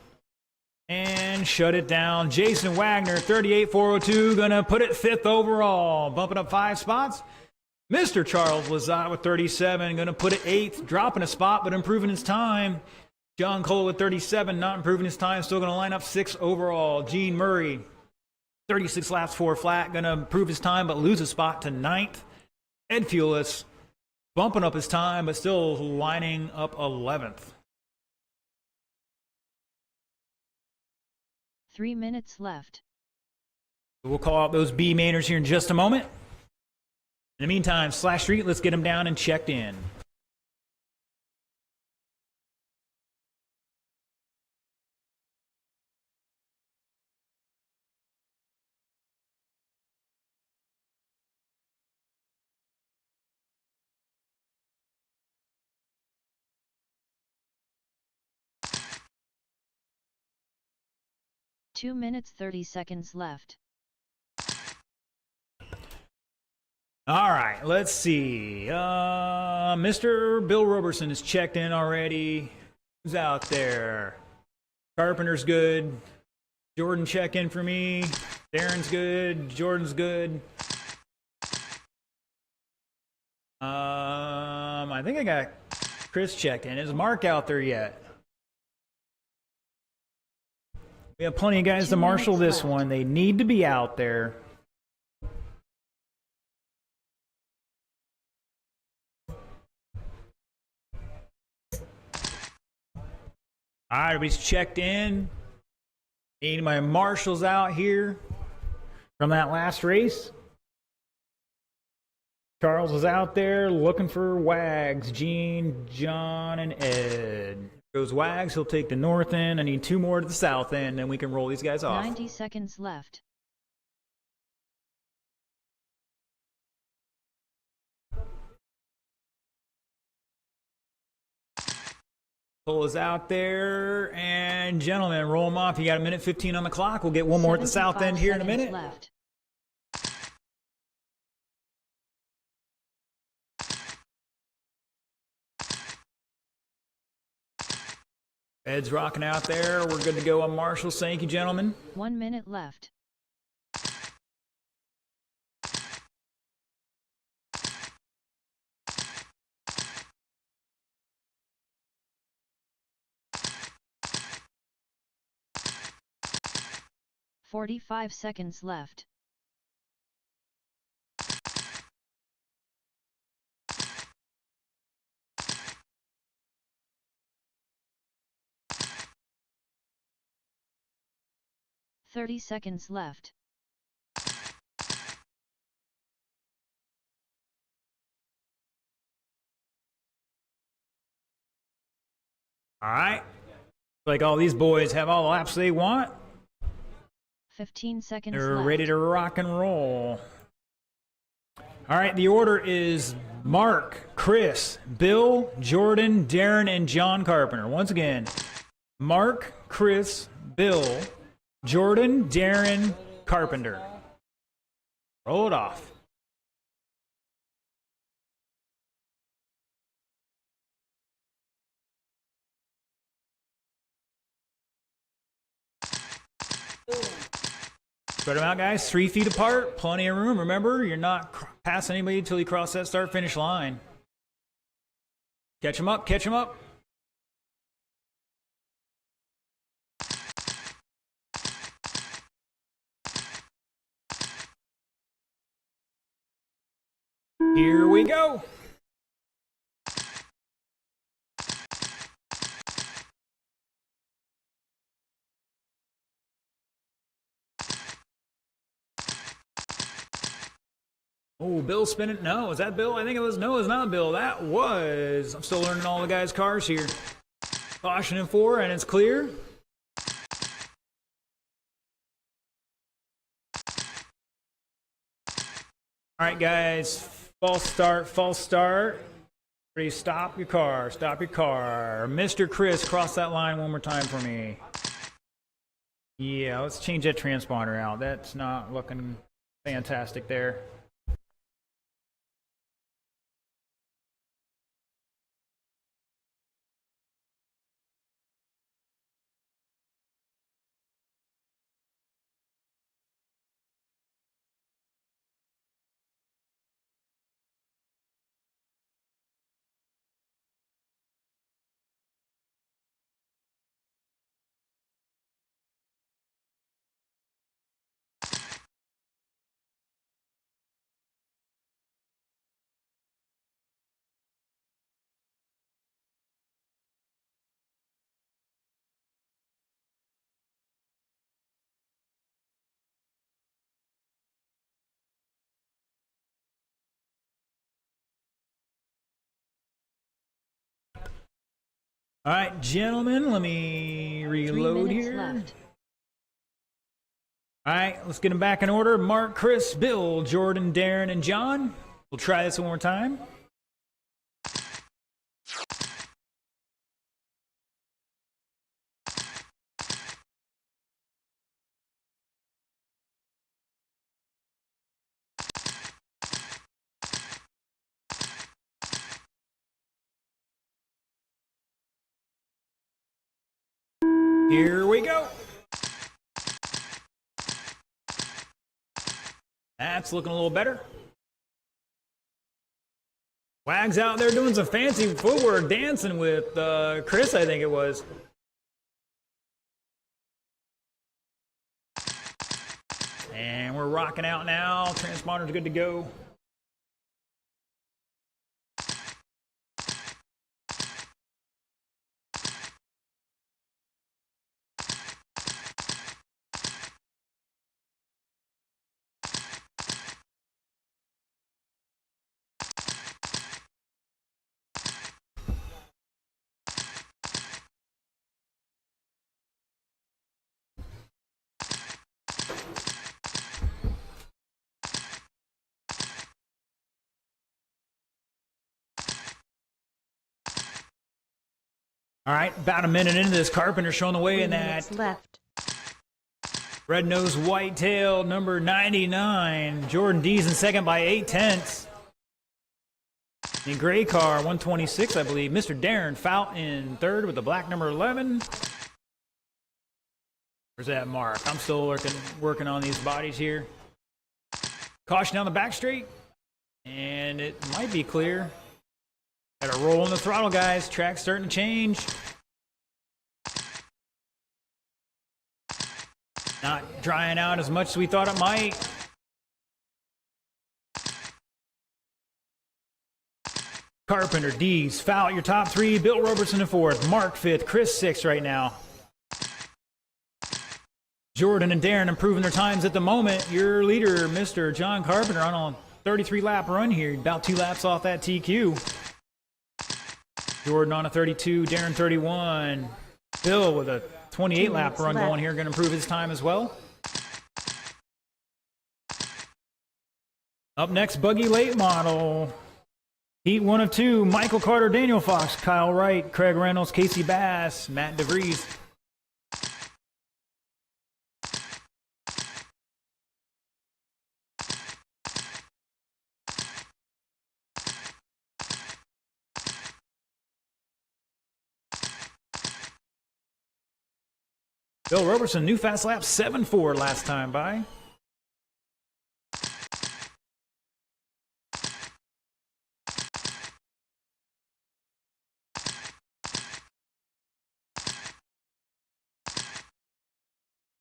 And shut it down. Jason Wagner, 38.402. Gonna put it 5th overall. Bumping up 5 spots. Mr. Charles Lazer with 37. Gonna put it 8th. Dropping a spot, but improving his time. John Cole with 37. Not improving his time. Still gonna line up 6th overall. Gene Murray, 36 laps, 4 flat. Gonna improve his time, but lose a spot to 9th. Ed Fewless, bumping up his time, but still lining up 11th.
3 minutes left.
We'll call out those B mainers here in just a moment. In the meantime, Slash Street, let's get them down and checked in.
Two minutes 30 seconds left.
All right, let's see. Mr. Bill Roberson is checked in already. Who's out there? Carpenter's good. Jordan check in for me. Darren's good. Jordan's good. I think I got Chris checked in. Is Mark out there yet? We have plenty of guys to marshal this one. They need to be out there. All right, everybody's checked in. Need my marshals out here from that last race. Charles is out there looking for Wags, Gene, John, and Ed. Goes Wags, he'll take the north end. I need 2 more to the south end, and we can roll these guys off.
90 seconds left.
Pull is out there, and gentlemen, roll them off. You got 1:15 on the clock. We'll get 1 more at the south end here in a minute.
Left.
Ed's rocking out there. We're good to go on marshals. Thank you, gentlemen.
1 minute left. "45 seconds left. "30 seconds left.
All right. Like all these boys have all the laps they want.
15 seconds
They're
left.
ready to rock and roll. All right, the order is Mark, Chris, Bill, Jordan, Darren, and John Carpenter. Once again, Mark, Chris, Bill, Jordan, Darren, Carpenter. Roll it off. Spread them out, guys. 3 feet apart. Plenty of room. Remember, you're not passing anybody until you cross that start-finish line. Catch them up. Catch them up. Here we go. Oh, Bill spinning. No, is that Bill? I think it was. No, it's not Bill. That was. I'm still learning all the guys' cars here. Caution in 4, and it's clear. All right, guys. False start. False start. Ready, stop your car. Stop your car. Mr. Chris, cross that line one more time for me. Yeah, let's change that transponder out. That's not looking fantastic there. All right, gentlemen, let me reload
3 minutes
here.
left.
All right, let's get them back in order. Mark, Chris, Bill, Jordan, Darren, and John. We'll try this one more time. Here we go. That's looking a little better. Wags out there doing some fancy footwork, dancing with Chris, I think it was. And we're rocking out now. Transponder's good to go. All right, about a minute into this, Carpenter showing the way
3
in that
minutes left.
red-nosed white-tail number 99. Jordan D's in second by 8/10. The gray car, 126, I believe. Mr. Darren Fout in third with the black number 11. Where's that mark? I'm still working on these bodies here. Caution down the back straight. And it might be clear. Gotta roll in the throttle, guys. Track's starting to change. Not drying out as much as we thought it might. Carpenter, D's, Fout, your top three. Bill Robertson in fourth. Mark fifth. Chris sixth right now. Jordan and Darren improving their times at the moment. Your leader, Mr. John Carpenter, on a 33-lap run here. About 2 laps off that TQ. Jordan on a 32. Darren 31. Bill with a 28-lap run going here. Going to improve his time as well. Up next, Buggy Late Model. Heat 1 of 2, Michael Carter, Daniel Fox, Kyle Wright, Craig Reynolds, Casey Bass, Matt DeVries. Bill Robertson, new fast lap, 7.4 last time by.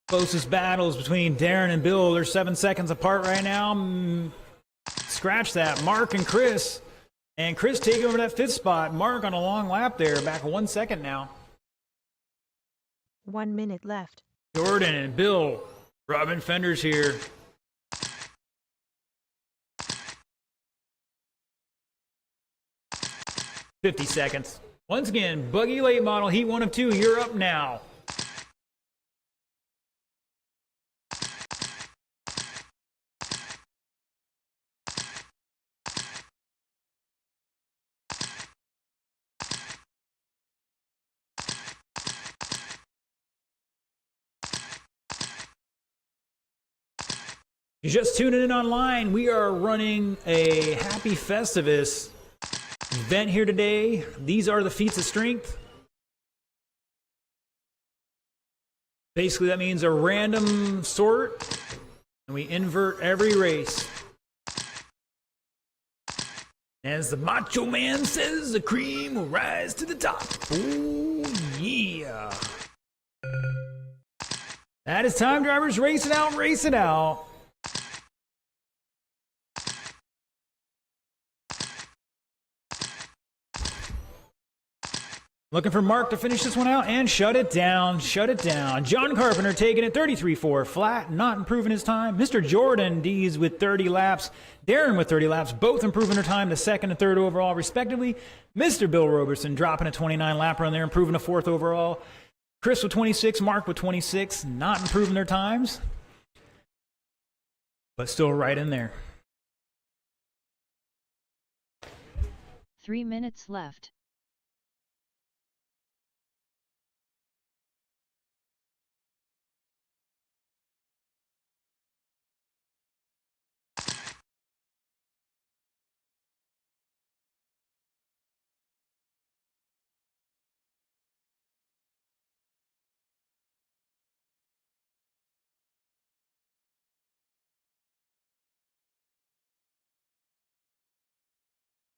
Closest battles between Darren and Bill. They're 7 seconds apart right now. Scratch that. Mark and Chris. And Chris taking over that 5th spot. Mark on a long lap there. Back 1 second now.
1 minute left.
Jordan and Bill rubbing fenders here. $50 seconds. Once again, Buggy Late Model, Heat 1 of 2. You're up now. You're just tuning in online. We are running a Happy Festivus event here today. These are the feats of strength. Basically, that means a random sort, and we invert every race. As the Macho Man says, the cream will rise to the top. Oh, yeah. That is time, drivers. Race it out, race it out. Looking for Mark to finish this one out and shut it down, shut it down. John Carpenter taking it 33.4 flat, not improving his time. Mr. Jordan D's with 30 laps. Darren with 30 laps, both improving their time to 2nd and 3rd overall, respectively. Mr. Bill Robertson dropping a 29 lap run there, improving to 4th overall. Chris with 26, Mark with 26, not improving their times, but still right in there.
3 minutes left.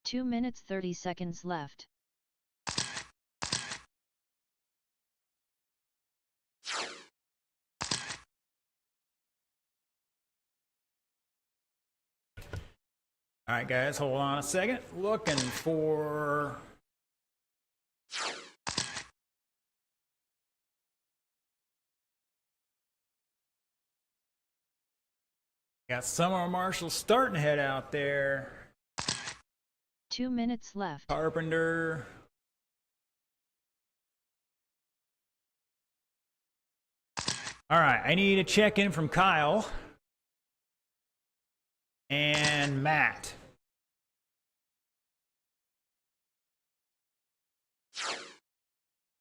Two minutes 30 seconds left.
All right, guys, hold on a second. Looking for... Got Summer Marshall starting to head out there.
2 minutes left.
Carpenter. All right, I need a check-in from Kyle and Matt.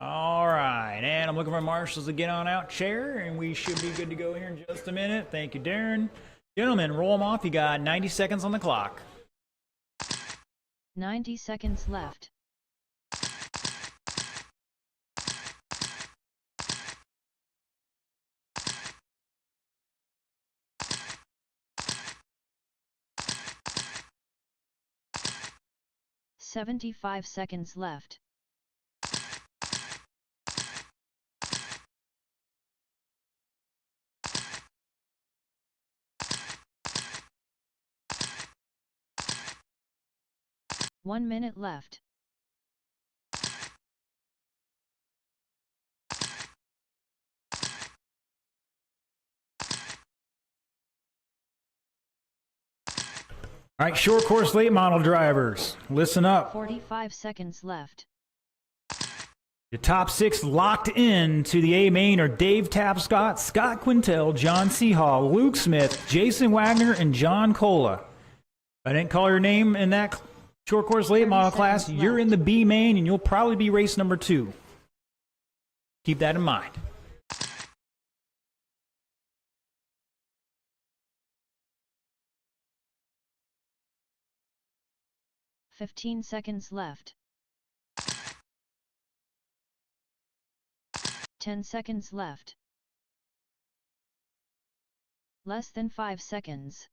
All right, and I'm looking for marshals to get on out chair, and we should be good to go here in just a minute. Thank you, Darren. Gentlemen, roll them off. You got 90 seconds on the clock.
90 seconds left. "75 seconds left. "1 minute left.
All right, short course late model drivers, listen up.
45 seconds left.
Your top 6 locked in to the A main are Dave Tapscott, Scott Quintel, John Seahall, Luke Smith, Jason Wagner, and John Cola. If I didn't call your name in that short course late model class, you're in the B main, and you'll probably be race number 2. Keep that in mind.
"15 seconds left. 10 seconds left. Less than 5 seconds.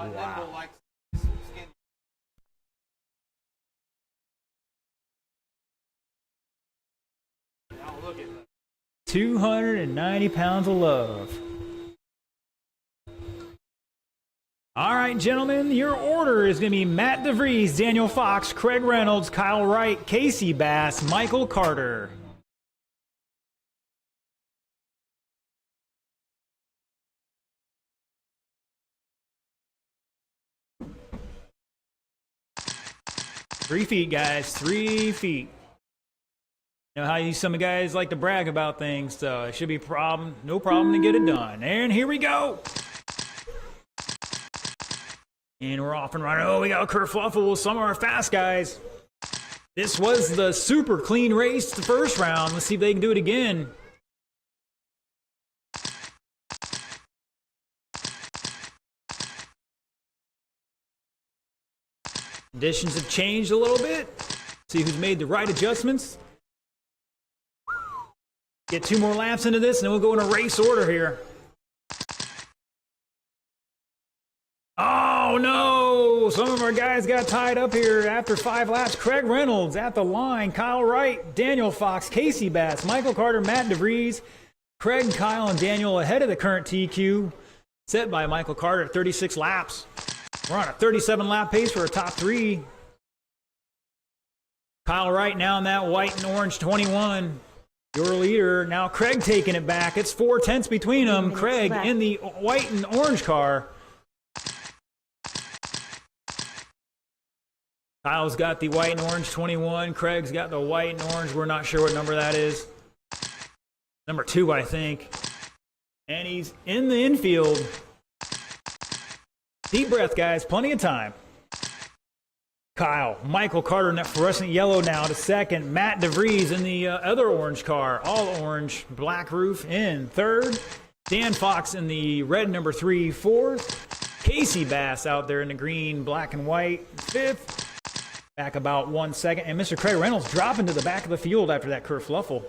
Wow. 290 pounds of love. All right, gentlemen, your order is going to be Matt DeVries, Daniel Fox, Craig Reynolds, Kyle Wright, Casey Bass, Michael Carter. Three feet, guys. 3 feet. You know how some guys like to brag about things, so it should be no problem to get it done. And here we go. And we're off and running. Oh, we got a kerfluffle with some of our fast guys. This was the super clean race the first round. Let's see if they can do it again. Conditions have changed a little bit. See who's made the right adjustments. Get 2 more laps into this, and then we'll go in a race order here. Oh, no! Some of our guys got tied up here after 5 laps. Craig Reynolds at the line. Kyle Wright, Daniel Fox, Casey Bass, Michael Carter, Matt DeVries. Craig, Kyle, and Daniel ahead of the current TQ, set by Michael Carter at 36 laps. We're on a 37-lap pace for a top 3. Kyle Wright now in that white and orange 21. Your leader. Now Craig taking it back. It's 4 tenths between them. Craig in the white and orange car. Kyle's got the white and orange 21. Craig's got the white and orange. We're not sure what number that is. Number 2, I think. And he's in the infield. Deep breath, guys. Plenty of time. Kyle, Michael Carter in that fluorescent yellow now to second. Matt DeVries in the other orange car. All orange, black roof in third. Dan Fox in the red number 3, fourth. Casey Bass out there in the green, black and white, fifth. Back about 1 second. And Mr. Craig Reynolds dropping to the back of the field after that kerfluffle.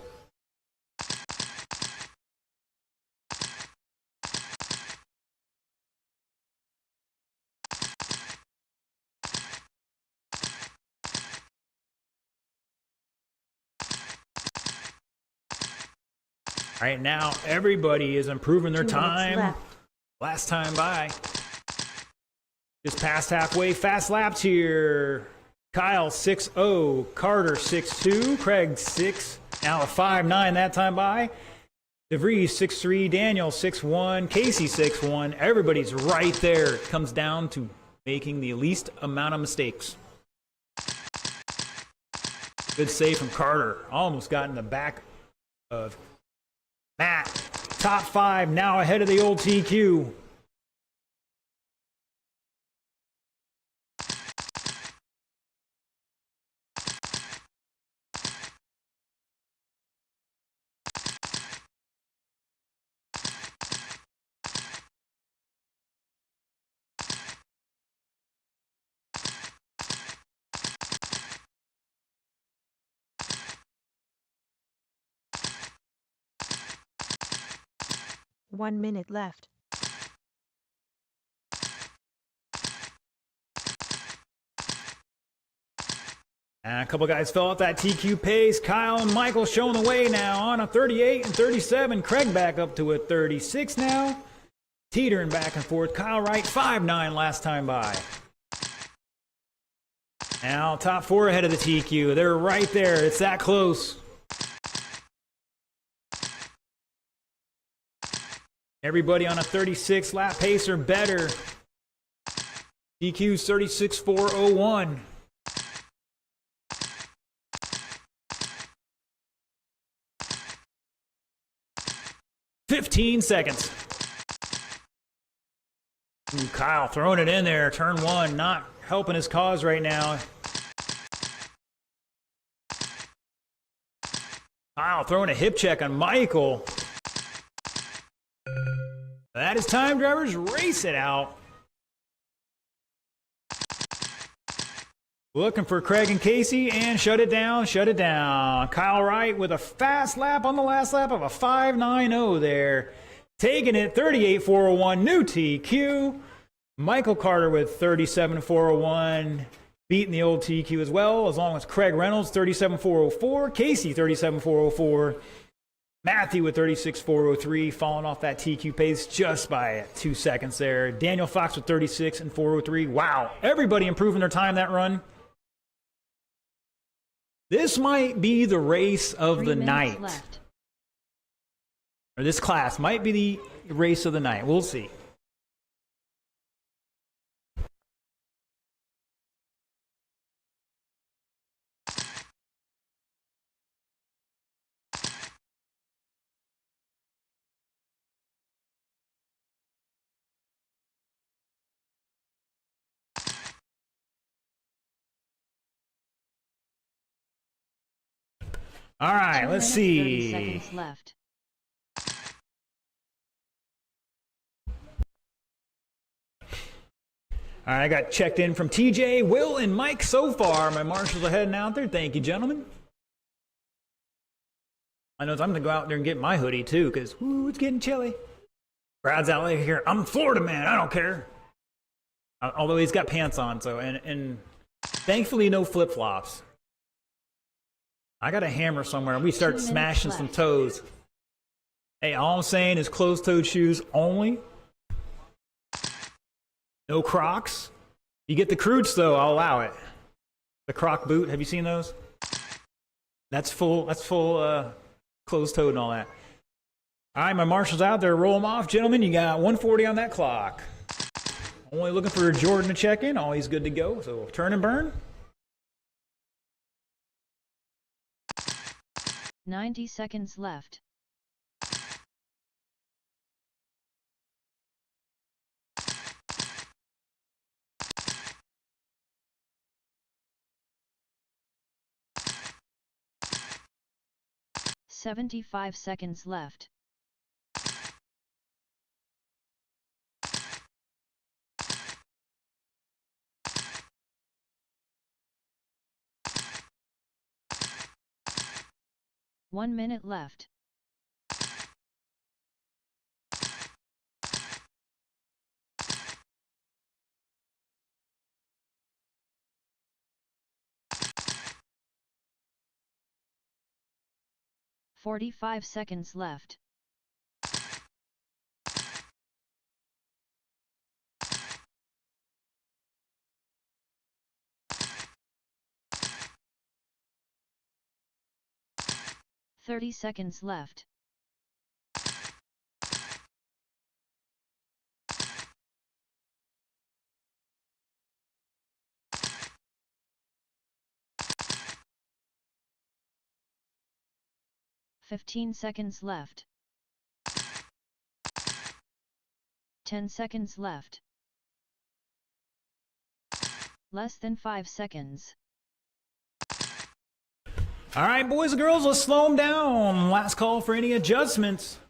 All right, now everybody is improving their
2 minutes
time.
left.
Last time by. Just past halfway, fast laps here. Kyle 6-0, Carter 6-2, Craig 6, now a 5-9 that time by. DeVries 6-3, Daniel 6-1, Casey 6-1. Everybody's right there. It comes down to making the least amount of mistakes. Good save from Carter. Almost got in the back of Matt. Top 5 now ahead of the old TQ.
One minute left.
And a couple guys fell off that TQ pace. Kyle and Michael showing the way now on a 38 and 37. Craig back up to a 36 now. Teetering back and forth. Kyle Wright 5-9 last time by. Now top 4 ahead of the TQ. They're right there. It's that close. Everybody on a 36 lap pace or better. DQ's 36.401. 15 seconds. Ooh, Kyle throwing it in there. Turn 1, not helping his cause right now. Kyle throwing a hip check on Michael. That is time, drivers. Race it out. Looking for Craig and Casey, and shut it down, shut it down. Kyle Wright with a fast lap on the last lap of a 5.90 there. Taking it 38.401, new TQ. Michael Carter with 37.401, beating the old TQ as well, as long as Craig Reynolds 37.404, Casey 37.404. Matthew with 36.403, falling off that TQ pace just by 2 seconds there. Daniel Fox with 36 and 403. Wow, everybody improving their time that run. This might be the race of the night.
Left.
Or this class might be the race of the night. We'll see. All right, let's
30
see.
seconds left.
All right, I got checked in from TJ, Will, and Mike so far. My marshals are heading out there. Thank you, gentlemen. I know I'm going to go out there and get my hoodie, too, because, it's getting chilly. Brad's out here. I'm a Florida man. I don't care. Although he's got pants on, so, and thankfully no flip-flops. I got a hammer somewhere, and we start smashing some toes. Hey, all I'm saying is closed-toed shoes only. No Crocs. You get the Crudes, though, I'll allow it. The Croc boot, have you seen those? That's full closed-toed and all that. All right, my marshal's out there. Roll them off, gentlemen. You got 140 on that clock. Only looking for Jordan to check in. Always good to go. So turn and burn.
90 seconds left. "75 seconds left. "1 minute left. "45 seconds left. 30 seconds left. "15 seconds left. 10 seconds left. Less than 5 seconds.
All right, boys and girls, let's slow them down. Last call for any adjustments.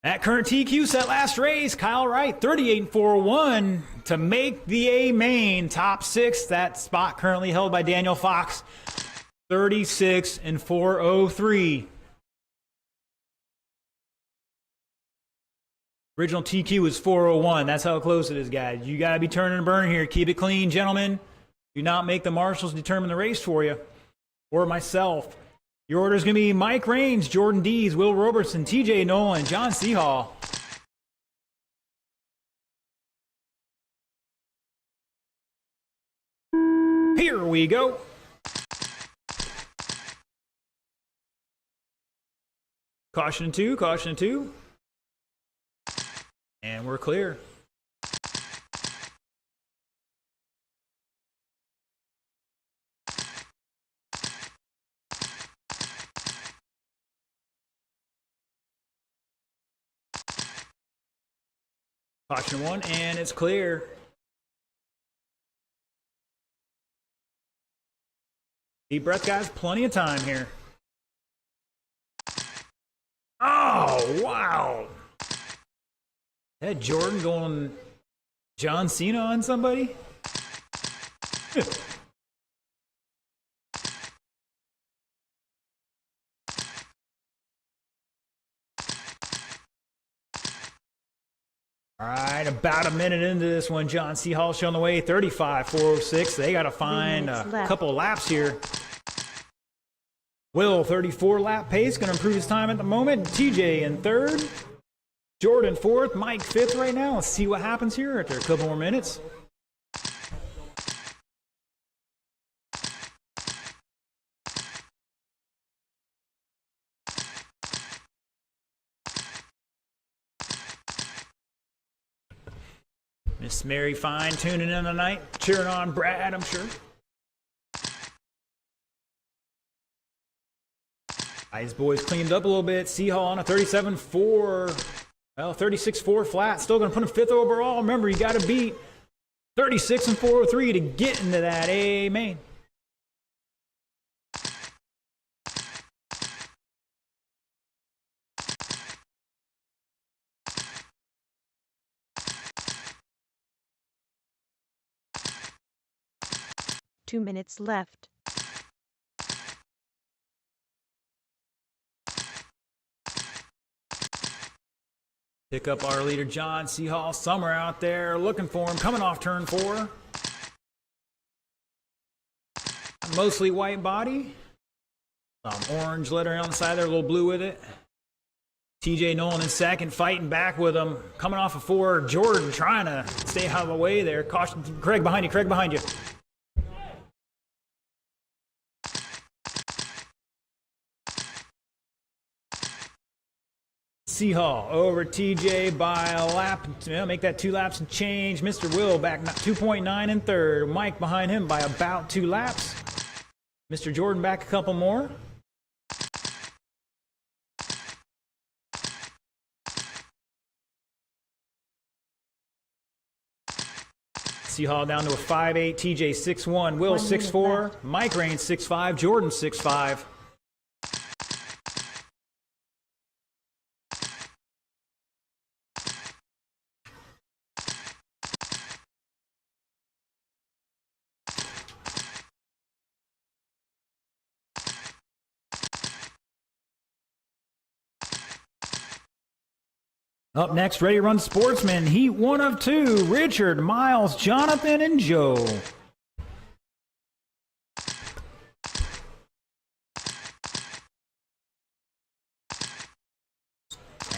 At current TQ set last race, Kyle Wright, 38-401 to make the A main top 6. That spot currently held by Daniel Fox, 36-403. Original TQ was 401. That's how close it is, guys. You got to be turning and burning here. Keep it clean, gentlemen. Do not make the marshals determine the race for you or myself. Your order is going to be Mike Raines, Jordan Dees, Will Robertson, TJ Nolan, John Seahall. Here we go. Caution 2, caution 2. And we're clear. Caution 1, and it's clear. Deep breath, guys. Plenty of time here. Oh, wow. That Jordan going John Cena on somebody? All right, about a minute into this one, John Seahall showing the way, 35-406. They got to find a couple of laps here. Will, 34 lap pace, going to improve his time at the moment. TJ in third. Jordan fourth. Mike fifth right now. Let's see what happens here after a couple more minutes. Miss Mary Fine tuning in tonight, cheering on Brad, I'm sure. These boys cleaned up a little bit. Seahall on a 37-4. Well, 36-4 flat. Still going to put him fifth overall. Remember, you got to beat 36-403 to get into that A main.
Two minutes left.
Pick up our leader, John Seahall, somewhere out there, looking for him, coming off turn 4. Mostly white body. Some orange lettering on the side there, a little blue with it. TJ Nolan in second, fighting back with him. Coming off of 4, Jordan trying to stay out of the way there. Caution, Craig behind you, Craig behind you. Seahall over TJ by a lap. Make that 2 laps and change. Mr. Will back 2.9 in third. Mike behind him by about 2 laps. Mr. Jordan back a couple more. Seahall down to a 5.8. TJ 6.1. Will 6.4. Mike Raines 6.5. Jordan 6.5. Up next, Ready to Run Sportsman, Heat 1 of 2, Richard, Miles, Jonathan, and Joe.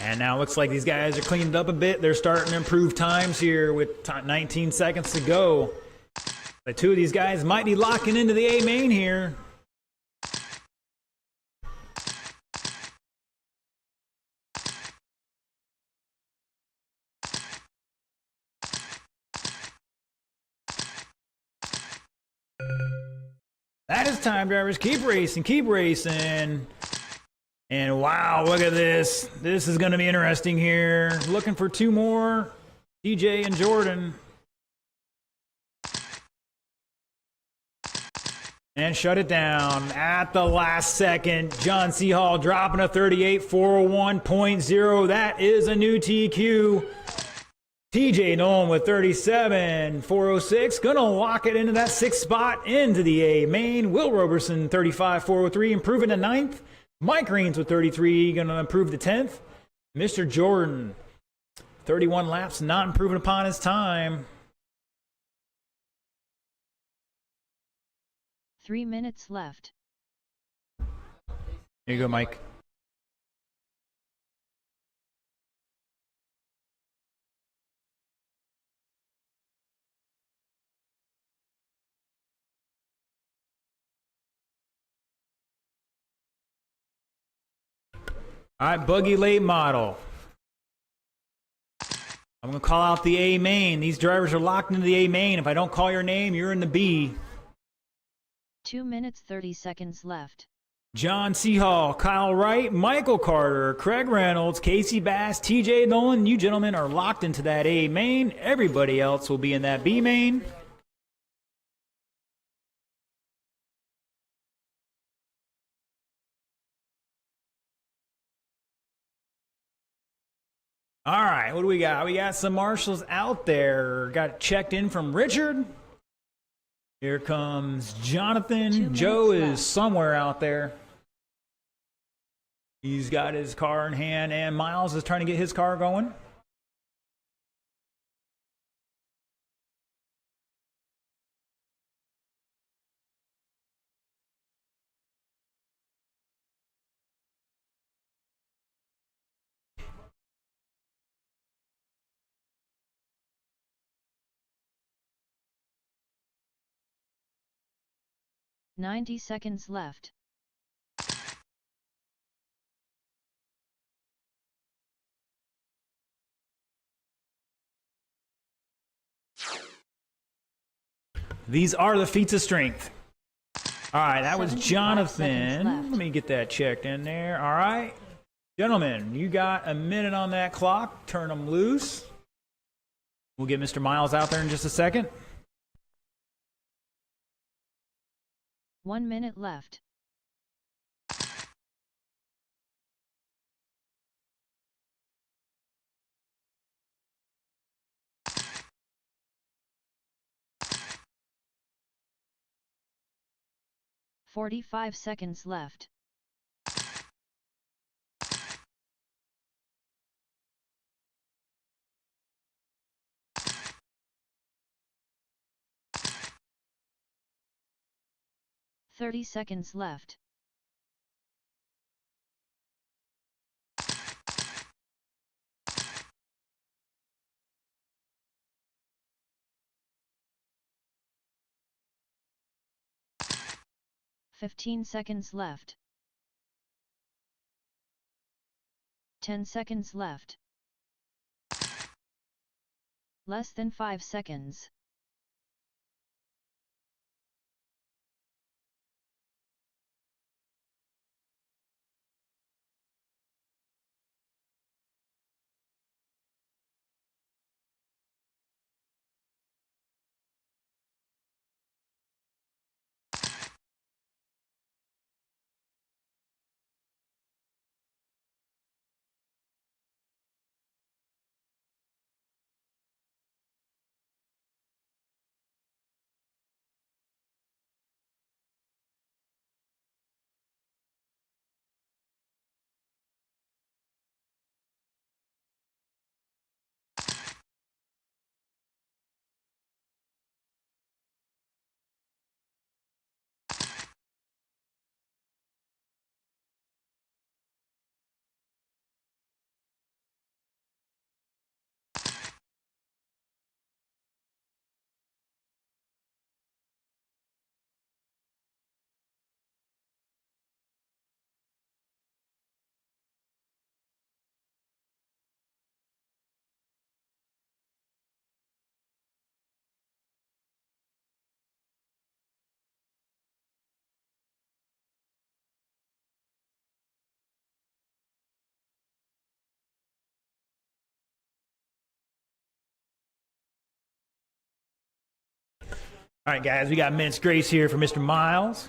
And now it looks like these guys are cleaned up a bit. They're starting to improve times here with 19 seconds to go. The 2 of these guys might be locking into the A main here. That is time, drivers. Keep racing, keep racing. And wow, look at this. This is going to be interesting here. Looking for two more. DJ and Jordan. And shut it down at the last second. John C. Hall dropping a 38.401.0. That is a new TQ. TJ Nolan with 37.406. Gonna lock it into that sixth spot into the A main. Will Roberson 35.403, improving to ninth. Mike Reens with 33, gonna improve to 10th. Mr. Jordan, 31 laps, not improving upon his time.
3 minutes left.
Here you go, Mike. All right, buggy late model. I'm going to call out the A main. These drivers are locked into the A main. If I don't call your name, you're in the B.
2 minutes 30 seconds left.
John C. Hall, Kyle Wright, Michael Carter, Craig Reynolds, Casey Bass, TJ Nolan. You gentlemen are locked into that A main. Everybody else will be in that B main. All right, what do we got? We got some marshals out there. Got checked in from Richard. Here comes Jonathan. Joe is somewhere out there. He's got his car in hand, and Miles is trying to get his car going.
"90 seconds left.
These are the feats of strength. All right, that was
75
Jonathan.
seconds left.
Let me get that checked in there. All right. Gentlemen, you got a minute on that clock. Turn them loose. We'll get Mr. Miles out there in just a second.
1 minute left. "45 seconds left. "30 seconds left. "15 seconds left. 10 seconds left. Less than 5 seconds.
All right, guys, we got minutes grace here for Mr. Miles.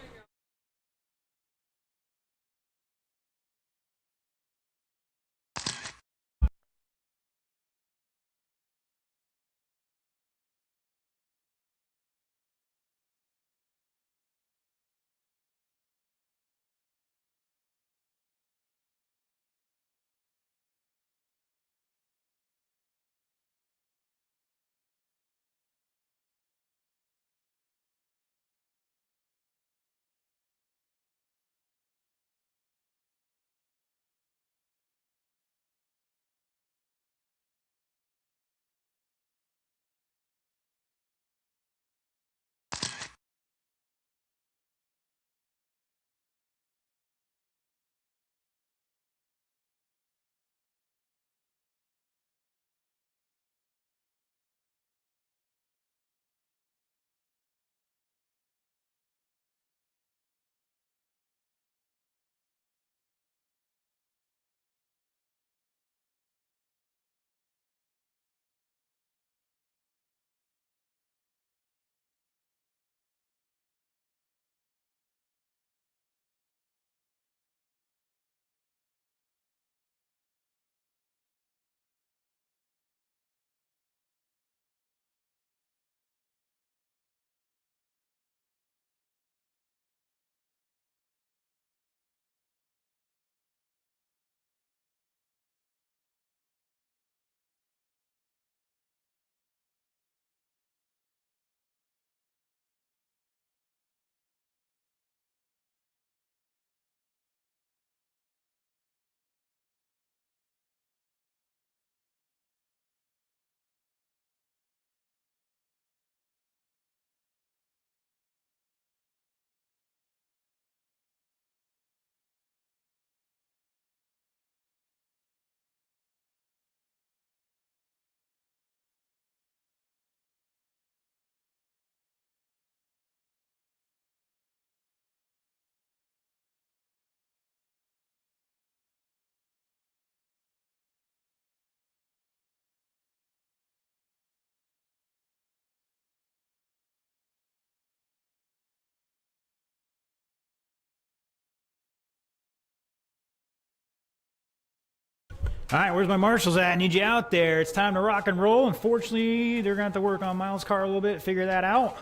All right, where's my marshals at? I need you out there. It's time to rock and roll. Unfortunately, they're going to have to work on Miles' car a little bit, figure that out.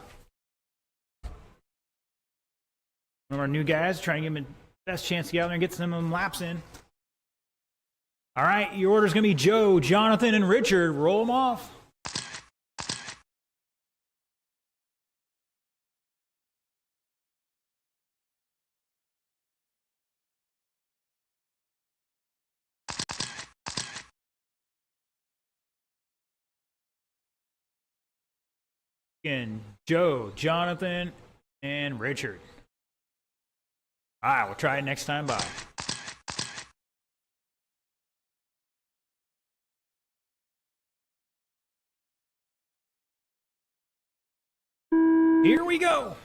One of our new guys, trying to give him the best chance to get out there and get some laps in. All right, your order's going to be Joe, Jonathan, and Richard. Roll them off. And Joe, Jonathan, and Richard. All right, we'll try it next time. Bye. Here we go.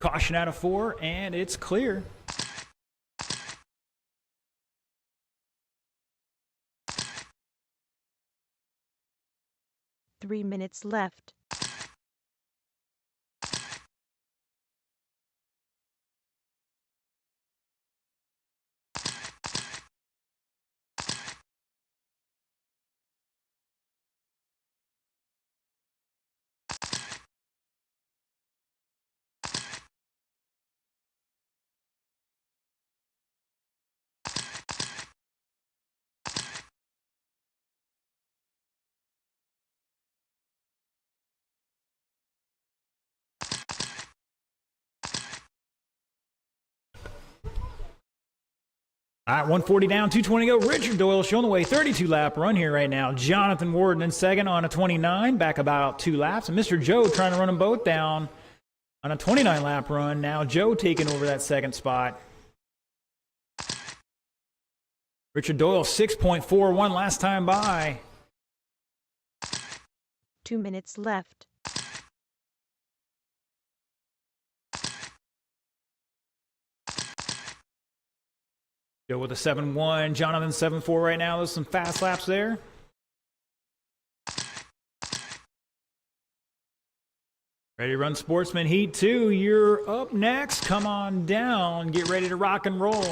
Caution out of 4, and it's clear.
Three minutes left.
All right, 140 down, 220 go. Richard Doyle showing the way, 32-lap run here right now. Jonathan Warden in second on a 29, back about 2 laps. And Mr. Joe trying to run them both down on a 29-lap run. Now Joe taking over that second spot. Richard Doyle, 6.41 last time by.
2 minutes left.
Joe with a 7.1, Jonathan 7.4 right now. There's some fast laps there. Ready to run Sportsman Heat 2. You're up next. Come on down. Get ready to rock and roll.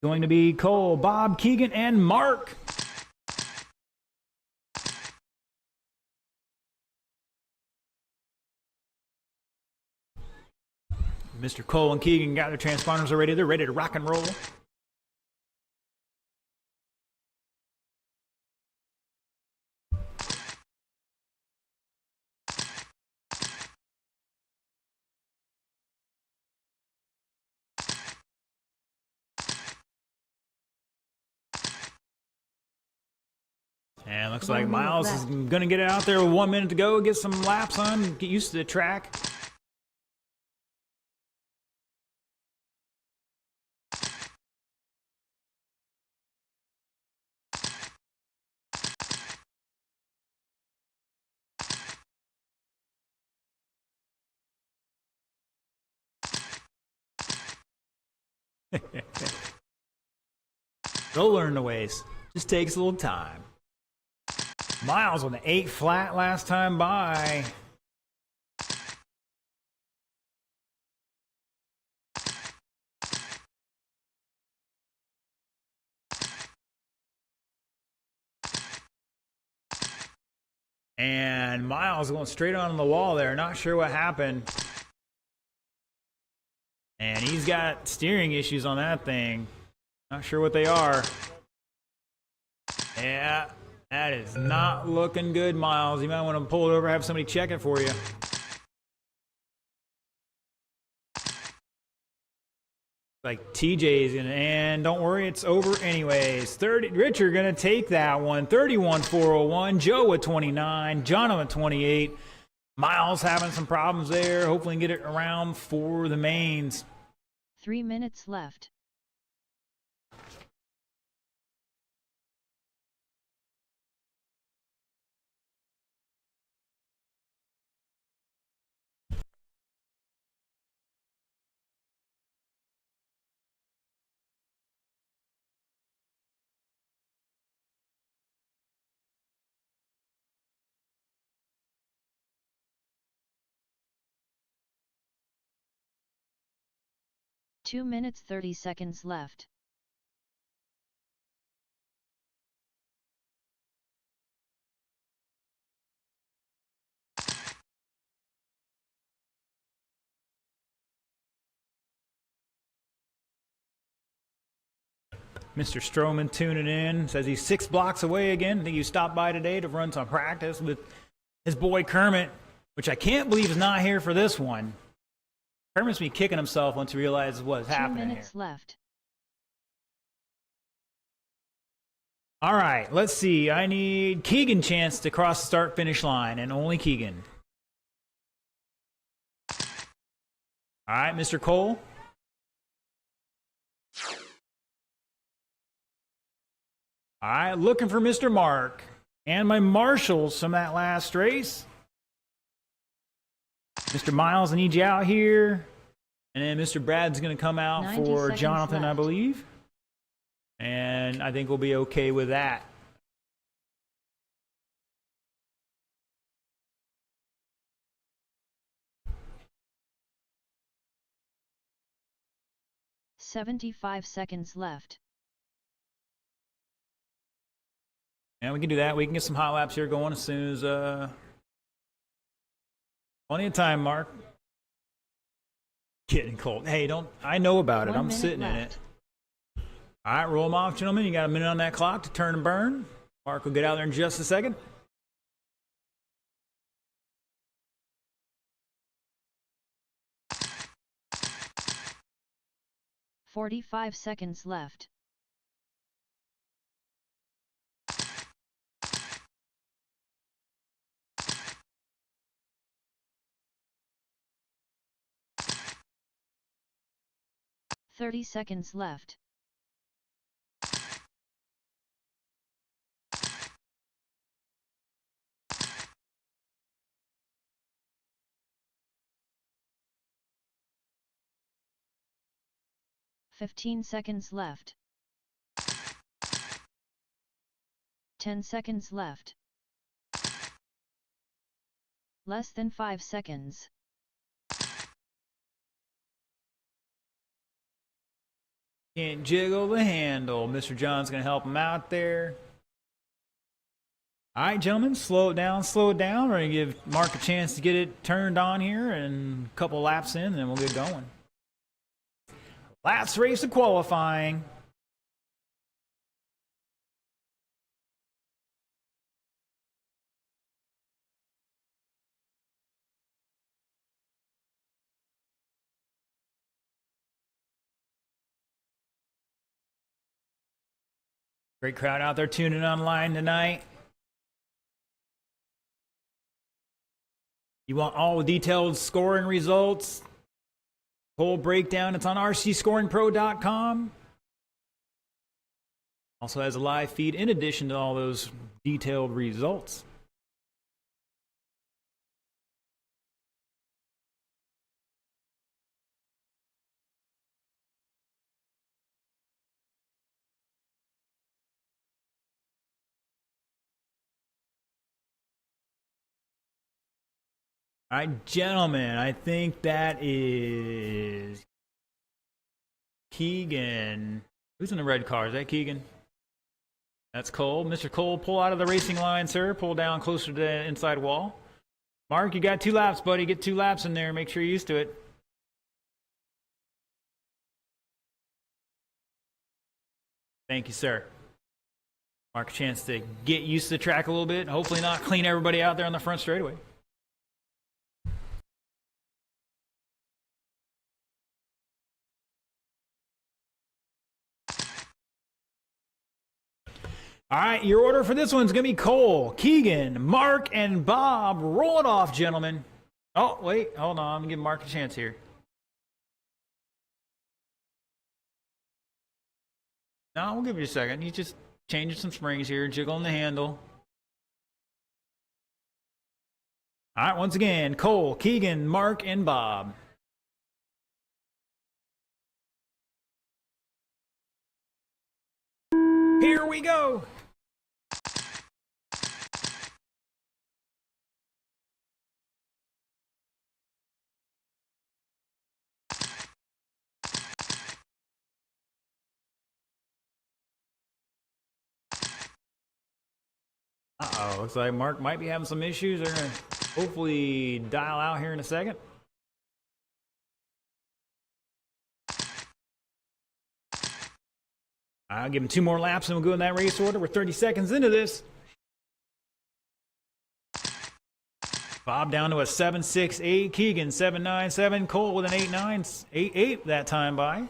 Going to be Cole, Bob, Keegan, and Mark. Mr. Cole and Keegan got their transponders already. They're ready to rock and roll. And looks like Miles is going to get it out there with 1 minute to go, get some laps on, get used to the track. Go learn the ways. Just takes a little time. Miles on the 8 flat last time by. And Miles going straight on the wall there. Not sure what happened. And he's got steering issues on that thing. Not sure what they are. Yeah, that is not looking good, Miles. You might want to pull it over, have somebody check it for you. Like TJ's gonna, and don't worry, it's over anyways. Richard gonna take that one. 31.401. Joe with 29. John with 28. Miles having some problems there. Hopefully, get it around for the mains.
3 minutes left. Two minutes 30 seconds left.
Mr. Stroman tuning in. Says he's 6 blocks away again. I think he stopped by today to run some practice with his boy Kermit, which I can't believe is not here for this one. Kermit's be kicking himself once he realizes what's happening here. 2
minutes left.
All right, let's see. I need Keegan chance to cross the start-finish line, and only Keegan. All right, Mr. Cole. All right, looking for Mr. Mark. And my marshals from that last race. Mr. Miles, I need you out here. And then Mr. Brad's going to come out for Jonathan, left. I believe. And I think we'll be okay with that.
"75 seconds left.
And we can do that. We can get some hot laps here going as soon as plenty of time, Mark. Getting cold. Hey, don't. I know about it. I'm sitting in it. All right, roll them off, gentlemen. You got a minute on that clock to turn and burn. Mark will get out there in just a second.
45 seconds left. Thirty seconds left. Fifteen seconds left. 10 seconds left. Less than 5 seconds.
Can't jiggle the handle. Mr. John's going to help him out there. All right, gentlemen, slow it down, slow it down. We're going to give Mark a chance to get it turned on here, and a couple laps in, and then we'll get going. Last race of qualifying. Great crowd out there tuning online tonight. You want all the detailed scoring results? Whole breakdown. It's on rcscoringpro.com. Also has a live feed in addition to all those detailed results. All right, gentlemen, I think that is Keegan. Who's in the red car? Is that Keegan? That's Cole. Mr. Cole, pull out of the racing line, sir. Pull down closer to the inside wall. Mark, you got 2 laps, buddy. Get 2 laps in there. Make sure you're used to it. Thank you, sir. Mark, a chance to get used to the track a little bit. Hopefully not clean everybody out there on the front straightaway. All right, your order for this one's going to be Cole, Keegan, Mark, and Bob. Roll it off, gentlemen. Oh, wait, hold on. I'm going to give Mark a chance here. No, we'll give you a second. He's just changing some springs here, jiggling the handle. All right, once again, Cole, Keegan, Mark, and Bob. Here we go. Uh-oh, looks like Mark might be having some issues. They're going to hopefully dial out here in a second. I'll give him 2 more laps and we'll go in that race order. We're 30 seconds into this. Bob down to a 7.68. Keegan 7.97. Cole with an 8.9. 8.8 that time by.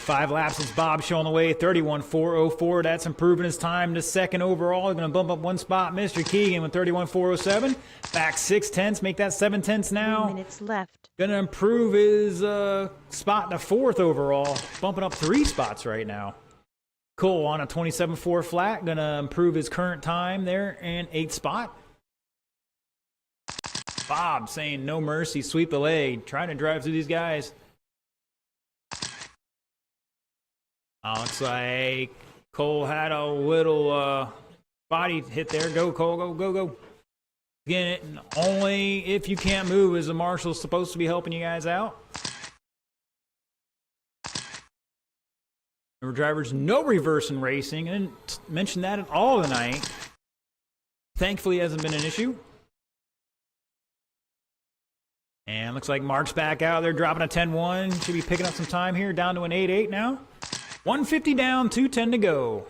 5 laps, it's Bob showing the way, 31.404. That's improving his time to second overall. He's going to bump up 1 spot. Mr. Keegan with 31.407. Back 6/10, make that 7/10 now.
3 minutes left.
Going to improve his spot to 4th overall, bumping up 3 spots right now. Cole on a 27.4 flat, going to improve his current time there and 8th spot. Bob saying no mercy, sweep the leg, trying to drive through these guys. Looks like Cole had a little body hit there. Go, Cole, go, go, go. Again, only if you can't move is the marshal supposed to be helping you guys out. Remember, drivers, no reversing racing. I didn't mention that at all tonight. Thankfully, it hasn't been an issue. And looks like Mark's back out there, dropping a 10.1. Should be picking up some time here, down to an 8.8 now. 150 down, 2:10 to go.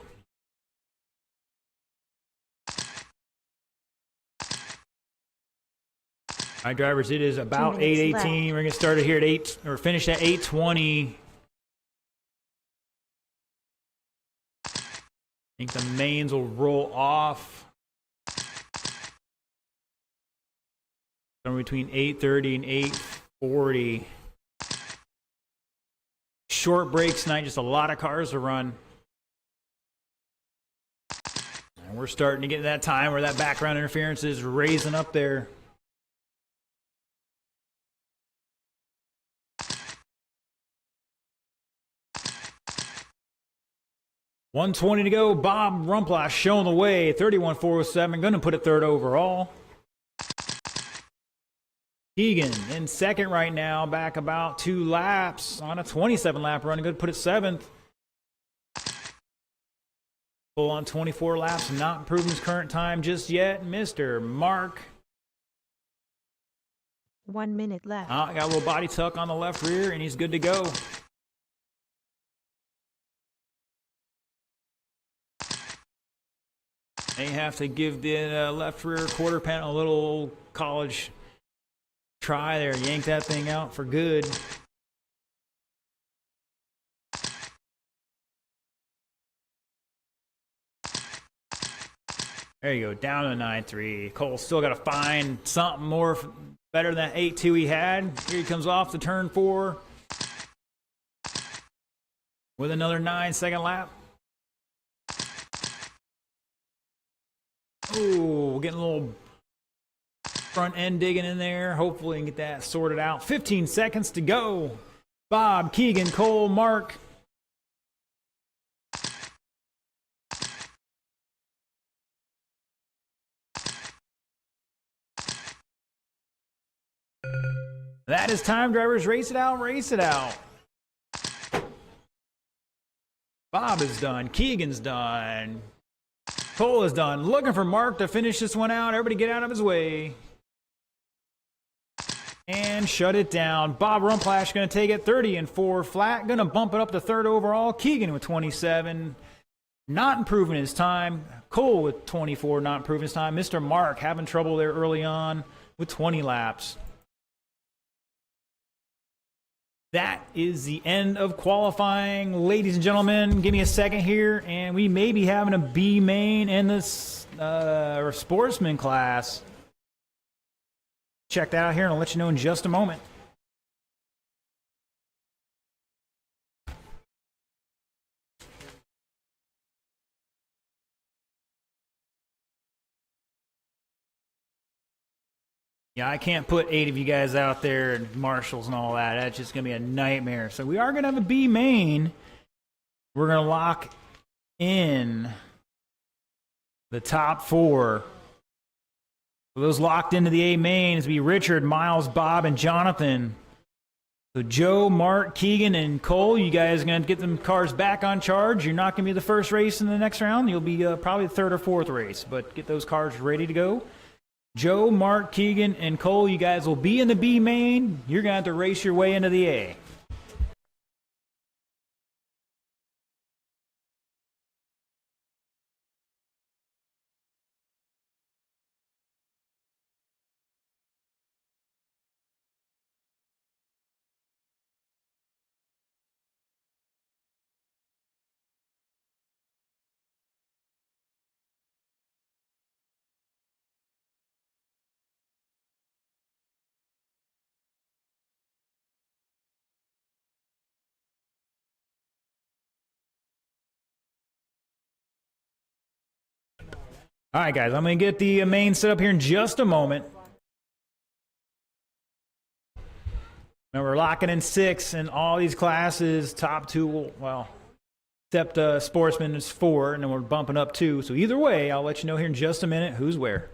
All right, drivers, it is about
2 minutes
8:18. We're going to start it here at 8, or finish at 8:20. I think the mains will roll off somewhere between 8:30 and 8:40. Short breaks tonight, just a lot of cars to run. And we're starting to get to that time where that background interference is raising up there. $120 to go. Bob Rumplas showing the way. 31.407. Going to put it third overall. Keegan in second right now. Back about 2 laps on a 27-lap run. Going to put it seventh. Full on 24 laps. Not improving his current time just yet. Mr. Mark.
1 minute left.
Got a little body tuck on the left rear, and he's good to go. They have to give the left rear quarter panel a little college try there. Yank that thing out for good. There you go, down to 9.3. Cole still got to find something more better than that 8.2 he had. Here he comes off the turn 4 with another 9-second lap. Oh, getting a little front end digging in there. Hopefully, we can get that sorted out. 15 seconds to go. Bob, Keegan, Cole, Mark. That is time, drivers. Race it out, race it out. Bob is done. Keegan's done. Cole is done. Looking for Mark to finish this one out. Everybody get out of his way. And shut it down. Bob Rumplash going to take it 30-4 flat. Going to bump it up to third overall. Keegan with 27. Not improving his time. Cole with 24. Not improving his time. Mr. Mark having trouble there early on with 20 laps. That is the end of qualifying. Ladies and gentlemen, give me a second here, and we may be having a B main in this sportsman class. Check that out here, and I'll let you know in just a moment. Yeah, I can't put 8 of you guys out there and marshals and all that. That's just going to be a nightmare. So we are going to have a B main. We're going to lock in the top 4. So those locked into the A main is be Richard, Miles, Bob, and Jonathan. So Joe, Mark, Keegan, and Cole, you guys are going to get them cars back on charge. You're not going to be the first race in the next round. You'll be probably the third or fourth race, but get those cars ready to go. Joe, Mark, Keegan, and Cole, you guys will be in the B main. You're going to have to race your way into the A. All right, guys, I'm going to get the main set up here in just a moment. Now we're locking in 6 in all these classes. Top 2, well, except sportsman is 4, and then we're bumping up 2. So either way, I'll let you know here in just a minute who's where.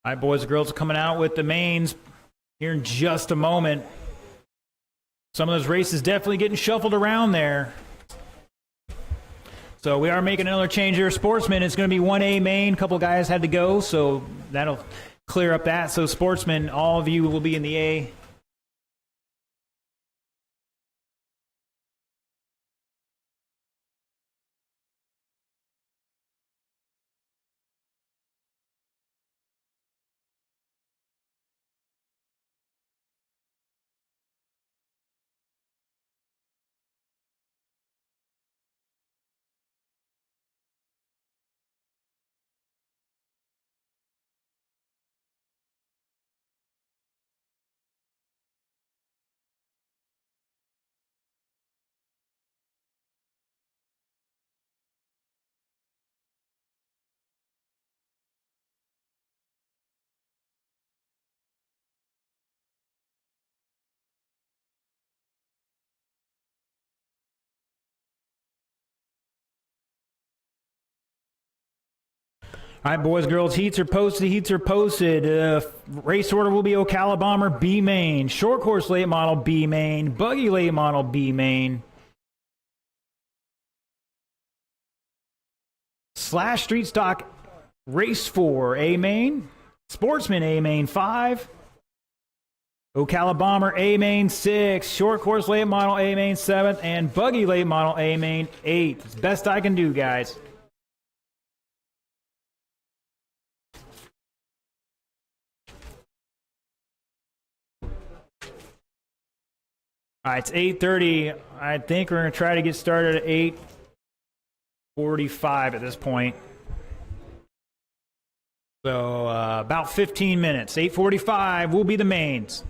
All right, boys and girls, coming out with the mains here in just a moment. Some of those races definitely getting shuffled around there. So we are making another change here. Sportsman, it's going to be 1A main. A couple guys had to go, so that'll clear up that. So Sportsman, all of you will be in the A. All right, boys, girls, heats are posted. Race order will be Ocala Bomber, B main. Short course late model, B main. Buggy late model, B main. Slash Street Stock Race 4, A main. Sportsman, A main 5. Ocala Bomber, A main 6. Short course late model, A main 7th. And Buggy late model, A main 8th. It's best I can do, guys. All right, it's 8:30. I think we're going to try to get started at 8:45 at this point. So about 15 minutes. 8:45 will be the mains.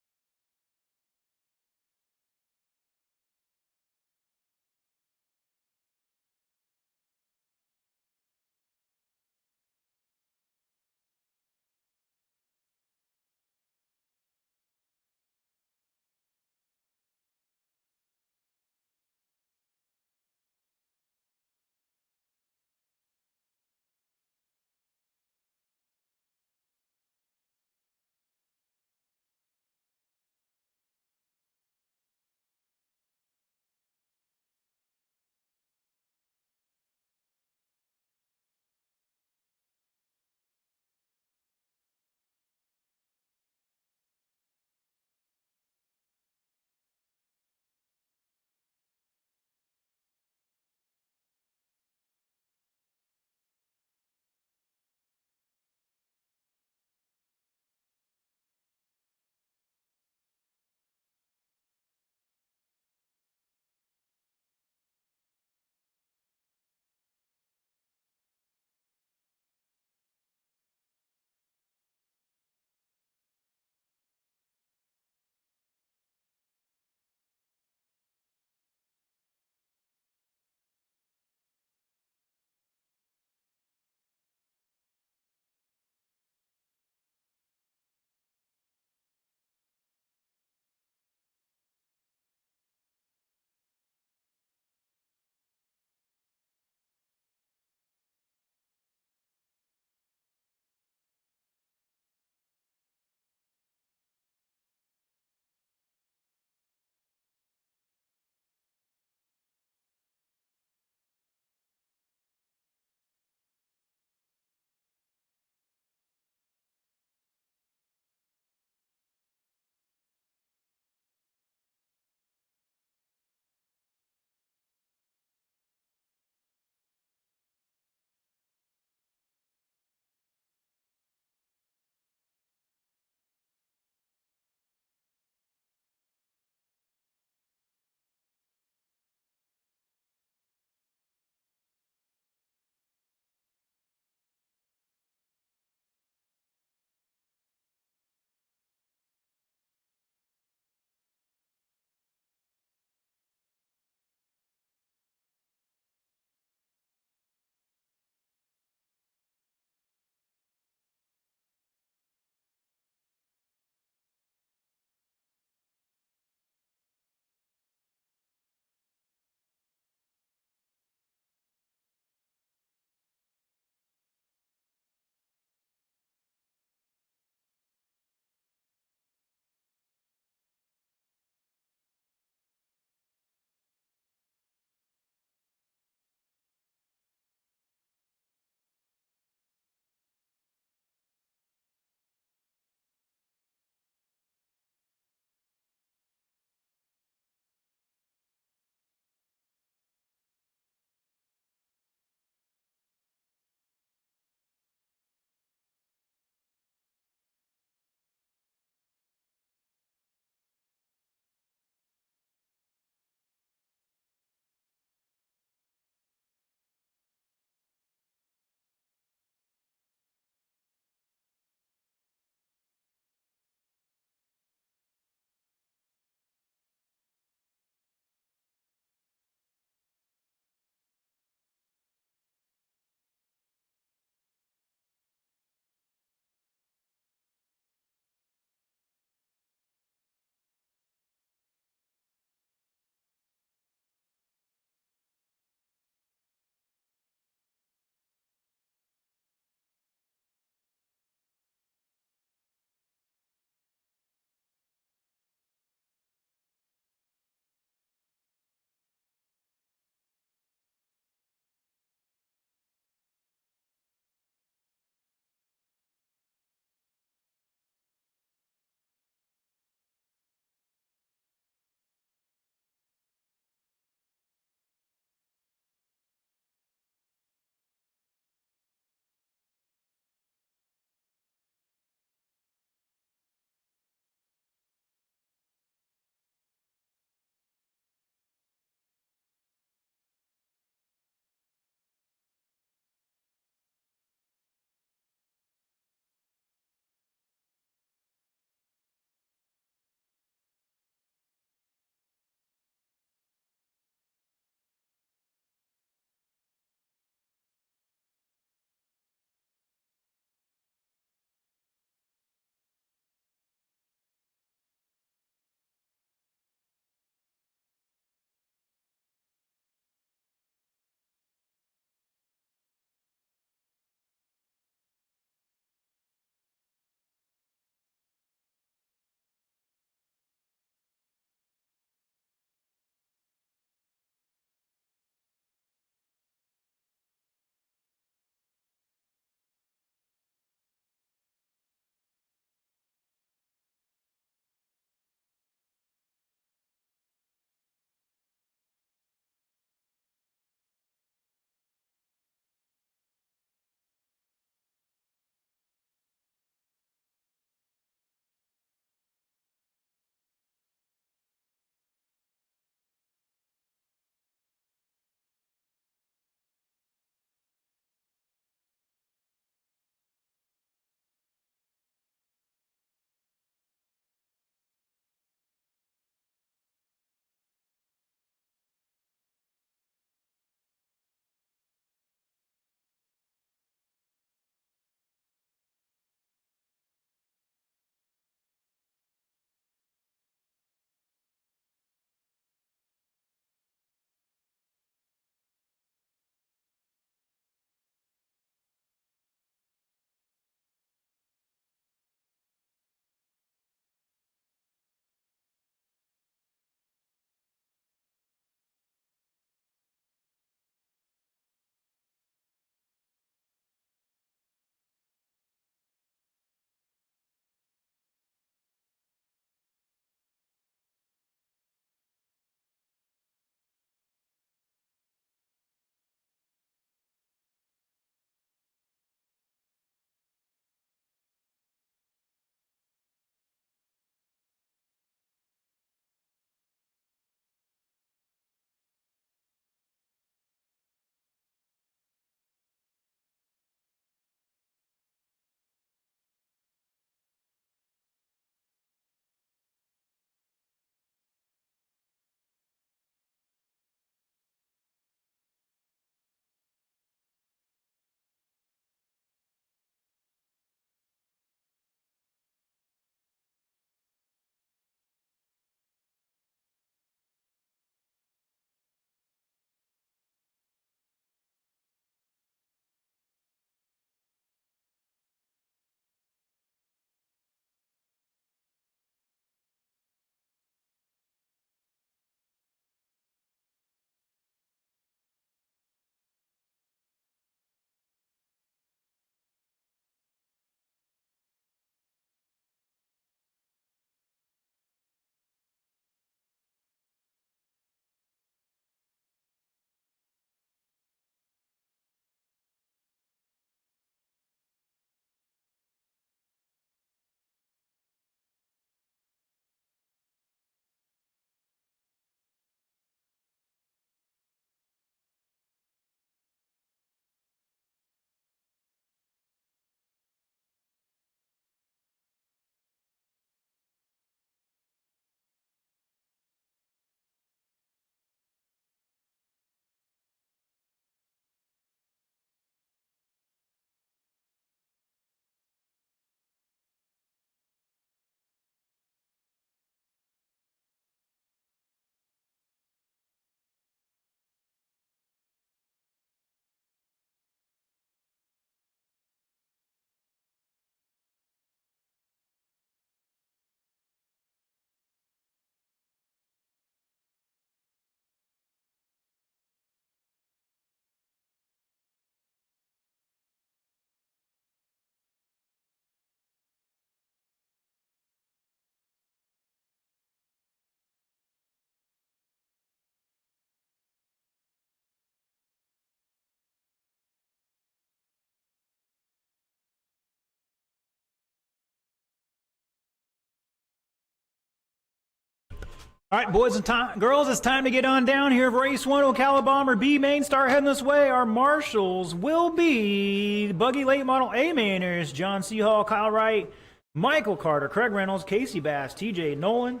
All right, boys and girls, it's time to get on down here of race 1, Ocala Bomber B main star heading this way. Our marshals will be buggy late model A mainers, John C. Hall, Kyle Wright, Michael Carter, Craig Reynolds, Casey Bass, TJ Nolan.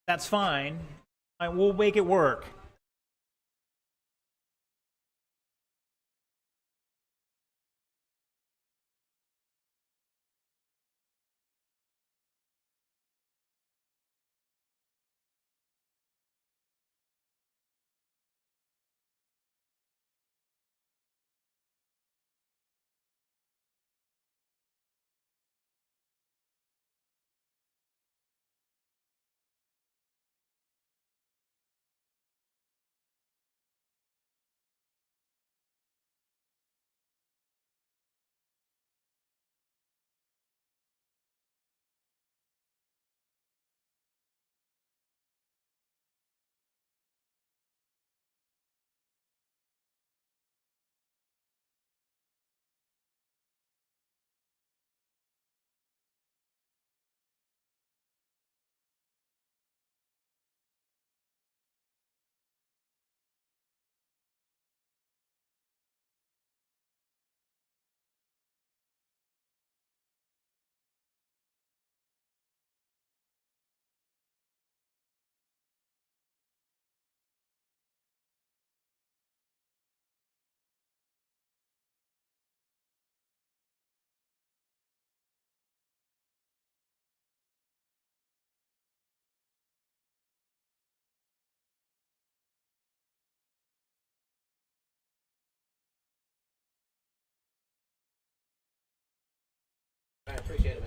That's fine. We'll make it work.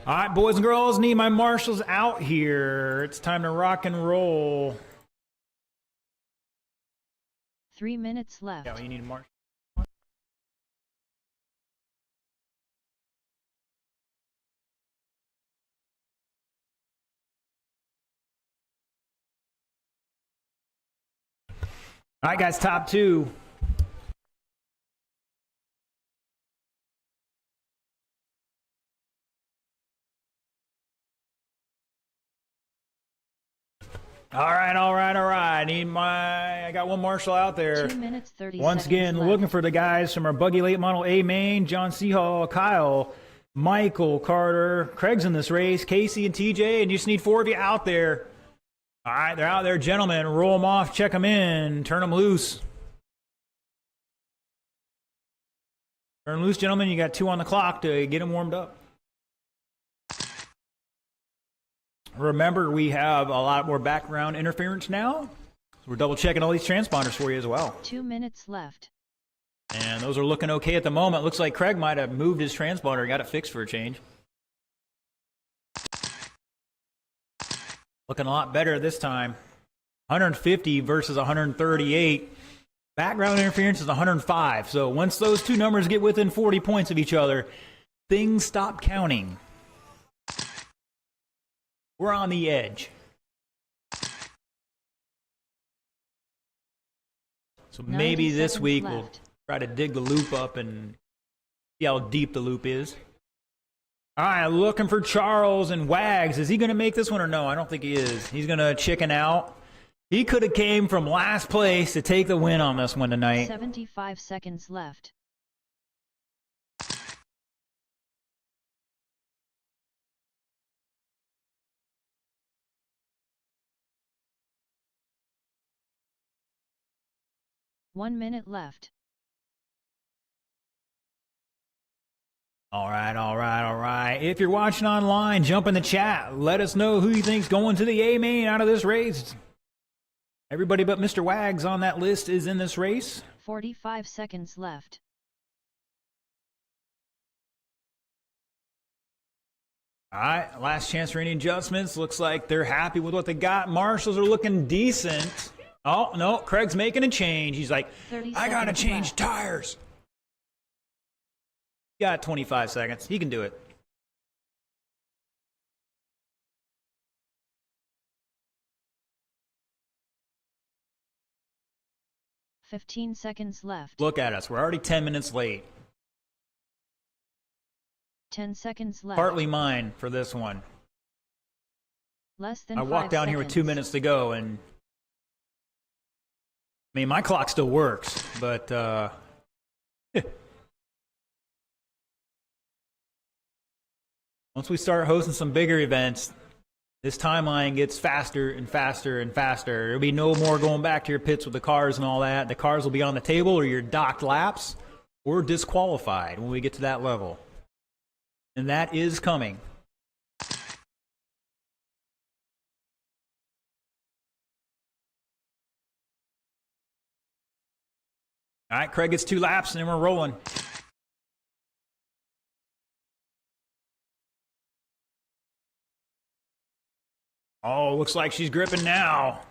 All right, boys and girls, need my marshals out here. It's time to rock and roll.
3 minutes left.
Yeah, well, you need a marshal. All right, guys, top 2. All right. I got one marshal out there.
2 minutes, 30
Once
seconds
again,
left.
looking for the guys from our buggy late model A main, John C. Hall, Kyle, Michael, Carter, Craig's in this race, Casey and TJ, and you just need 4 of you out there. All right, they're out there, gentlemen. Roll them off, check them in, turn them loose. Turn loose, gentlemen. You got 2 on the clock to get them warmed up. Remember, we have a lot more background interference now. So we're double checking all these transponders for you as well.
2 minutes left.
And those are looking okay at the moment. Looks like Craig might have moved his transponder, got it fixed for a change. Looking a lot better this time. 150 versus 138. Background interference is 105. So once those 2 numbers get within 40 points of each other, things stop counting. We're on the edge. So maybe
90
this
seconds
week
left.
we'll try to dig the loop up and see how deep the loop is. All right, looking for Charles and Wags. Is he going to make this one or no? I don't think he is. He's going to chicken out. He could have came from last place to take the win on this one tonight.
75 seconds left. One minute left.
All right. If you're watching online, jump in the chat. Let us know who you think's going to the A main out of this race. Everybody but Mr. Wags on that list is in this race.
45 seconds left.
All right, last chance for any adjustments. Looks like they're happy with what they got. Marshals are looking decent. Oh, no, Craig's making a change. He's like,
30
I got to
seconds
change
left.
tires. He got 25 seconds. He can do it.
$15 seconds left.
Look at us. We're already 10 minutes late.
10 seconds left.
Partly mine for this one.
Less than
I
5
walked down here with 2
seconds.
minutes to go, and I mean, my clock still works, but once we start hosting some bigger events, this timeline gets faster and faster and faster. There'll be no more going back to your pits with the cars and all that. The cars will be on the table or your docked laps or disqualified when we get to that level. And that is coming. All right, Craig gets 2 laps, and then we're rolling. Oh, looks like she's gripping now.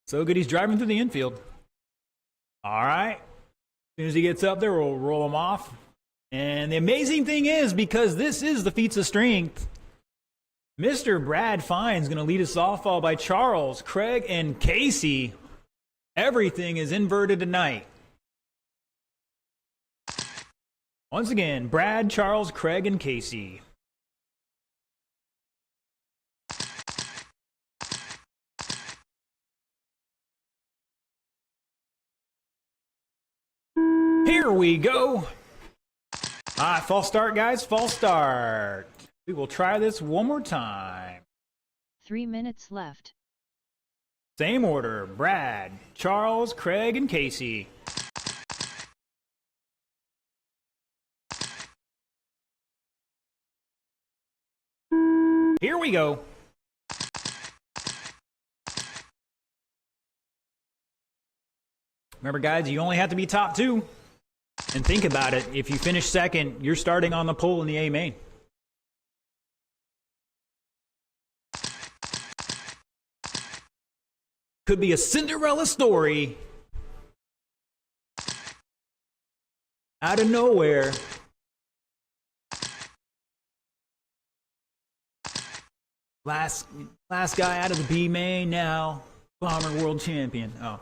So good he's driving through the infield. All right. As soon as he gets up there, we'll roll him off. And the amazing thing is, because this is the feats of strength, Mr. Brad Fine's going to lead us off, followed by Charles, Craig, and Casey. Everything is inverted tonight. Once again, Brad, Charles, Craig, and Casey. Here we go. All right, false start, guys. False start. We will try this one more time.
3 minutes left.
Same order. Brad, Charles, Craig, and Casey. Here we go. Remember, guys, you only have to be top 2. And think about it. If you finish second, you're starting on the pole in the A main. Could be a Cinderella story. Out of nowhere. Last guy out of the B main now. Bomber world champion. Oh.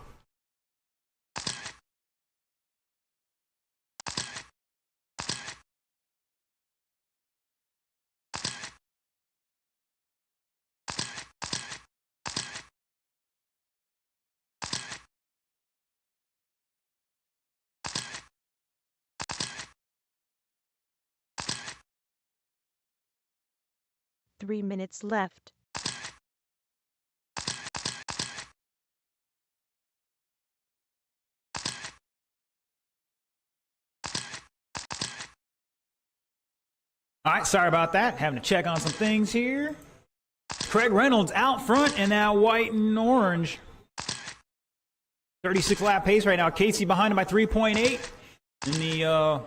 Three minutes left.
All right, sorry about that. Having to check on some things here. Craig Reynolds out front and now white and orange. 36 lap pace right now. Casey behind him by 3.8. In the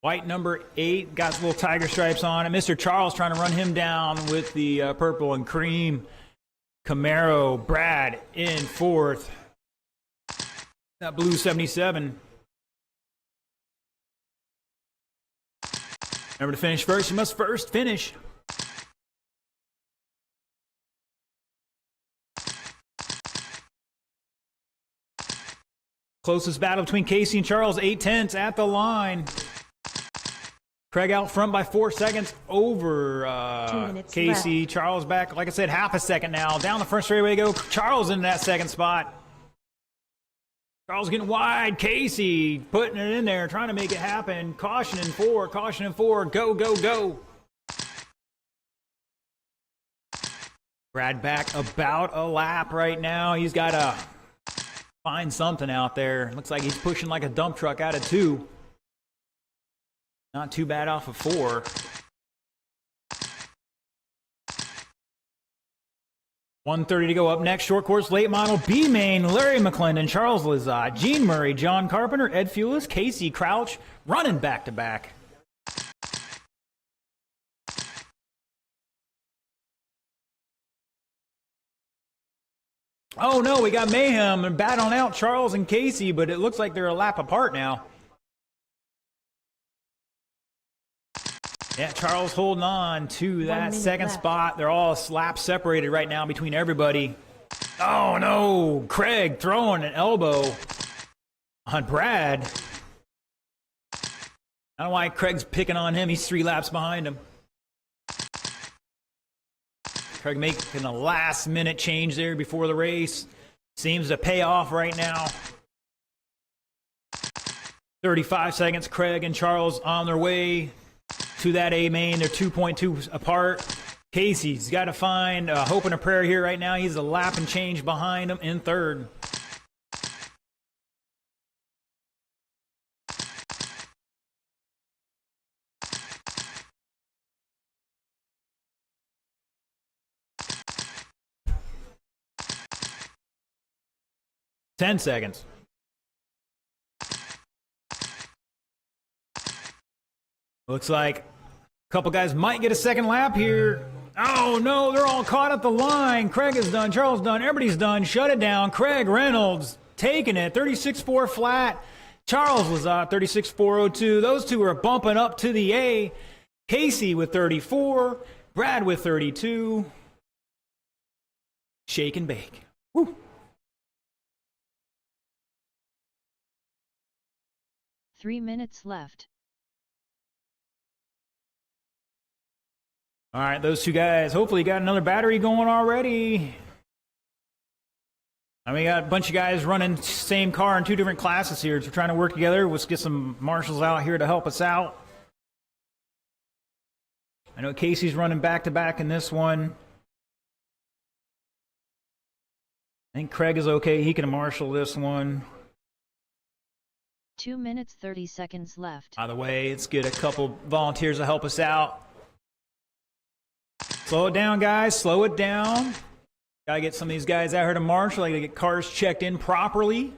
white number 8 got little tiger stripes on it. Mr. Charles trying to run him down with the purple and cream Camaro. Brad in 4th. That blue 77. Remember to finish first. You must first finish. Closest battle between Casey and Charles. 8/10 at the line. Craig out front by 4 seconds over
2 minutes
Casey.
left.
Charles back, like I said, half a second now. Down the front straightaway go. Charles in that second spot. Charles getting wide. Casey putting it in there, trying to make it happen. Caution in 4. Caution in 4. Go, go, go. Brad back about a lap right now. He's got to find something out there. Looks like he's pushing like a dump truck out of 2. Not too bad off of 4. 1:30 to go. Up next, short course late model B main. Larry McClendon, Charles Lazat, Gene Murray, John Carpenter, Ed Fulis, Casey Crouch, running back to back. Oh no, we got mayhem and battling out Charles and Casey, but it looks like they're a lap apart now. Yeah, Charles holding on to that second
left.
spot. They're all lap separated right now between everybody. Oh no, Craig throwing an elbow on Brad. I don't know why Craig's picking on him. He's 3 laps behind him. Craig making a last-minute change there before the race. Seems to pay off right now. 35 seconds. Craig and Charles on their way to that A main. They're 2.2 apart. Casey's got to find a hope and a prayer here right now. He's a lap and change behind him in third. Ten seconds. Looks like a couple guys might get a second lap here. Oh no, they're all caught at the line. Craig is done, Charles done, everybody's done. Shut it down. Craig Reynolds taking it, 36.4 flat. Charles was 36.402. Those two are bumping up to the A. Casey with 34, Brad with 32. Shake and bake. Woo.
3 minutes left.
All right, those two guys hopefully got another battery going already. And we got a bunch of guys running same car in 2 different classes here. So we're trying to work together. Let's get some marshals out here to help us out. I know Casey's running back-to-back in this one. I think Craig is okay. He can marshal this one.
2 minutes 30 seconds left.
By the way, let's get a couple volunteers to help us out. Slow it down, guys. Slow it down. Gotta get some of these guys out here to marshal. I gotta get cars checked in properly.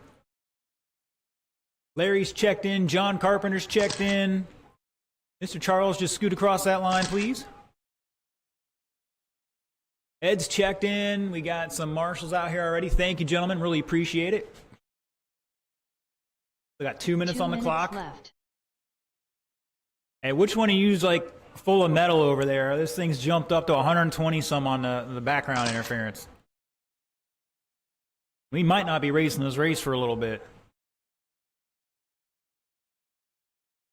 Larry's checked in. John Carpenter's checked in. Mr. Charles, just scoot across that line, please. Ed's checked in. We got some marshals out here already. Thank you, gentlemen. Really appreciate it. We got 2 minutes on the clock.
Left.
Hey, which one of you is like full of metal over there? This thing's jumped up to 120 some on the background interference. We might not be racing this race for a little bit.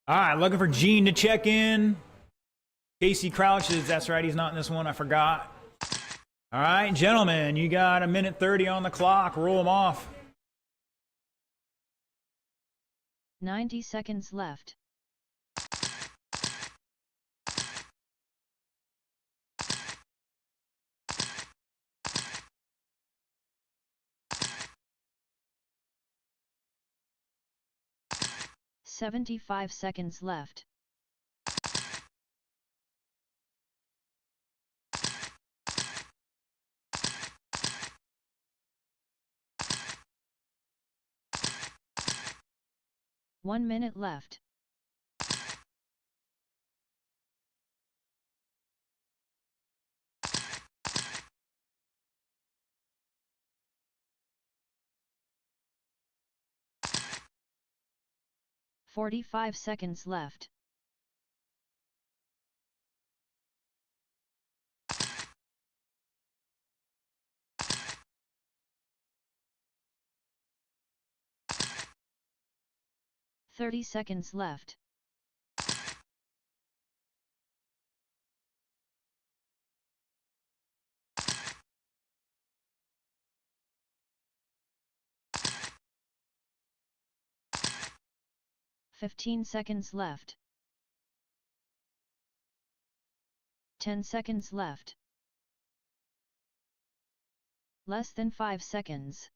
All right, looking for Gene to check in. Casey Crouches, that's right, he's not in this one, I forgot. All right, gentlemen, you got 1:30 on the clock. Roll them off.
90 seconds left. "75 seconds left. "1 minute left. "45 seconds left. "30 seconds left. "15 seconds left. 10 seconds left. Less than 5 seconds.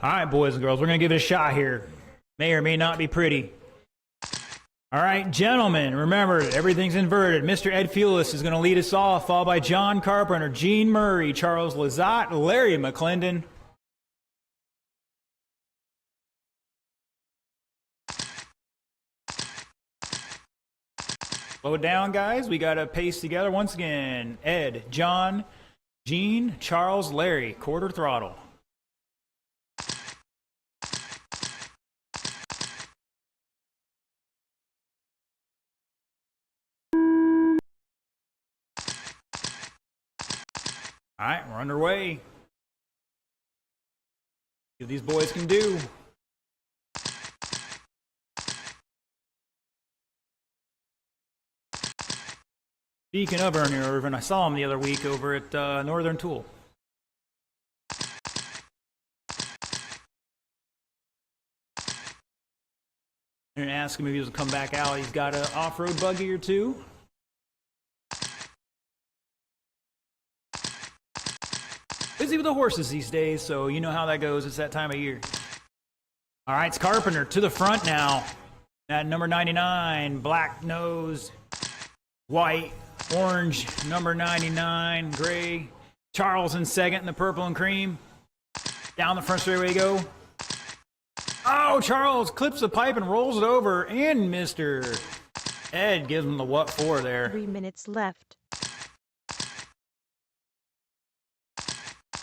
All right, boys and girls, we're going to give it a shot here. May or may not be pretty. All right, gentlemen, remember, everything's inverted. Mr. Ed Fulis is going to lead us off, followed by John Carpenter, Gene Murray, Charles Lazat, Larry McClendon. Slow it down, guys. We got to pace together once again. Ed, John, Gene, Charles, Larry, quarter throttle. All right, we're underway. See what these boys can do. Speaking of Ernie Irvin, I saw him the other week over at Northern Tool. And ask him if he was to come back out. He's got an off-road buggy or two. Busy with the horses these days, so you know how that goes. It's that time of year. All right, it's Carpenter to the front now. At number 99, black nose, white, orange, number 99, gray. Charles in second in the purple and cream. Down the front straightaway go. Oh, Charles clips the pipe and rolls it over, and Mr. Ed gives him the what for there.
3 minutes left.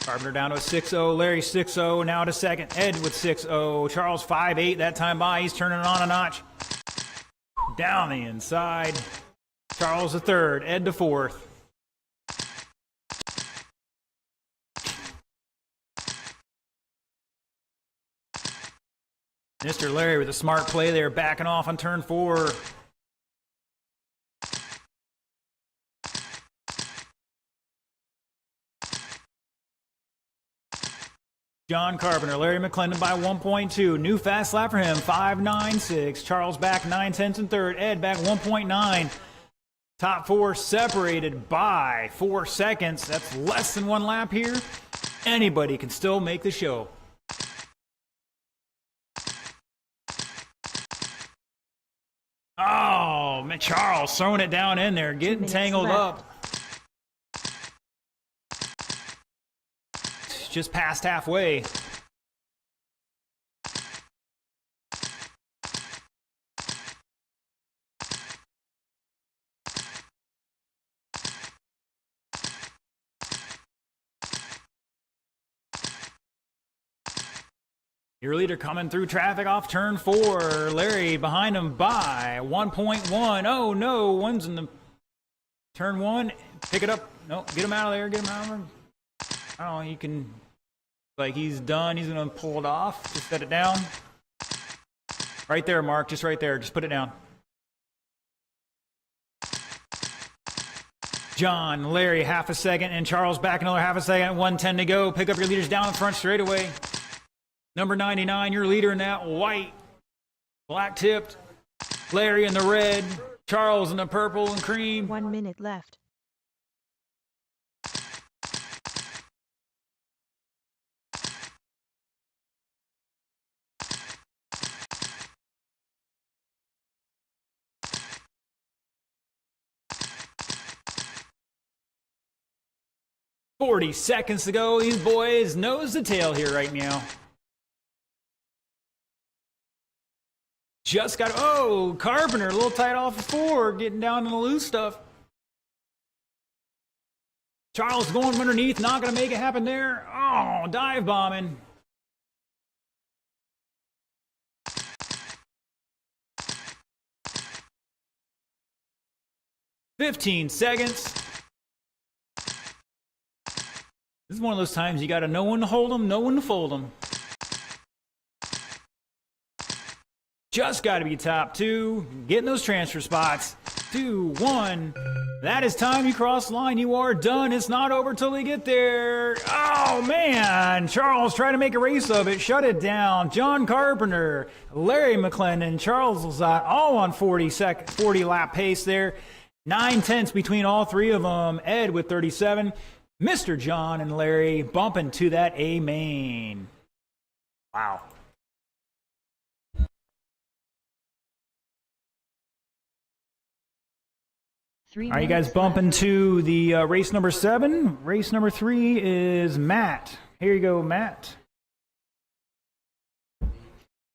Carpenter down to a 6-0, Larry 6-0, now to second, Ed with 6-0, Charles 5-8 that time by, he's turning it on a notch. Down the inside, Charles the third, Ed the fourth. Mr. Larry with a smart play there, backing off on turn 4. John Carpenter, Larry McClendon by 1.2. New fast lap for him, 5.96. Charles back 9 tenths and third. Ed back 1.9. Top 4 separated by 4 seconds. That's less than 1 lap here. Anybody can still make the show. Oh, man, Charles throwing it down in there, getting tangled up. Just past halfway. Your leader coming through traffic off turn 4. Larry behind him by 1.1. Oh no, one's in the turn 1. Pick it up. No, get him out of there. Get him out of there. I don't know, you can, like, he's done. He's going to pull it off. Just set it down. Right there, Mark. Just right there. Just put it down. John, Larry, half a second, and Charles back another half a second. 1:10 to go. Pick up your leaders down in front straight away. Number 99, your leader in that white, black tipped. Larry in the red. Charles in the purple and cream.
1 minute left.
$40 seconds to go. These boys nose to tail here right now. Just got, oh, Carpenter, a little tight off of 4, getting down to the loose stuff. Charles going underneath, not going to make it happen there. Oh, dive bombing. $15 seconds. This is one of those times you got to know when to hold them, know when to fold them. Just got to be top 2, getting those transfer spots. 2, 1. That is time you cross the line. You are done. It's not over till they get there. Oh, man. Charles tried to make a race of it. Shut it down. John Carpenter, Larry McClendon, Charles Lazat, all on 40 lap pace there. 9 tenths between all 3 of them. Ed with 37. Mr. John and Larry bumping to that A main. Wow.
3
Are you guys
minutes
bumping
left.
to the race number 7? Race number 3 is Matt. Here you go, Matt.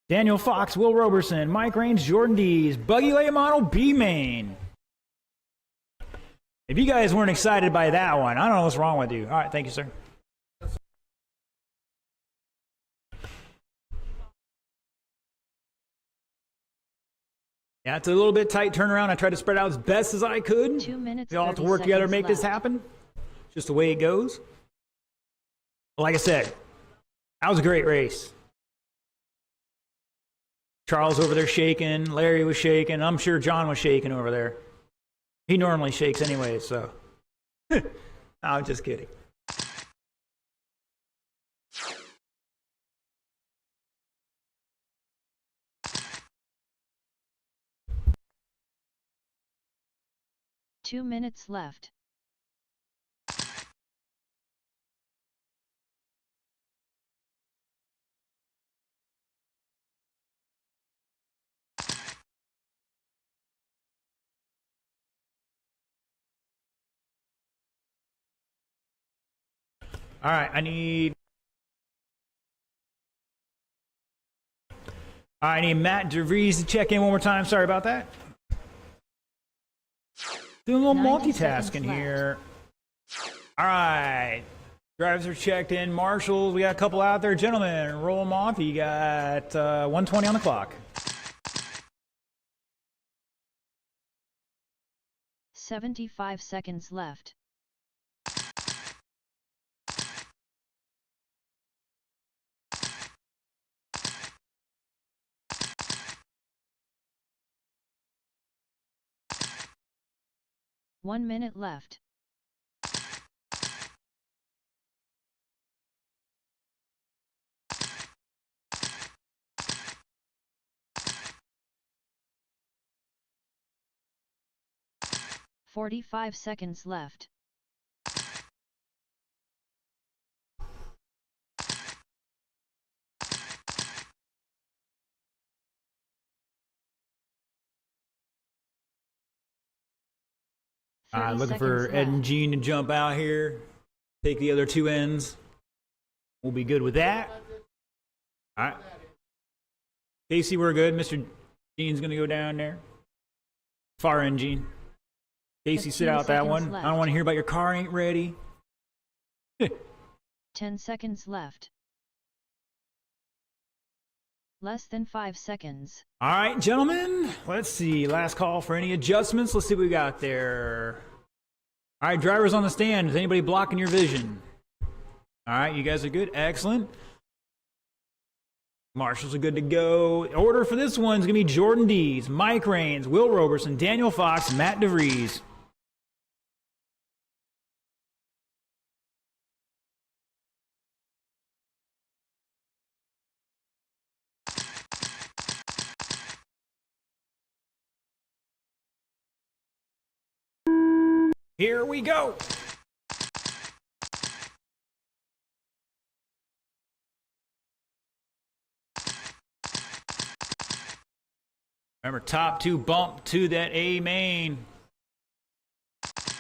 Daniel Fox, Will Roberson, Mike Raines, Jordan Dees, Buggy Lay Model, B Main. If you guys weren't excited by that one, I don't know what's wrong with you. All right, thank you, sir. Yeah, it's a little bit tight turnaround. I tried to spread out as best as I could.
2 minutes.
We all have to
30
work together to
seconds
make this
left.
happen. It's just the way it goes. Like I said, that was a great race. Charles over there shaking. Larry was shaking. I'm sure John was shaking over there. He normally shakes anyway, so. I'm just kidding.
Two minutes left.
All right, I need Matt DeVries to check in one more time. Sorry about that. Doing a little
90
multitasking
seconds left.
here. All right. Drivers are checked in. Marshals, we got a couple out there. Gentlemen, roll them off. You got 120 on the clock.
75 seconds left. One minute left. "45 seconds left.
Looking for Ed and Gene to jump out here. Take the other two ends. We'll be good with that. All right. Casey, we're good. Mr. Gene's going to go down there. Far end, Gene. Casey, sit
15
out that
seconds
one.
left.
I don't want to hear about your car ain't ready.
10 seconds left. Less than 5 seconds.
All right, gentlemen. Let's see. Last call for any adjustments. Let's see what we got there. All right, drivers on the stand. Is anybody blocking your vision? All right, you guys are good. Excellent. Marshals are good to go. Order for this one's going to be Jordan Dees, Mike Raines, Will Roberson, Daniel Fox, Matt DeVries. Here we go. Remember, top two bump to that A main.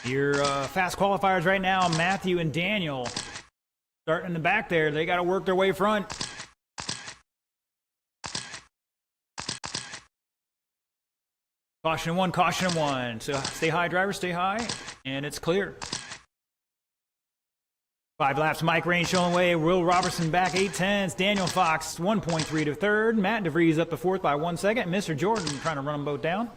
Your fast qualifiers right now, Matthew and Daniel. Starting in the back there, they got to work their way front. Caution one, caution one. So stay high, driver, stay high. And it's clear. 5 laps, Mike Raines showing way. Will Robertson back 8/10. Daniel Fox 1.3 to third. Matt DeVries up to fourth by 1 second. Mr. Jordan trying to run them both down.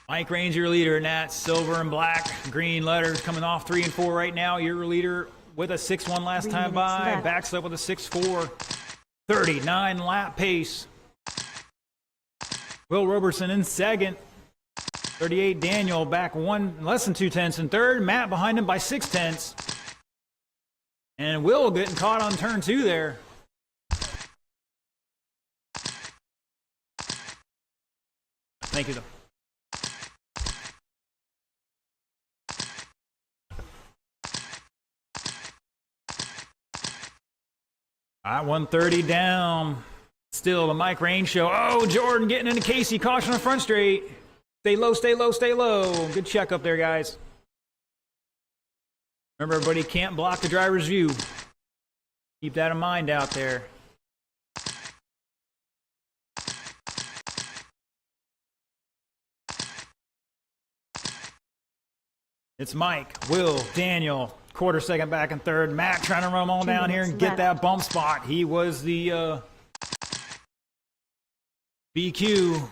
Mike Raines, your leader, and that's silver and black. Green letters coming off 3 and 4 right now. Your leader with a 6-1 last
3
time
minutes
by.
left.
Backs up with a 6-4. 39 lap pace. Will Roberson in second. 38 Daniel back less than 2/10 in third. Matt behind him by 6/10. And Will getting caught on turn 2 there. Thank you, though. All right, 130 down. Still the Mike Rain show. Oh, Jordan getting into Casey. Caution on front straight. Stay low, stay low, stay low. Good check up there, guys. Remember, everybody can't block the driver's view. Keep that in mind out there. It's Mike, Will, Daniel, quarter second back and third. Matt trying to run them all down here and get that bump spot. He was the BQ,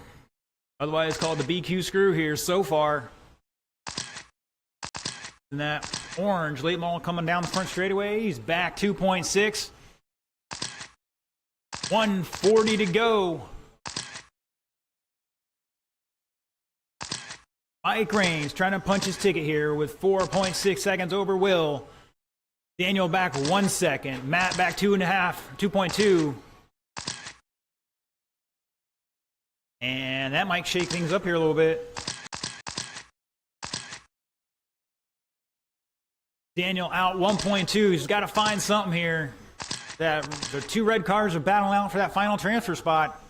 otherwise called the BQ screw here so far. And that orange late model coming down the front straightaway. He's back 2.6. 140 to go. Mike Rains trying to punch his ticket here with 4.6 seconds over Will. Daniel back 1 second. Matt back 2.5, 2.2. And that might shake things up here a little bit. Daniel out 1.2. He's got to find something here. That the two red cars are battling out for that final transfer spot.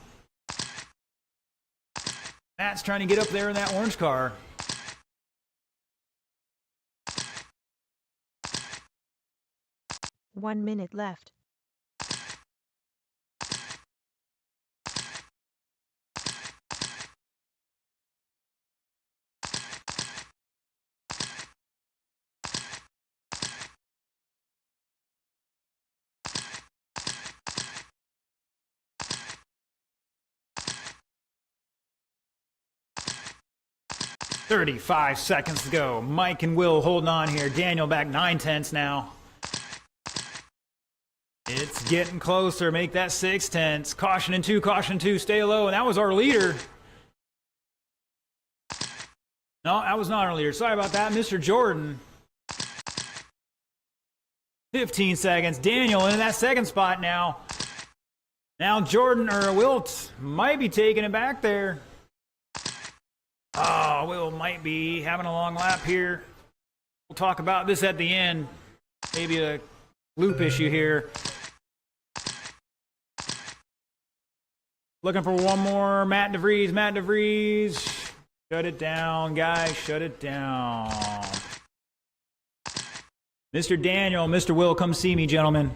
Matt's trying to get up there in that orange car.
One minute left.
$35 seconds to go. Mike and Will holding on here. Daniel back 9/10 now. It's getting closer. Make that 6/10. Caution in two, stay low. And that was our leader. No, that was not our leader. Sorry about that, Mr. Jordan. 15 seconds. Daniel in that second spot now. Now Jordan or Wilt might be taking it back there. Oh, Will might be having a long lap here. We'll talk about this at the end. Maybe a loop issue here. Looking for one more. Matt DeVries. Matt DeVries. Shut it down, guys. Shut it down. Mr. Daniel, Mr. Will, come see me, gentlemen.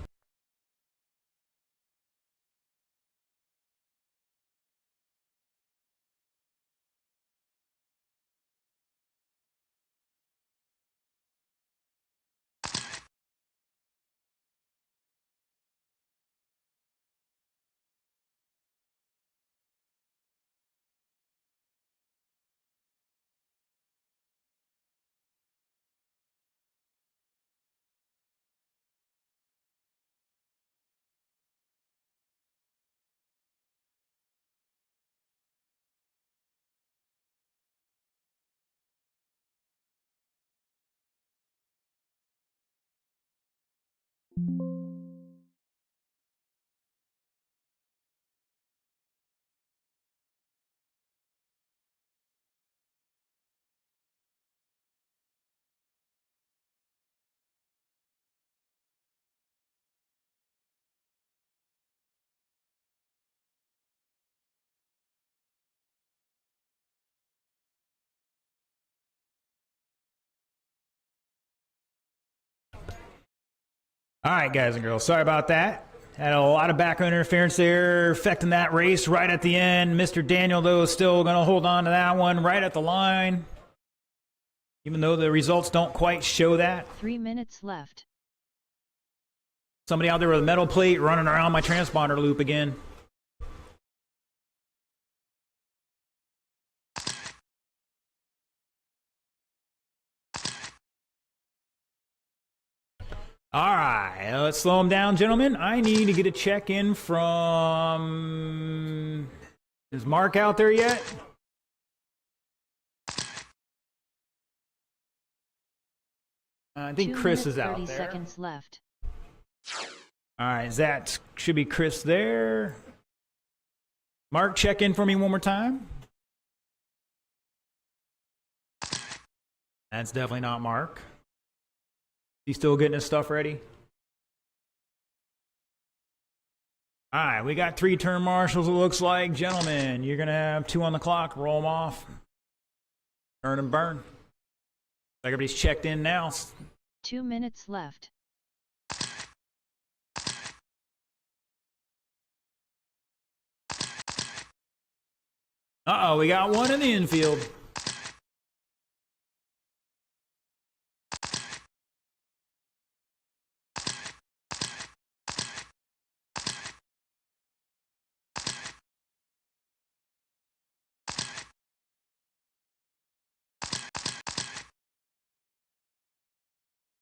All right, guys and girls, sorry about that. Had a lot of background interference there, affecting that race right at the end. Mr. Daniel, though, is still going to hold on to that one right at the line, even though the results don't quite show that.
3 minutes left.
Somebody out there with a metal plate running around my transponder loop again. All right, let's slow him down, gentlemen. I need to get a check-in from... Is Mark out there yet? I think Chris is out there.
30 seconds left.
All right, that should be Chris there. Mark, check in for me one more time. That's definitely not Mark. He's still getting his stuff ready. All right, we got 3 turn marshals, it looks like. Gentlemen, you're going to have 2 on the clock. Roll them off. Turn and burn. Everybody's checked in now.
2 minutes left.
Uh-oh, we got 1 in the infield.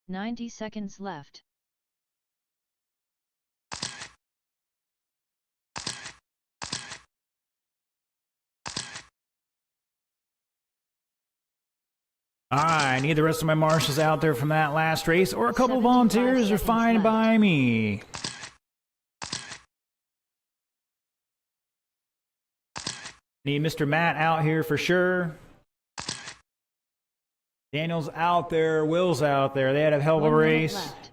"90 seconds left.
All right, I need the rest of my marshals out there from that last race, or a couple
75
volunteers are
seconds
fine
left.
by me. Need Mr. Matt out here for sure. Daniel's out there, Will's out there. They had a hell of a
1 minute
race.
left.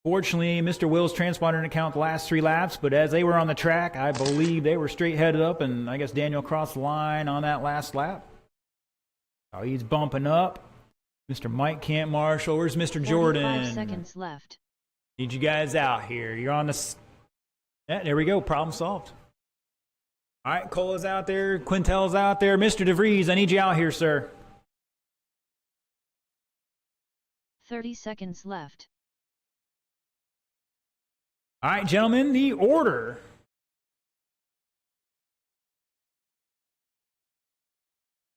Fortunately, Mr. Will's transponder didn't count the last 3 laps, but as they were on the track, I believe they were straight headed up, and I guess Daniel crossed the line on that last lap. Oh, he's bumping up. Mr. Mike can't marshal. Where's Mr.
45
Jordan?
seconds left.
Need you guys out here. You're on the... Yeah, there we go. Problem solved. All right, Cola's out there. Quintel's out there. Mr. DeVries, I need you out here, sir.
30 seconds left.
All right, gentlemen, the order.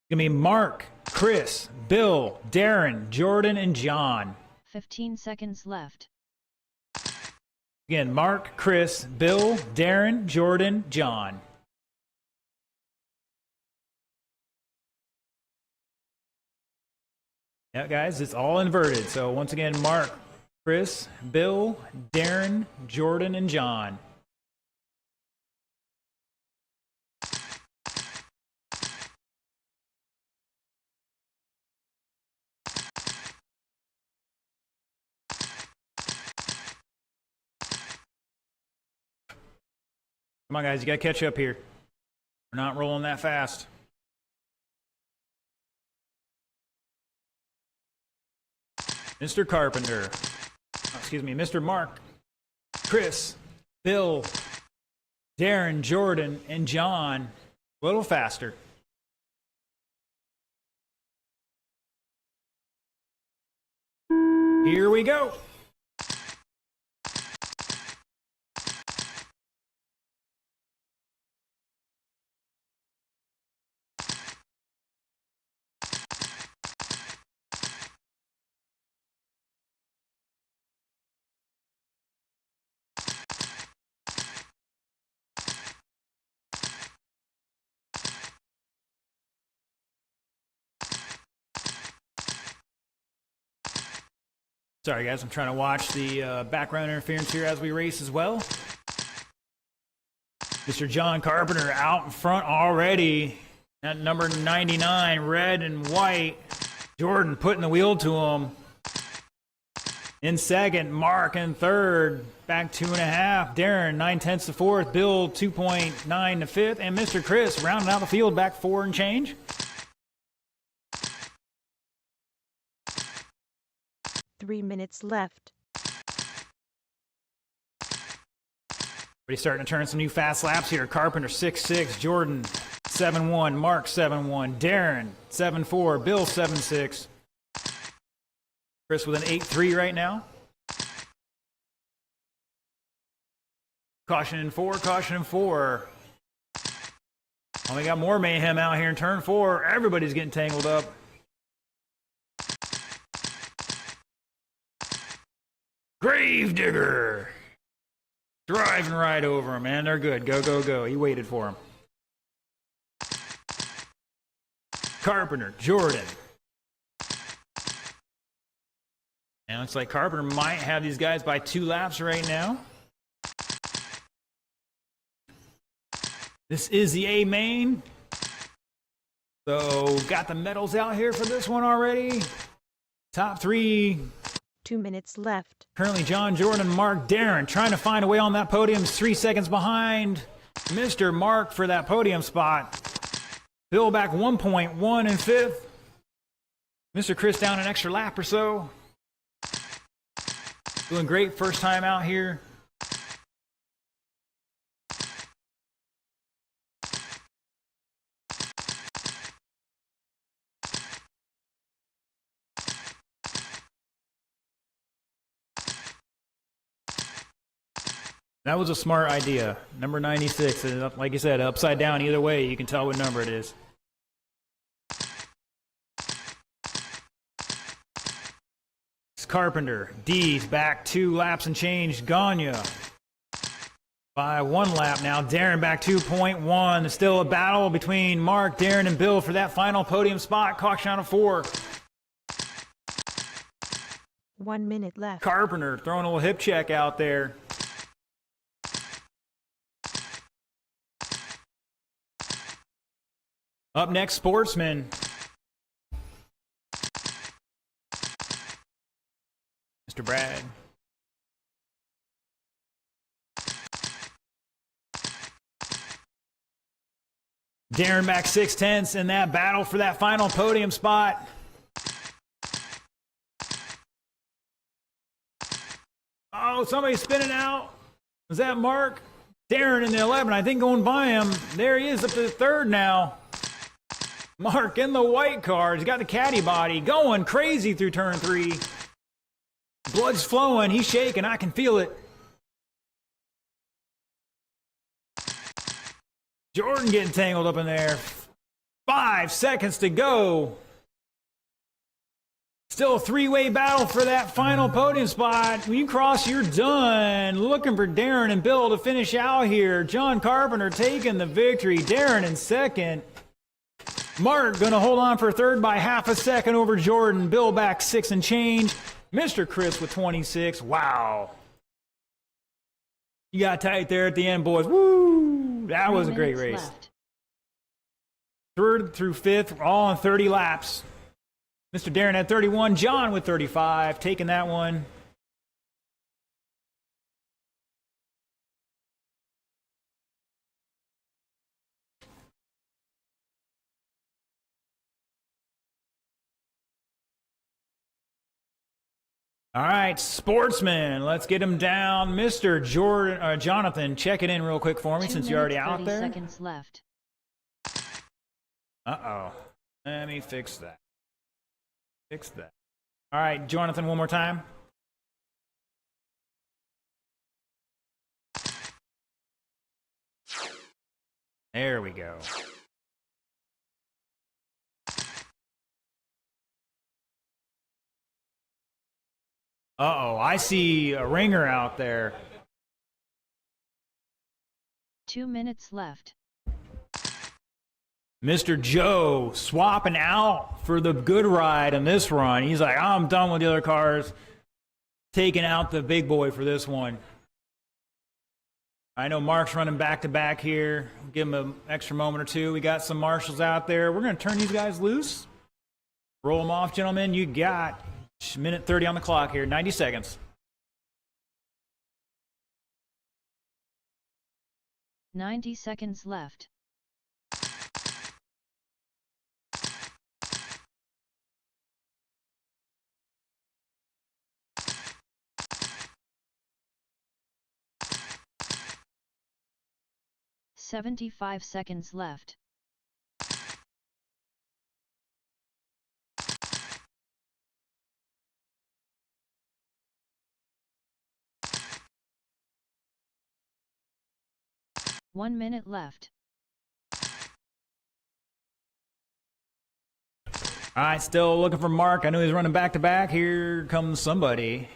It's going to be Mark, Chris, Bill, Darren, Jordan, and John.
15 seconds left.
Again, Mark, Chris, Bill, Darren, Jordan, John. Yeah, guys, it's all inverted. So once again, Mark, Chris, Bill, Darren, Jordan, and John. Come on, guys, you got to catch up here. We're not rolling that fast. Mr. Carpenter. Oh, excuse me, Mr. Mark, Chris, Bill, Darren, Jordan, and John. A little faster. Here we go. Sorry, guys, I'm trying to watch the background interference here as we race as well. Mr. John Carpenter out in front already. At number 99, red and white. Jordan putting the wheel to him. In second, Mark in third. Back 2.5. Darren, 9/10 to fourth. Bill, 2.9 to fifth. And Mr. Chris rounding out the field back 4 and change.
3 minutes left.
Everybody's starting to turn some new fast laps here. Carpenter 6.6, Jordan 7.1, Mark 7.1, Darren 7.4, Bill 7.6. Chris with an 8.3 right now. Caution in 4, caution in 4. Oh, we got more mayhem out here in turn 4. Everybody's getting tangled up. Gravedigger! Driving right over him, man. They're good. Go, go, go. He waited for him. Carpenter, Jordan. And it looks like Carpenter might have these guys by 2 laps right now. This is the A main. So, got the medals out here for this one already. Top 3
2 minutes left.
Currently, John Jordan and Mark Darren trying to find a way on that podium. 3 seconds behind Mr. Mark for that podium spot. Bill back 1.1 in fifth. Mr. Chris down an extra lap or so. Doing great first time out here. That was a smart idea. Number 96. And like you said, upside down either way, you can tell what number it is. It's Carpenter. D's back 2 laps and change. Gagne by 1 lap now. Darren back 2.1. Still a battle between Mark, Darren, and Bill for that final podium spot. Caution out of 4.
1 minute left.
Carpenter throwing a little hip check out there. Up next, Sportsman. Mr. Brad. Darren back 6/10 in that battle for that final podium spot. Oh, somebody's spinning out. Was that Mark? Darren in the 11, I think, going by him. There he is up to the 3rd now. Mark in the white car. He's got the caddy body going crazy through turn 3. Blood's flowing. He's shaking. I can feel it. Jordan getting tangled up in there. 5 seconds to go. Still a 3-way battle for that final podium spot. When you cross, you're done. Looking for Darren and Bill to finish out here. John Carpenter taking the victory. Darren in 2nd. Mark going to hold on for 3rd by half a second over Jordan. Bill back 6 and change. Mr. Chris with 26. Wow. You got tight there at the end, boys. Woo! That was a great race.
Left.
3rd through 5th, all on 30 laps. Mr. Darren had 31. John with 35. Taking that one. All right, Sportsman, let's get him down. Mr. Jonathan, check it in real quick for me since you're already out there.
30 seconds left.
Uh-oh. Let me fix that. Fix that. All right, Jonathan, one more time. There we go. Uh-oh, I see a ringer out there.
2 minutes left.
Mr. Joe swapping out for the good ride in this run. He's like, I'm done with the other cars. Taking out the big boy for this one. I know Mark's running back-to-back here. Give him an extra moment or two. We got some marshals out there. We're going to turn these guys loose. Roll them off, gentlemen. You got minute 30 on the clock here. 90 seconds.
90 seconds left. "75 seconds left. "1 minute left.
All right, still looking for Mark. I know he's running back-to-back. Here comes somebody.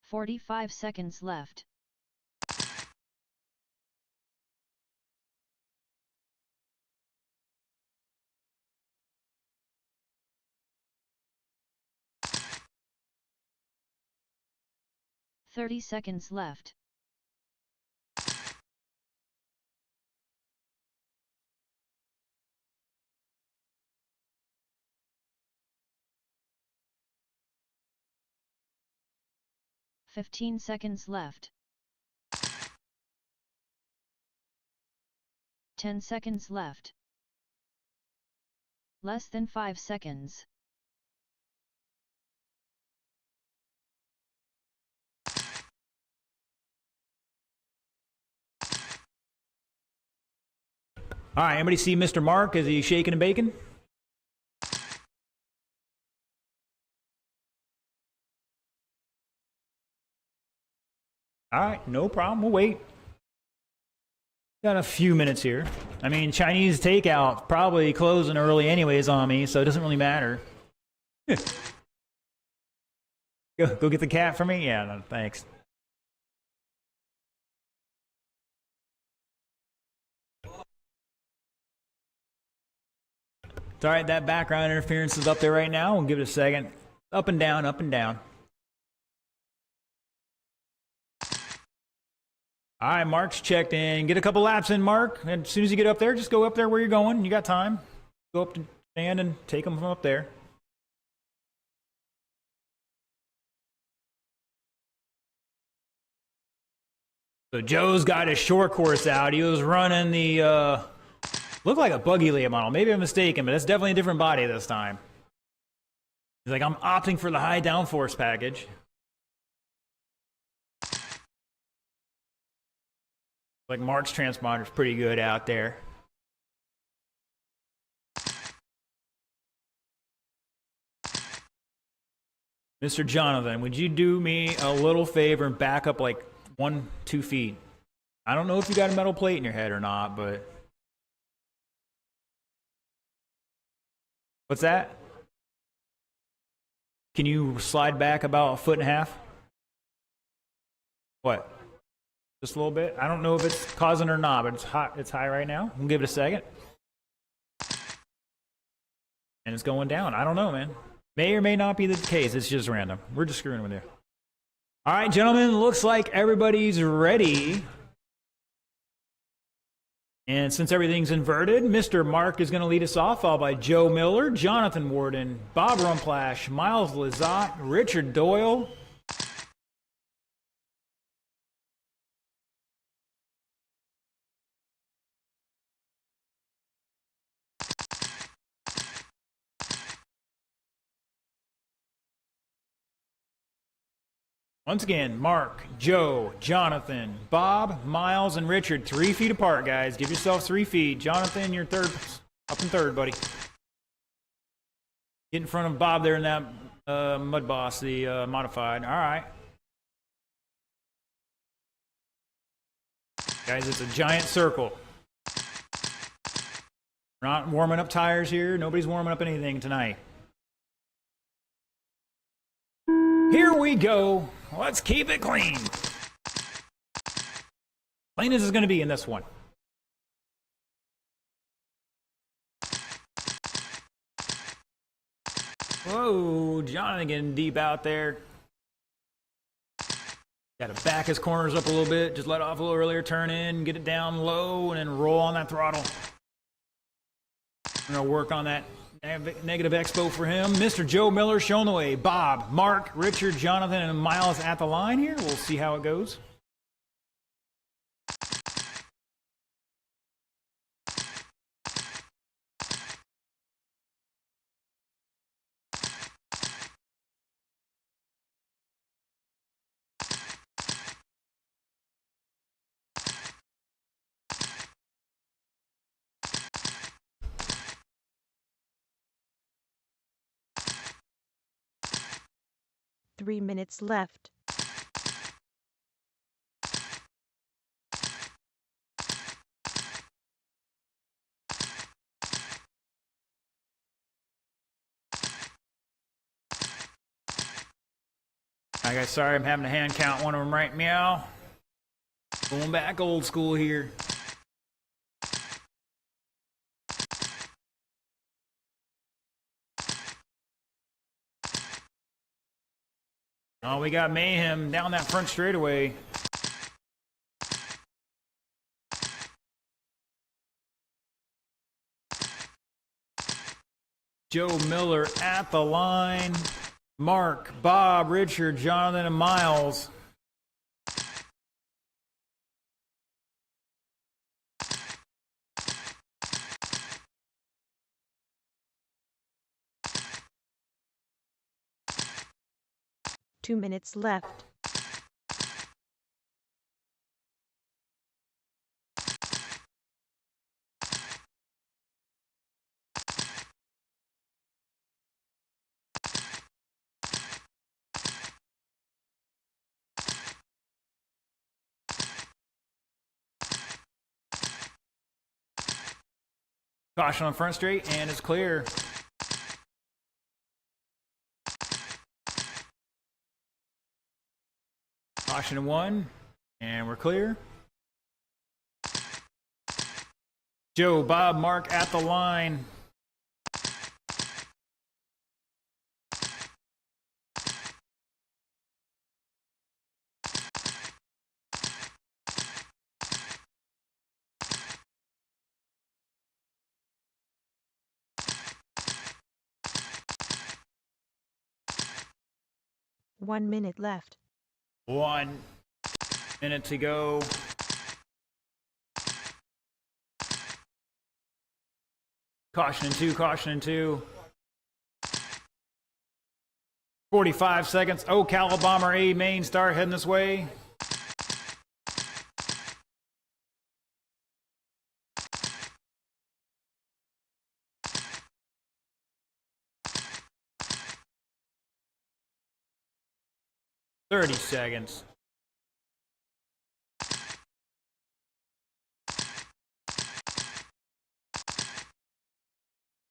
45 seconds left. "30 seconds left. 15 seconds left. 10 seconds left. Less than 5 seconds.
All right, anybody see Mr. Mark? Is he shaking and baking? All right, no problem. We'll wait. Got a few minutes here. I mean, Chinese takeout probably closing early anyways on me, so it doesn't really matter. Go get the cat for me? Yeah, no, thanks. It's all right, that background interference is up there right now. We'll give it a second. Up and down, up and down. All right, Mark's checked in. Get a couple laps in, Mark. And as soon as you get up there, just go up there where you're going. You got time. Go up to stand and take them from up there. So Joe's got his short course out. He was running the, looked like a buggy late model. Maybe I'm mistaken, but it's definitely a different body this time. He's like, I'm opting for the high downforce package. Like Mark's transponder's pretty good out there. Mr. Jonathan, would you do me a little favor and back up like 1-2 feet? I don't know if you got a metal plate in your head or not, but... What's that? Can you slide back about 1.5 feet? What? Just a little bit? I don't know if it's causing or not, but it's hot. It's high right now. We'll give it a second. And it's going down. I don't know, man. May or may not be the case. It's just random. We're just screwing with you. All right, gentlemen. Looks like everybody's ready. And since everything's inverted, Mr. Mark is going to lead us off, followed by Joe Miller, Jonathan Warden, Bob Rumplash, Miles Lizotte, Richard Doyle. Once again, Mark, Joe, Jonathan, Bob, Miles, and Richard, 3 feet apart, guys. Give yourself 3 feet. Jonathan, you're third, up in third, buddy. Get in front of Bob there in that Mud Boss, the modified. All right. Guys, it's a giant circle. We're not warming up tires here. Nobody's warming up anything tonight. Here we go. Let's keep it clean. Clean as it's going to be in this one. Whoa, Jonathan getting deep out there. Got to back his corners up a little bit. Just let off a little earlier, turn in, get it down low, and then roll on that throttle. We're going to work on that negative expo for him. Mr. Joe Miller showing the way. Bob, Mark, Richard, Jonathan, and Miles at the line here. We'll see how it goes.
Three minutes left.
All right, guys, sorry I'm having to hand count one of them right meow. Going back old school here. Oh, we got mayhem down that front straightaway. Joe Miller at the line. Mark, Bob, Richard, Jonathan, and Miles.
2 minutes left.
Caution on front straight, and it's clear. Caution in 1, and we're clear. Joe, Bob, Mark at the line.
One minute left.
1 minute to go. Caution in 2, caution in 2. 45 seconds. Oh, Calabomber A main start heading this way. Thirty seconds.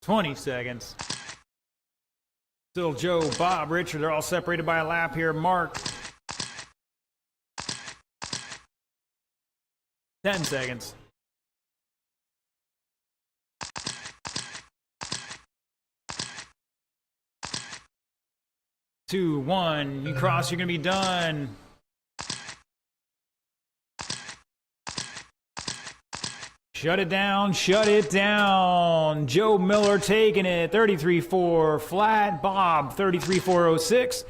Twenty seconds. Still Joe, Bob, Richard, they're all separated by a lap here. Mark. 10 seconds. 2, 1. You cross, you're going to be done. Shut it down, shut it down. Joe Miller taking it, 33.4 flat. Bob, 33.406.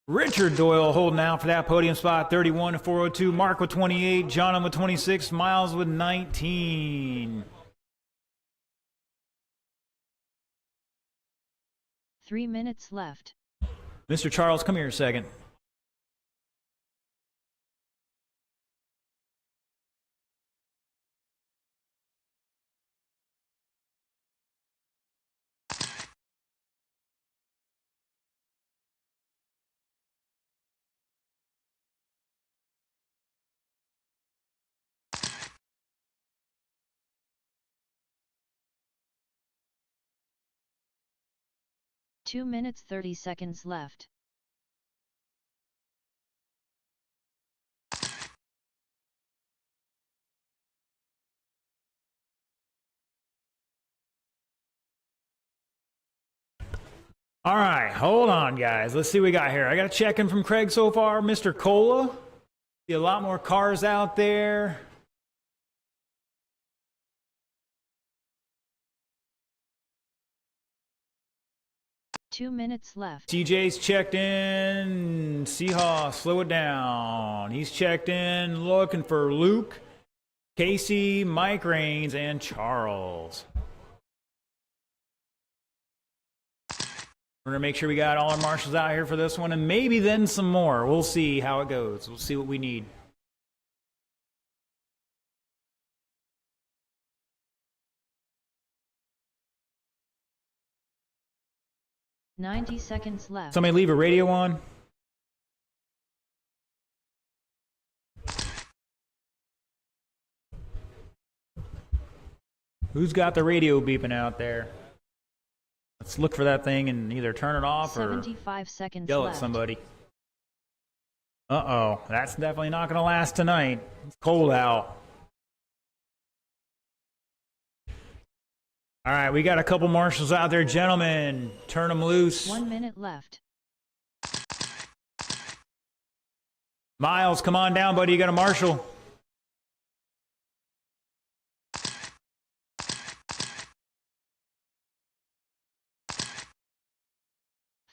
Richard Doyle holding out for that podium spot, 31.402. Mark with 28. John with 26. Miles with 19.
3 minutes left.
Mr. Charles, come here a second.
Two minutes 30 seconds left.
All right, hold on, guys. Let's see what we got here. I got a check-in from Craig so far. Mr. Cola. See a lot more cars out there.
Two minutes left.
TJ's checked in. Seahawks, slow it down. He's checked in, looking for Luke, Casey, Mike Rains, and Charles. We're going to make sure we got all our marshals out here for this one, and maybe then some more. We'll see how it goes. We'll see what we need.
$90 seconds left.
Somebody leave a radio on. Who's got the radio beeping out there? Let's look for that thing and either turn it off
75 seconds
or yell
left.
at somebody. Uh-oh, that's definitely not going to last tonight. It's cold out. All right, we got a couple marshals out there, gentlemen. Turn them loose.
1 minute left.
Miles, come on down, buddy. You got a marshal.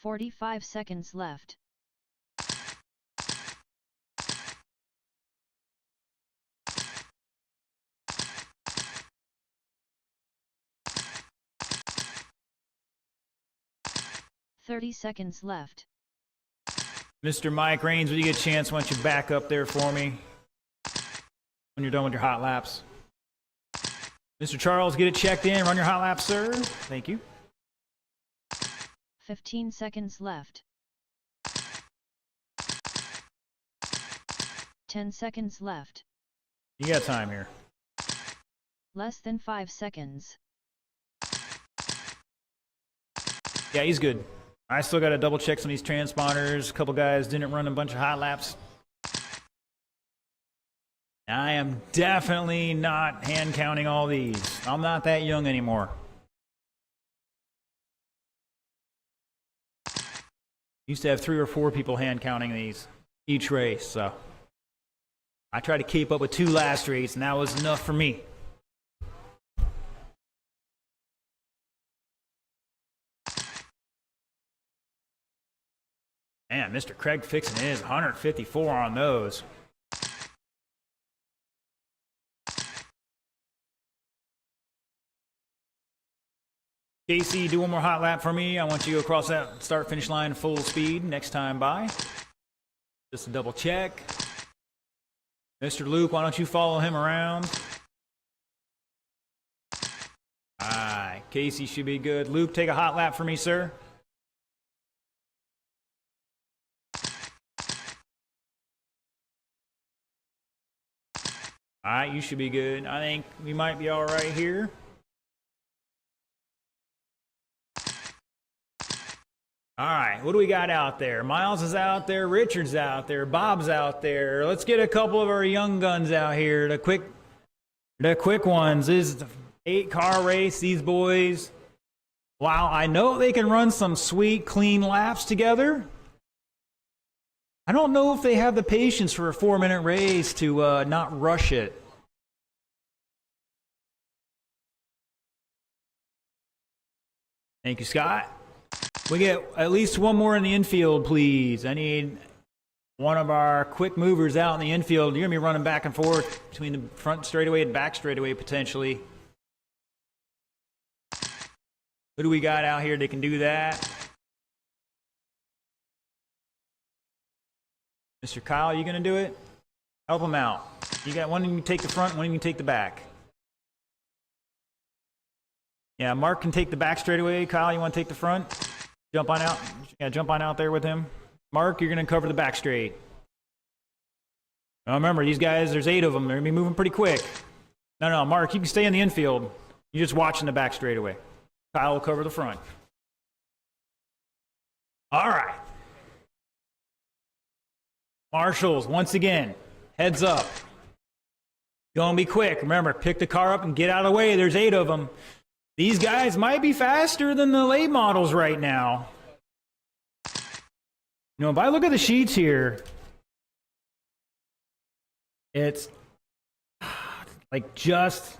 $45 seconds left. $30 seconds left.
Mr. Mike Raines, when you get a chance, why don't you back up there for me when you're done with your hot laps? Mr. Charles, get it checked in. Run your hot lap, sir. Thank you.
15 seconds left. 10 seconds left.
You got time here.
Less than 5 seconds.
Yeah, he's good. I still got to double check some of these transponders. A couple guys didn't run a bunch of hot laps. I am definitely not hand counting all these. I'm not that young anymore. Used to have 3 or 4 people hand counting these each race, so I tried to keep up with 2 last race, and that was enough for me. Man, Mr. Craig fixing his 154 on those. Casey, do one more hot lap for me. I want you to go across that start-finish line full speed next time by. Just to double check. Mr. Luke, why don't you follow him around? All right, Casey should be good. Luke, take a hot lap for me, sir. All right, you should be good. I think we might be all right here. All right, what do we got out there? Miles is out there, Richard's out there, Bob's out there. Let's get a couple of our young guns out here. The quick ones. This is the 8-car race. These boys, wow, I know they can run some sweet, clean laps together. I don't know if they have the patience for a 4-minute race to not rush it. Thank you, Scott. We get at least one more in the infield, please. I need one of our quick movers out in the infield. You're going to be running back and forth between the front straightaway and back straightaway, potentially. Who do we got out here that can do that? Mr. Kyle, you going to do it? Help him out. You got one of you can take the front, one of you can take the back. Yeah, Mark can take the back straightaway. Kyle, you want to take the front? Jump on out. Yeah, jump on out there with him. Mark, you're going to cover the back straight. Now remember, these guys, there's 8 of them. They're going to be moving pretty quick. No, Mark, you can stay in the infield. You're just watching the back straightaway. Kyle will cover the front. All right. Marshals, once again, heads up. Don't be quick. Remember, pick the car up and get out of the way. There's 8 of them. These guys might be faster than the late models right now. You know, if I look at the sheets here, it's like just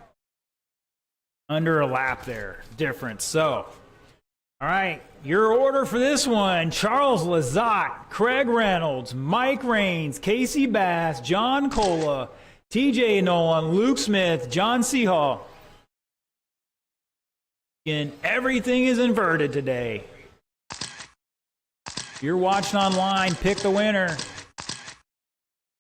under a lap there, difference. So, all right, your order for this one: Charles Lazat, Craig Reynolds, Mike Raines, Casey Bass, John Cola, TJ Nolan, Luke Smith, John Seahall. And everything is inverted today. You're watching online, pick the winner.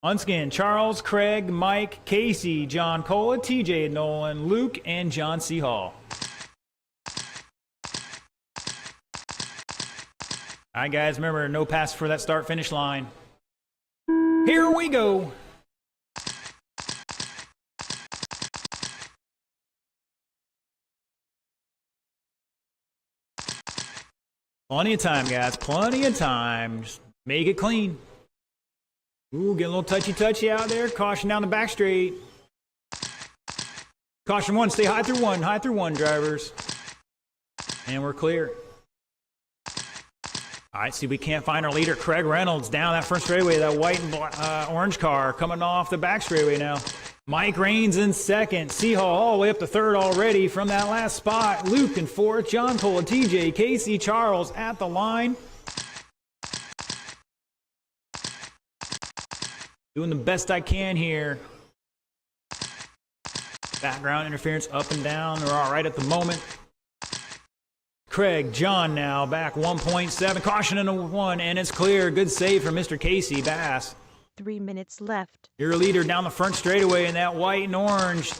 Once again, Charles, Craig, Mike, Casey, John Cola, TJ Nolan, Luke, and John C. Hall. All right, guys, remember, no pass for that start-finish line. Here we go. Plenty of time, guys. Plenty of time. Just make it clean. Ooh, get a little touchy-touchy out there. Caution down the back straight. Caution 1. Stay high through 1. High through 1, drivers. And we're clear. All right, see, we can't find our leader, Craig Reynolds, down that front straightaway. That white and orange car coming off the back straightaway now. Mike Raines in second. Seahall all the way up to third already from that last spot. Luke in fourth. John Cole, TJ, Casey, Charles at the line. Doing the best I can here. Background interference up and down. They're all right at the moment. Craig, John now back 1.7. Caution in a 1, and it's clear. Good save from Mr. Casey Bass.
3 minutes left.
Your leader down the front straightaway in that white and orange.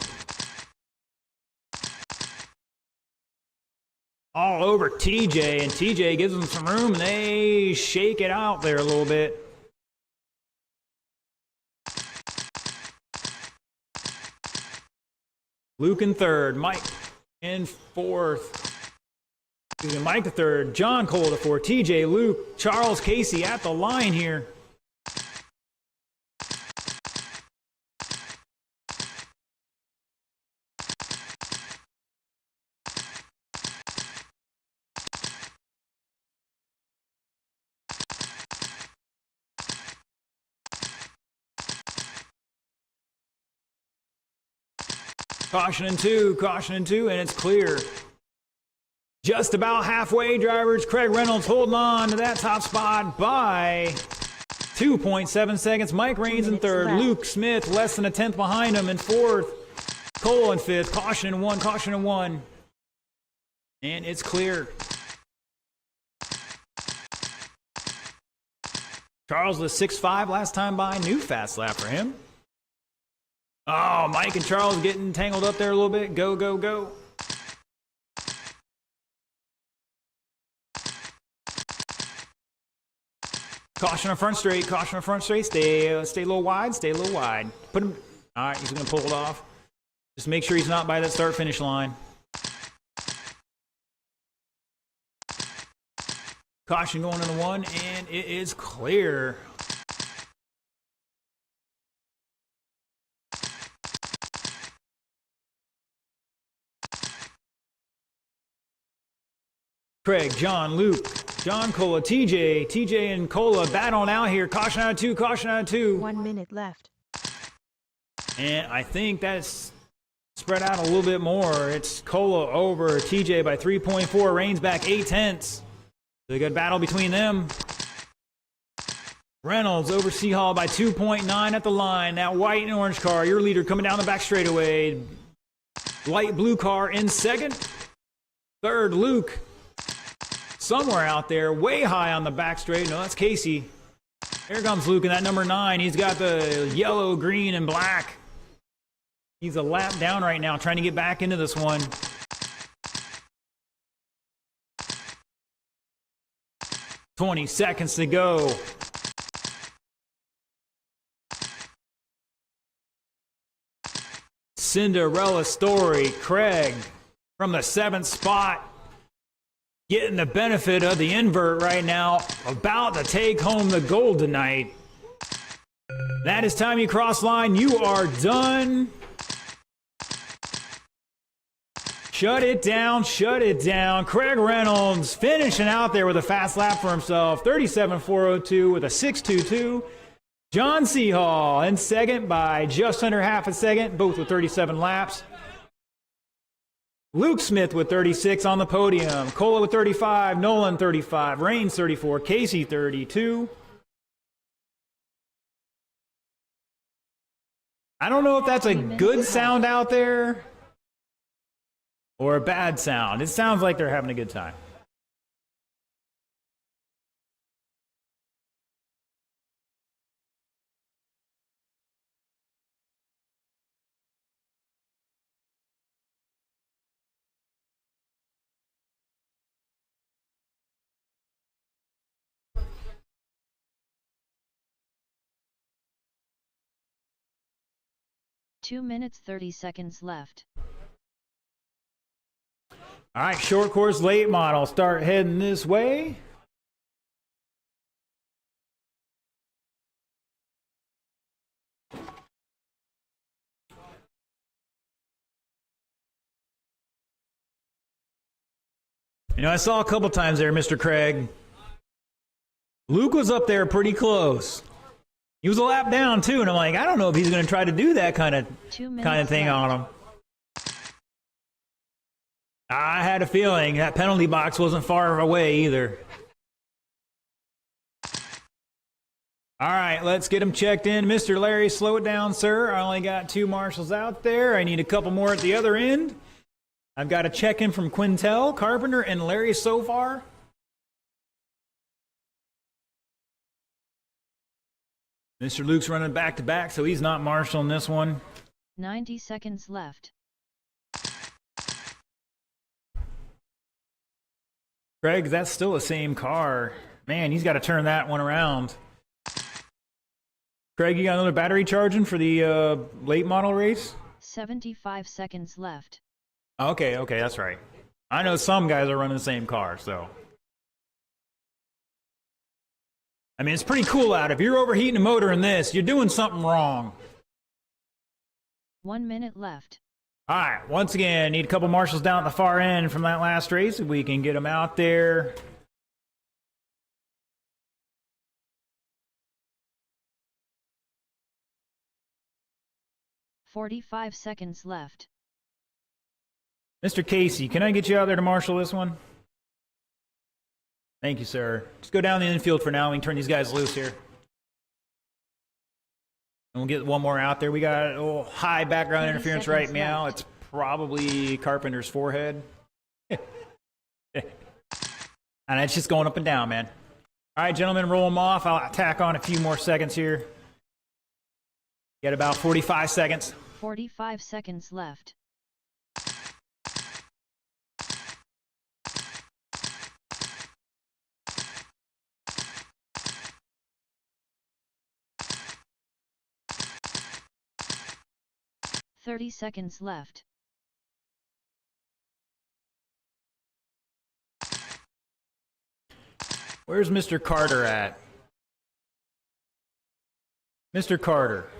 All over TJ, and TJ gives them some room, and they shake it out there a little bit. Luke in third, Mike in fourth. Mike the third, John Cole the fourth, TJ, Luke, Charles, Casey at the line here. Caution in two, and it's clear. Just about halfway, drivers. Craig Reynolds holding on to that top spot by 2.7 seconds. Mike Raines in third.
Left.
Luke Smith less than a tenth behind him in fourth. Cole in fifth. Caution in one. And it's clear. Charles was 6.5 last time by. New fast lap for him. Oh, Mike and Charles getting tangled up there a little bit. Go. Caution on front straight. Stay a little wide. Put him. All right, he's going to pull it off. Just make sure he's not by that start-finish line. Caution going into 1, and it is clear. Craig, John, Luke, John, Cola, TJ and Cola battling out here. Caution out of two.
1 minute left.
And I think that's spread out a little bit more. It's Cola over TJ by 3.4. Raines back 0.8. So a good battle between them. Reynolds over Seahall by 2.9 at the line. That white and orange car, your leader coming down the back straightaway. Light blue car in second. Third, Luke. Somewhere out there, way high on the back straight. No, that's Casey. Here comes Luke in that number 9. He's got the yellow, green, and black. He's a lap down right now, trying to get back into this one. "20 seconds to go. Cinderella story. Craig from the 7th spot. Getting the benefit of the invert right now. About to take home the gold tonight. That is time you cross line. You are done. Shut it down. Craig Reynolds finishing out there with a fast lap for himself. 37.402 with a 6.22. John Seahall in second by just under half a second, both with 37 laps. Luke Smith with 36 on the podium. Cola with 35. Nolan 35. Raines 34. Casey 32. I don't know if that's a good sound out there or a bad sound. It sounds like they're having a good time.
Two minutes 30 seconds left.
All right, short course late model. Start heading this way. You know, I saw a couple times there, Mr. Craig. Luke was up there pretty close. He was a lap down too, and I'm like, I don't know if he's going to try to do that kind of thing on him. I had a feeling that penalty box wasn't far away either. All right, let's get him checked in. Mr. Larry, slow it down, sir. I only got 2 marshals out there. I need a couple more at the other end. I've got a check-in from Quintel, Carpenter, and Larry so far. Mr. Luke's running back-to-back, so he's not marshaling this one.
90 seconds left.
Craig, that's still the same car. Man, he's got to turn that one around. Craig, you got another battery charging for the late model race?
75 seconds left.
Okay, that's right. I know some guys are running the same car, so. I mean, it's pretty cool out. If you're overheating a motor in this, you're doing something wrong.
1 minute left.
All right, once again, need a couple marshals down at the far end from that last race. If we can get them out there.
"45 seconds left.
Mr. Casey, can I get you out there to marshal this one? Thank you, sir. Just go down the infield for now. We can turn these guys loose here. And we'll get one more out there. We got a high background
30
interference right
seconds
now.
left.
It's probably Carpenter's forehead. And it's just going up and down, man. All right, gentlemen, roll them off. I'll tack on a few more seconds here. Get about 45 seconds.
45 seconds left. "30 seconds left.
Where's Mr. Carter at? Mr. Carter.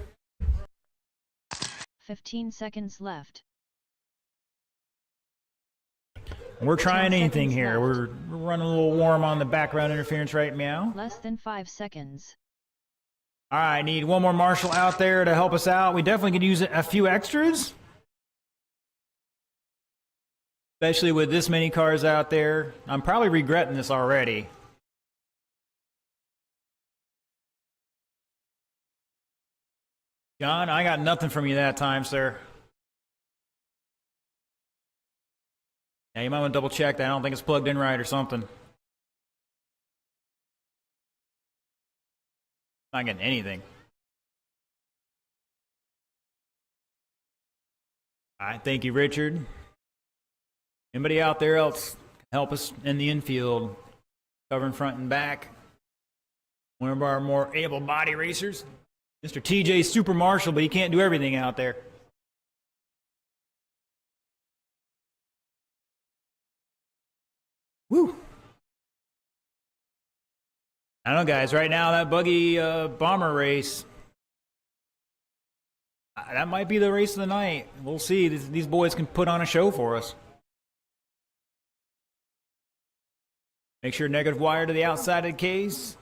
15 seconds left.
We're trying
10
anything
seconds
here.
left.
We're running a little warm on the background interference right now.
Less than 5 seconds.
All right, need one more marshal out there to help us out. We definitely could use a few extras. Especially with this many cars out there. I'm probably regretting this already. John, I got nothing from you that time, sir. Yeah, you might want to double check that. I don't think it's plugged in right or something. Not getting anything. All right, thank you, Richard. Anybody out there else help us in the infield, covering front and back? One of our more able-bodied racers, Mr. TJ Super Marshal, but he can't do everything out there. Woo! I don't know, guys. Right now, that buggy bomber race, that might be the race of the night. We'll see. These boys can put on a show for us. Make sure negative wire to the outside of the case.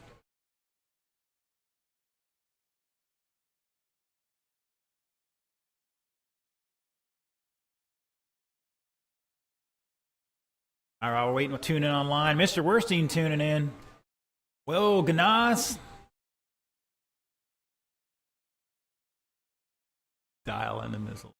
All right, we're waiting to tune in online. Mr. Werstein tuning in. Whoa, Ganas. Dial in the missile.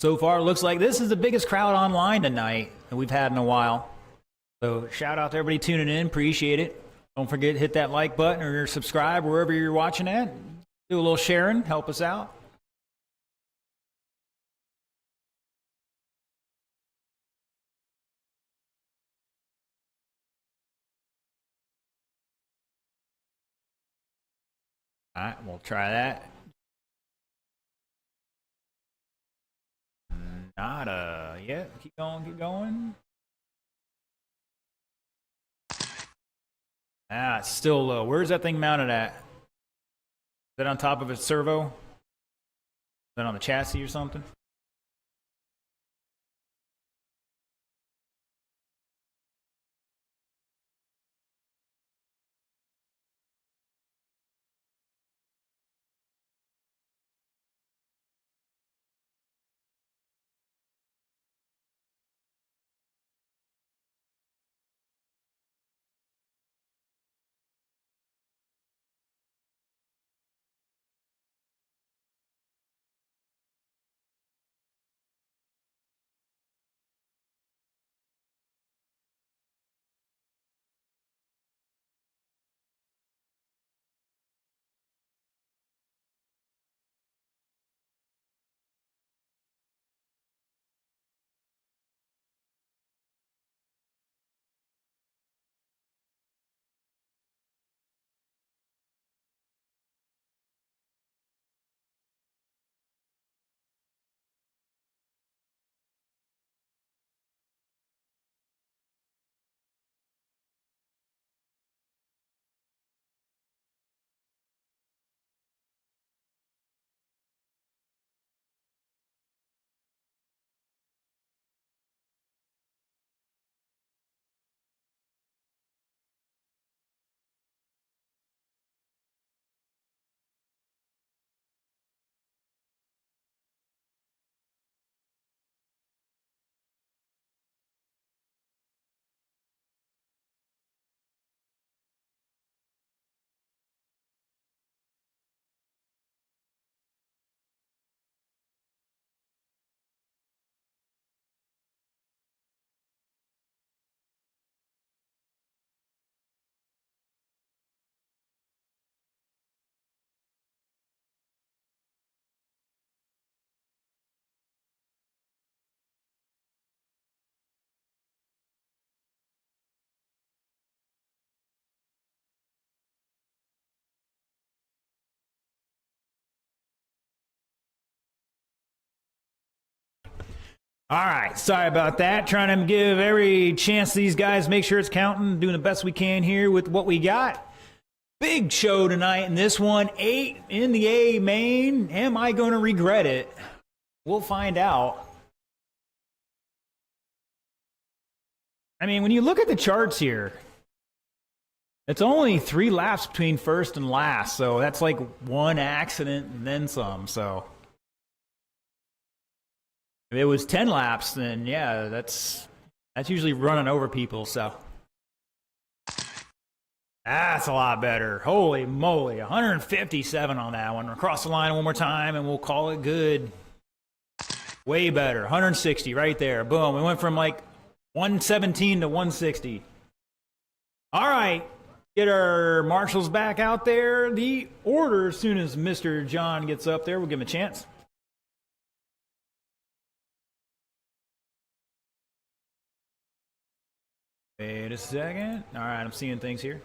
So far, it looks like this is the biggest crowd online tonight that we've had in a while. So shout out to everybody tuning in. Appreciate it. Don't forget to hit that like button or subscribe wherever you're watching at. Do a little sharing. Help us out. All right, we'll try that. Nada. Yeah, keep going, keep going. Ah, it's still low. Where's that thing mounted at? Is that on top of its servo? Is that on the chassis or something? All right, sorry about that. Trying to give every chance to these guys, make sure it's counting, doing the best we can here with what we got. Big show tonight in this one. 8 in the A main. Am I going to regret it? We'll find out. I mean, when you look at the charts here, it's only 3 laps between first and last, so that's like 1 accident and then some, so. If it was 10 laps, then yeah, that's usually running over people, so. That's a lot better. Holy moly, 157 on that one. We'll cross the line one more time and we'll call it good. Way better, 160 right there. Boom, we went from like 117 to 160. All right, get our marshals back out there. The order, as soon as Mr. John gets up there, we'll give him a chance. Wait a second. All right, I'm seeing things here.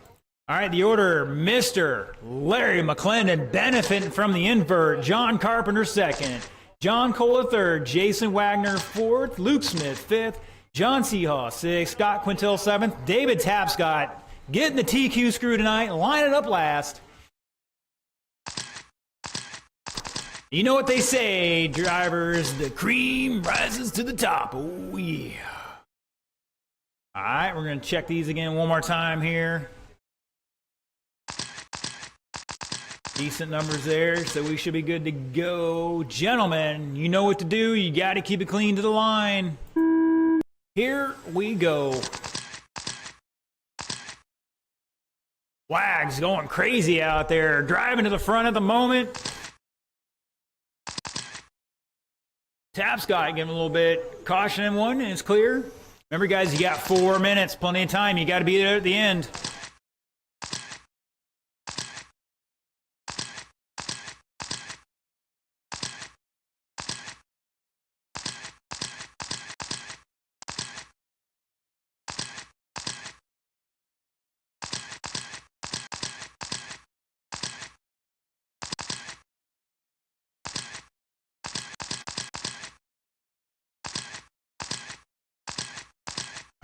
All right, the order, Mr. Larry McClendon, benefiting from the invert. John Carpenter, second. John Cola, third. Jason Wagner, fourth. Luke Smith, fifth. John Seahaw, sixth. Scott Quintel, seventh. David Tapscott, getting the TQ screw tonight, line it up last. You know what they say, drivers, the cream rises to the top. Oh, yeah. All right, we're going to check these again one more time here. Decent numbers there, so we should be good to go. Gentlemen, you know what to do. You got to keep it clean to the line. Here we go. Wags going crazy out there, driving to the front at the moment. Tapscott giving a little bit caution in one, and it's clear. Remember, guys, you got 4 minutes, plenty of time. You got to be there at the end.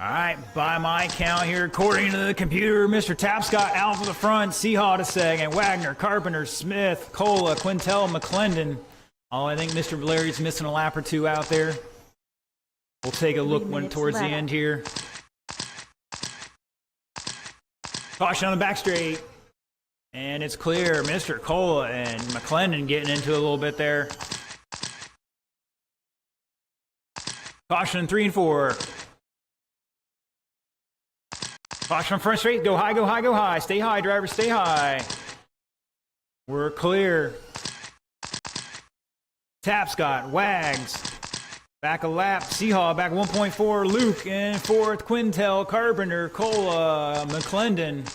All right, by my count here, according to the computer, Mr. Tapscott out for the front, Seahaw to second, Wagner, Carpenter, Smith, Cola, Quintel, McClendon. Oh, I think Mr. Valeri's missing a lap or two out there. We'll take a look towards the end here. Caution on the back straight. And it's clear, Mr. Cola and McClendon getting into a little bit there. Caution 3 and 4. Caution on front straight. Go high, go high, go high. Stay high, driver, stay high. We're clear. Tapscott, Wags. Back a lap. Seahaw back 1.4. Luke in fourth. Quintel, Carpenter, Cola, McClendon.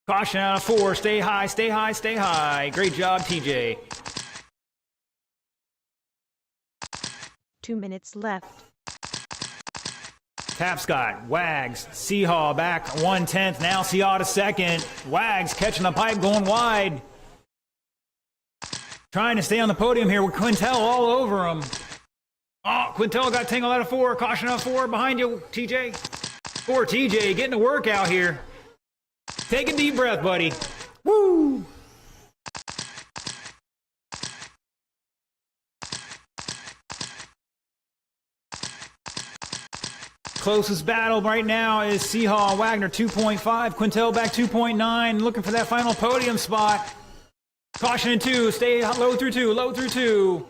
Caution out of 4. Stay high, stay high, stay high. Great job, TJ.
2 minutes left.
Tapscott, Wags, Seahaw back 1/10. Now Seahaw to second. Wags catching the pipe, going wide. Trying to stay on the podium here with Quintel all over him. Oh, Quintel got tangled out of 4. Caution out of 4. Behind you, TJ. 4 TJ getting to work out here. Take a deep breath, buddy. Woo! Closest battle right now is Seahaw, Wagner 2.5, Quintel back 2.9, looking for that final podium spot. Caution in 2, stay low through 2, low through 2.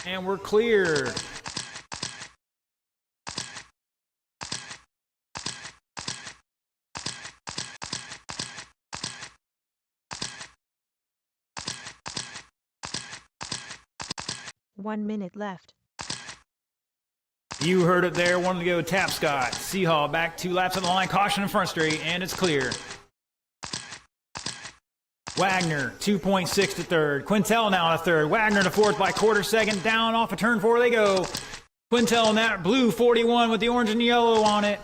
And we're clear.
One minute left.
You heard it there. Wanted to go Tapscott. Seahaw back 2 laps on the line. Caution in front straight, and it's clear. Wagner, 2.6 to third. Quintel now to third. Wagner to fourth by quarter second. Down off of turn 4 they go. Quintel in that blue 41 with the orange and yellow on it.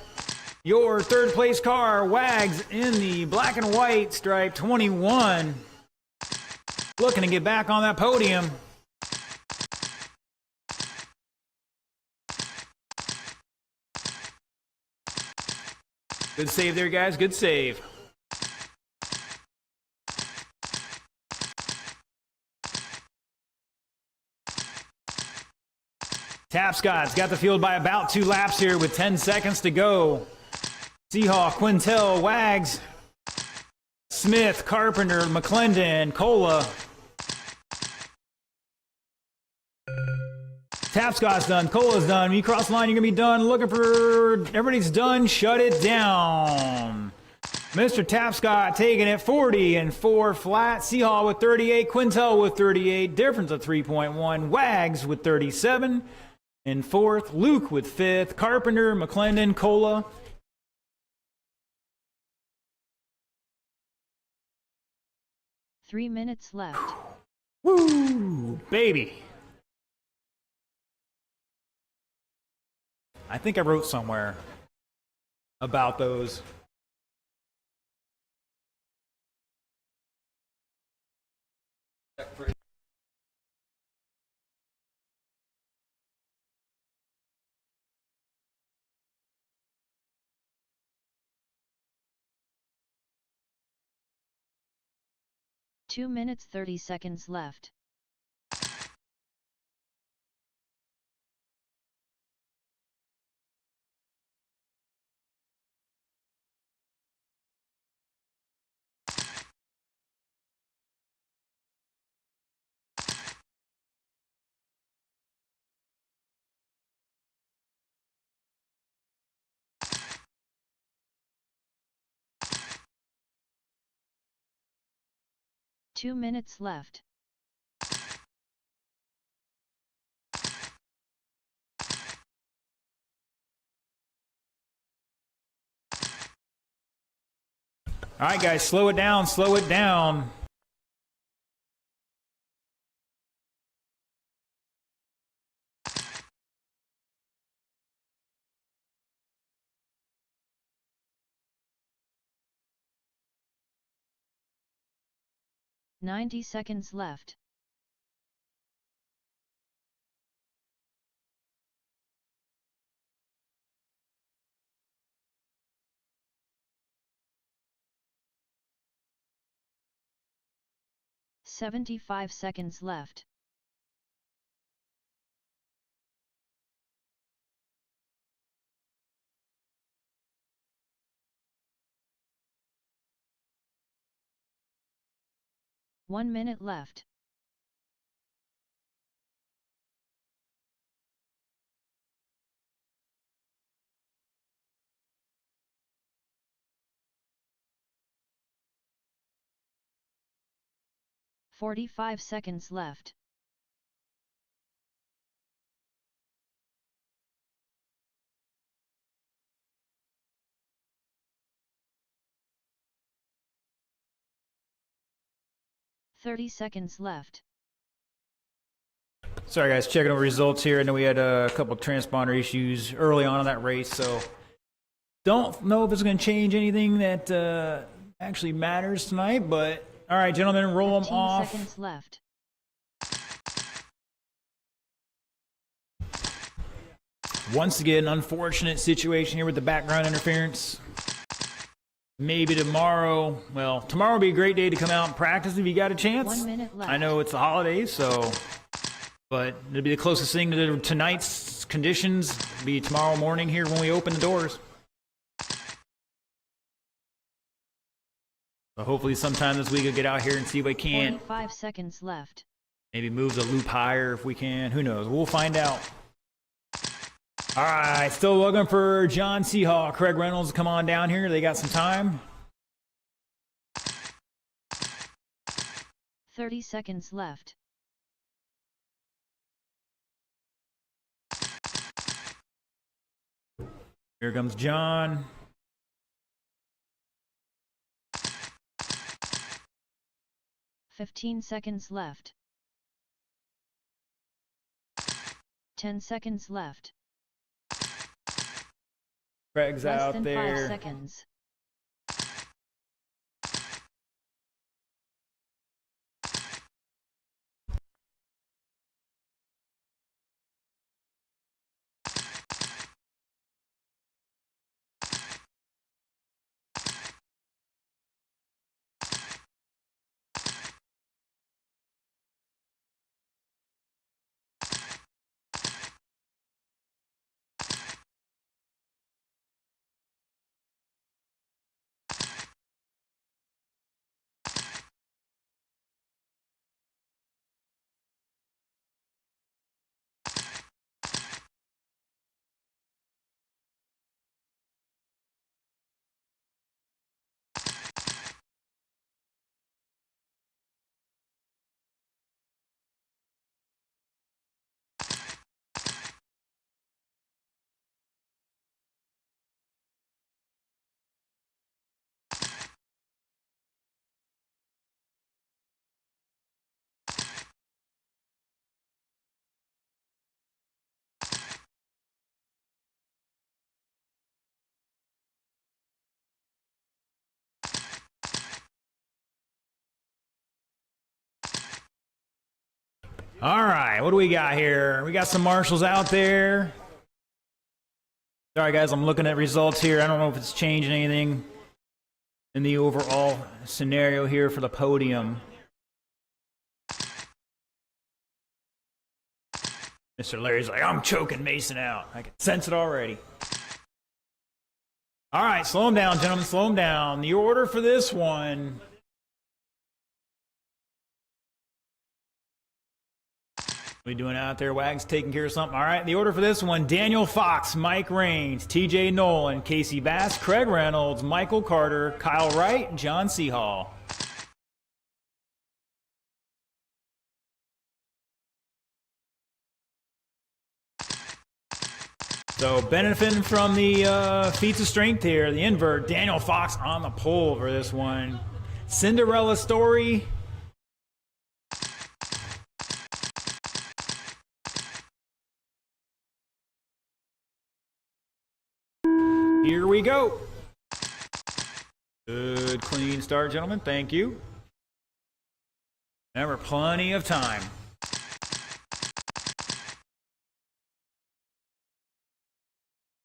Your third place car, Wags, in the black and white stripe 21. Looking to get back on that podium. Good save there, guys. Good save. Tapscott's got the field by about 2 laps here with 10 seconds to go. Seahawk, Quintel, Wags, Smith, Carpenter, McClendon, Cola. Tapscott's done. Cola's done. When you cross the line, you're going to be done. Looking for... Everybody's done. Shut it down. Mr. Tapscott taking it 40 and 4 flat. Seahawk with 38. Quintel with 38. Difference of 3.1. Wags with 37 and 4th. Luke with 5th. Carpenter, McClendon, Cola.
Three minutes left.
Woo! Baby. I think I wrote somewhere about those.
Two minutes 30 seconds left. Two minutes left.
All right, guys, slow it down, slow it down.
"90 seconds left. "75 seconds left. One minute left. "45 seconds left. "30 seconds left.
Sorry, guys, checking over results here. I know we had a couple transponder issues early on in that race, so don't know if it's going to change anything that actually matters tonight, but all right, gentlemen, roll them
15
off.
seconds left.
Once again, unfortunate situation here with the background interference. Maybe tomorrow, well, tomorrow will be a great day to come out and practice if you got a chance.
1 minute left.
I know it's the holidays, so, but it'll be the closest thing to tonight's conditions. It'll be tomorrow morning here when we open the doors. So hopefully sometime this week we'll get out here and see if we can.
45 seconds left.
Maybe move the loop higher if we can. Who knows? We'll find out. All right, still looking for John Seahawk, Craig Reynolds to come on down here. They got some time.
30 seconds left.
Here comes John.
15 seconds left. 10 seconds left.
Craig's
Less
out
than
there.
5 seconds.
All right, what do we got here? We got some marshals out there. Sorry, guys, I'm looking at results here. I don't know if it's changing anything in the overall scenario here for the podium. Mr. Larry's like, I'm choking Mason out. I can sense it already. All right, slow him down, gentlemen, slow him down. The order for this one. What are we doing out there? Wags taking care of something. All right, the order for this one: Daniel Fox, Mike Raines, TJ Nolan, Casey Bass, Craig Reynolds, Michael Carter, Kyle Wright, John Seahall. So benefiting from the feats of strength here, the invert, Daniel Fox on the pole for this one. Cinderella story. Here we go. Good, clean start, gentlemen. Thank you. Remember, plenty of time.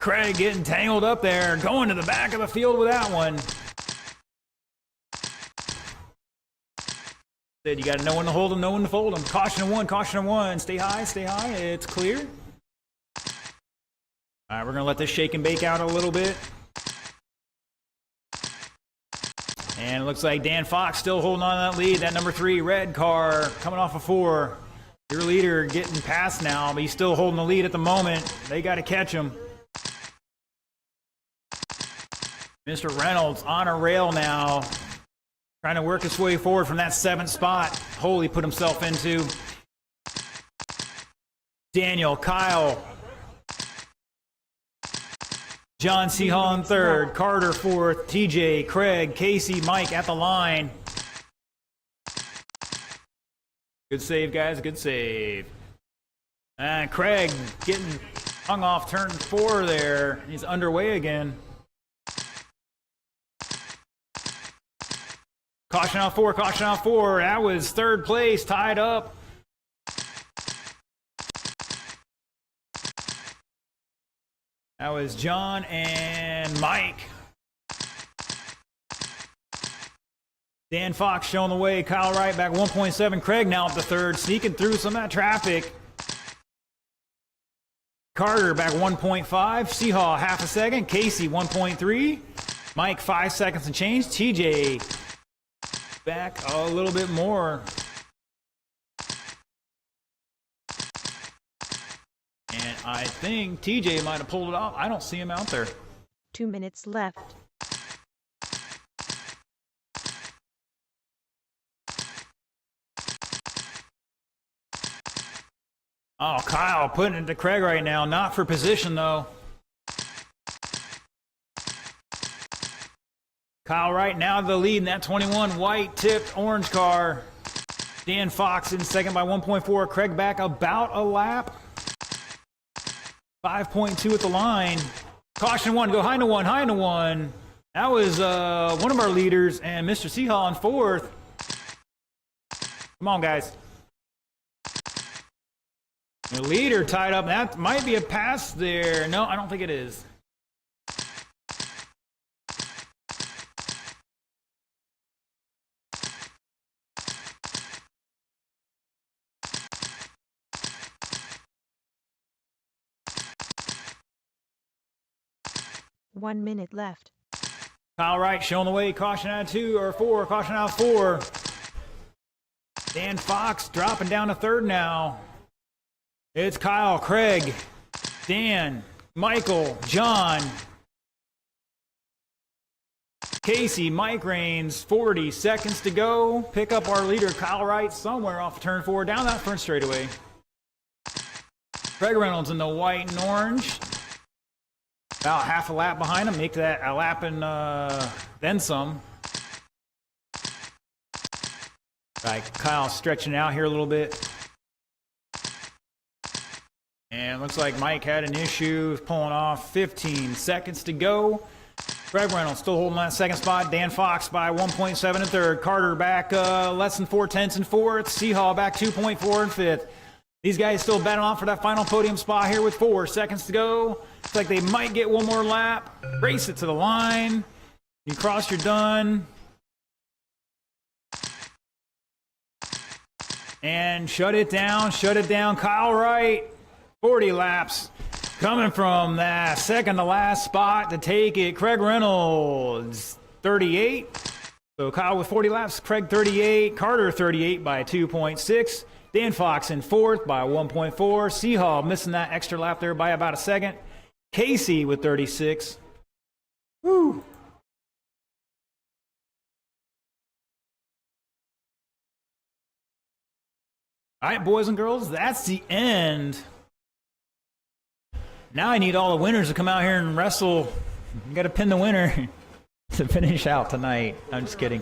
Craig getting tangled up there, going to the back of the field with that one. Said you got to know when to hold them, know when to fold them. Caution of one, caution of one. Stay high, stay high. It's clear. All right, we're going to let this shake and bake out a little bit. And it looks like Dan Fox still holding on to that lead. That number 3 red car coming off of 4. Your leader getting past now, but he's still holding the lead at the moment. They got to catch him. Mr. Reynolds on a rail now, trying to work his way forward from that 7th spot. Hole he put himself into. Daniel, Kyle, John Seahall in 3rd, Carter 4th, TJ, Craig, Casey, Mike at the line. Good save, guys, good save. And Craig getting hung off turn 4 there. He's underway again. Caution out 4, caution out 4. That was 3rd place, tied up. That was John and Mike. Dan Fox showing the way. Kyle Wright back 1.7. Craig now up to 3rd, sneaking through some of that traffic. Carter back 1.5. Seahall half a second. Casey 1.3. Mike 5 seconds and change. TJ back a little bit more. And I think TJ might have pulled it off. I don't see him out there.
2 minutes left.
Oh, Kyle putting it to Craig right now. Not for position, though. Kyle Wright now the lead in that 21 white tipped orange car. Dan Fox in second by 1.4. Craig back about a lap. 5.2 at the line. Caution one, go high to one, high to one. That was one of our leaders, and Mr. Seahall in fourth. Come on, guys. The leader tied up. That might be a pass there. No, I don't think it is.
One minute left.
Kyle Wright showing the way. Caution out of 2 or 4. Caution out of 4. Dan Fox dropping down to third now. It's Kyle, Craig, Dan, Michael, John, Casey, Mike Rains. 40 seconds to go. Pick up our leader, Kyle Wright, somewhere off turn 4, down that front straightaway. Craig Reynolds in the white and orange. About half a lap behind him. Make that a lap and then some. Right, Kyle stretching out here a little bit. And looks like Mike had an issue pulling off. 15 seconds to go. Craig Reynolds still holding that second spot. Dan Fox by 1.7 in third. Carter back less than 4/10 in fourth. Seahall back 2.4 in fifth. These guys still battling off for that final podium spot here with 4 seconds to go. Looks like they might get one more lap. Race it to the line. You cross, you're done. And shut it down, shut it down. Kyle Wright, 40 laps. Coming from that second to last spot to take it. Craig Reynolds, 38. So Kyle with 40 laps, Craig 38, Carter 38 by 2.6. Dan Fox in fourth by 1.4. Seahall missing that extra lap there by about a second. Casey with 36. Woo! All right, boys and girls, that's the end. Now I need all the winners to come out here and wrestle. You got to pin the winner to finish out tonight. I'm just kidding.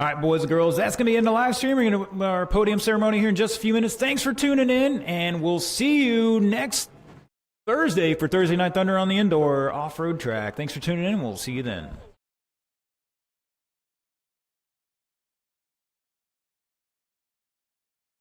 All right, boys and girls, that's going to be in the live stream. We're going to our podium ceremony here in just a few minutes. Thanks for tuning in, and we'll see you next Thursday for Thursday Night Thunder on the indoor off-road track. Thanks for tuning in, and we'll see you then.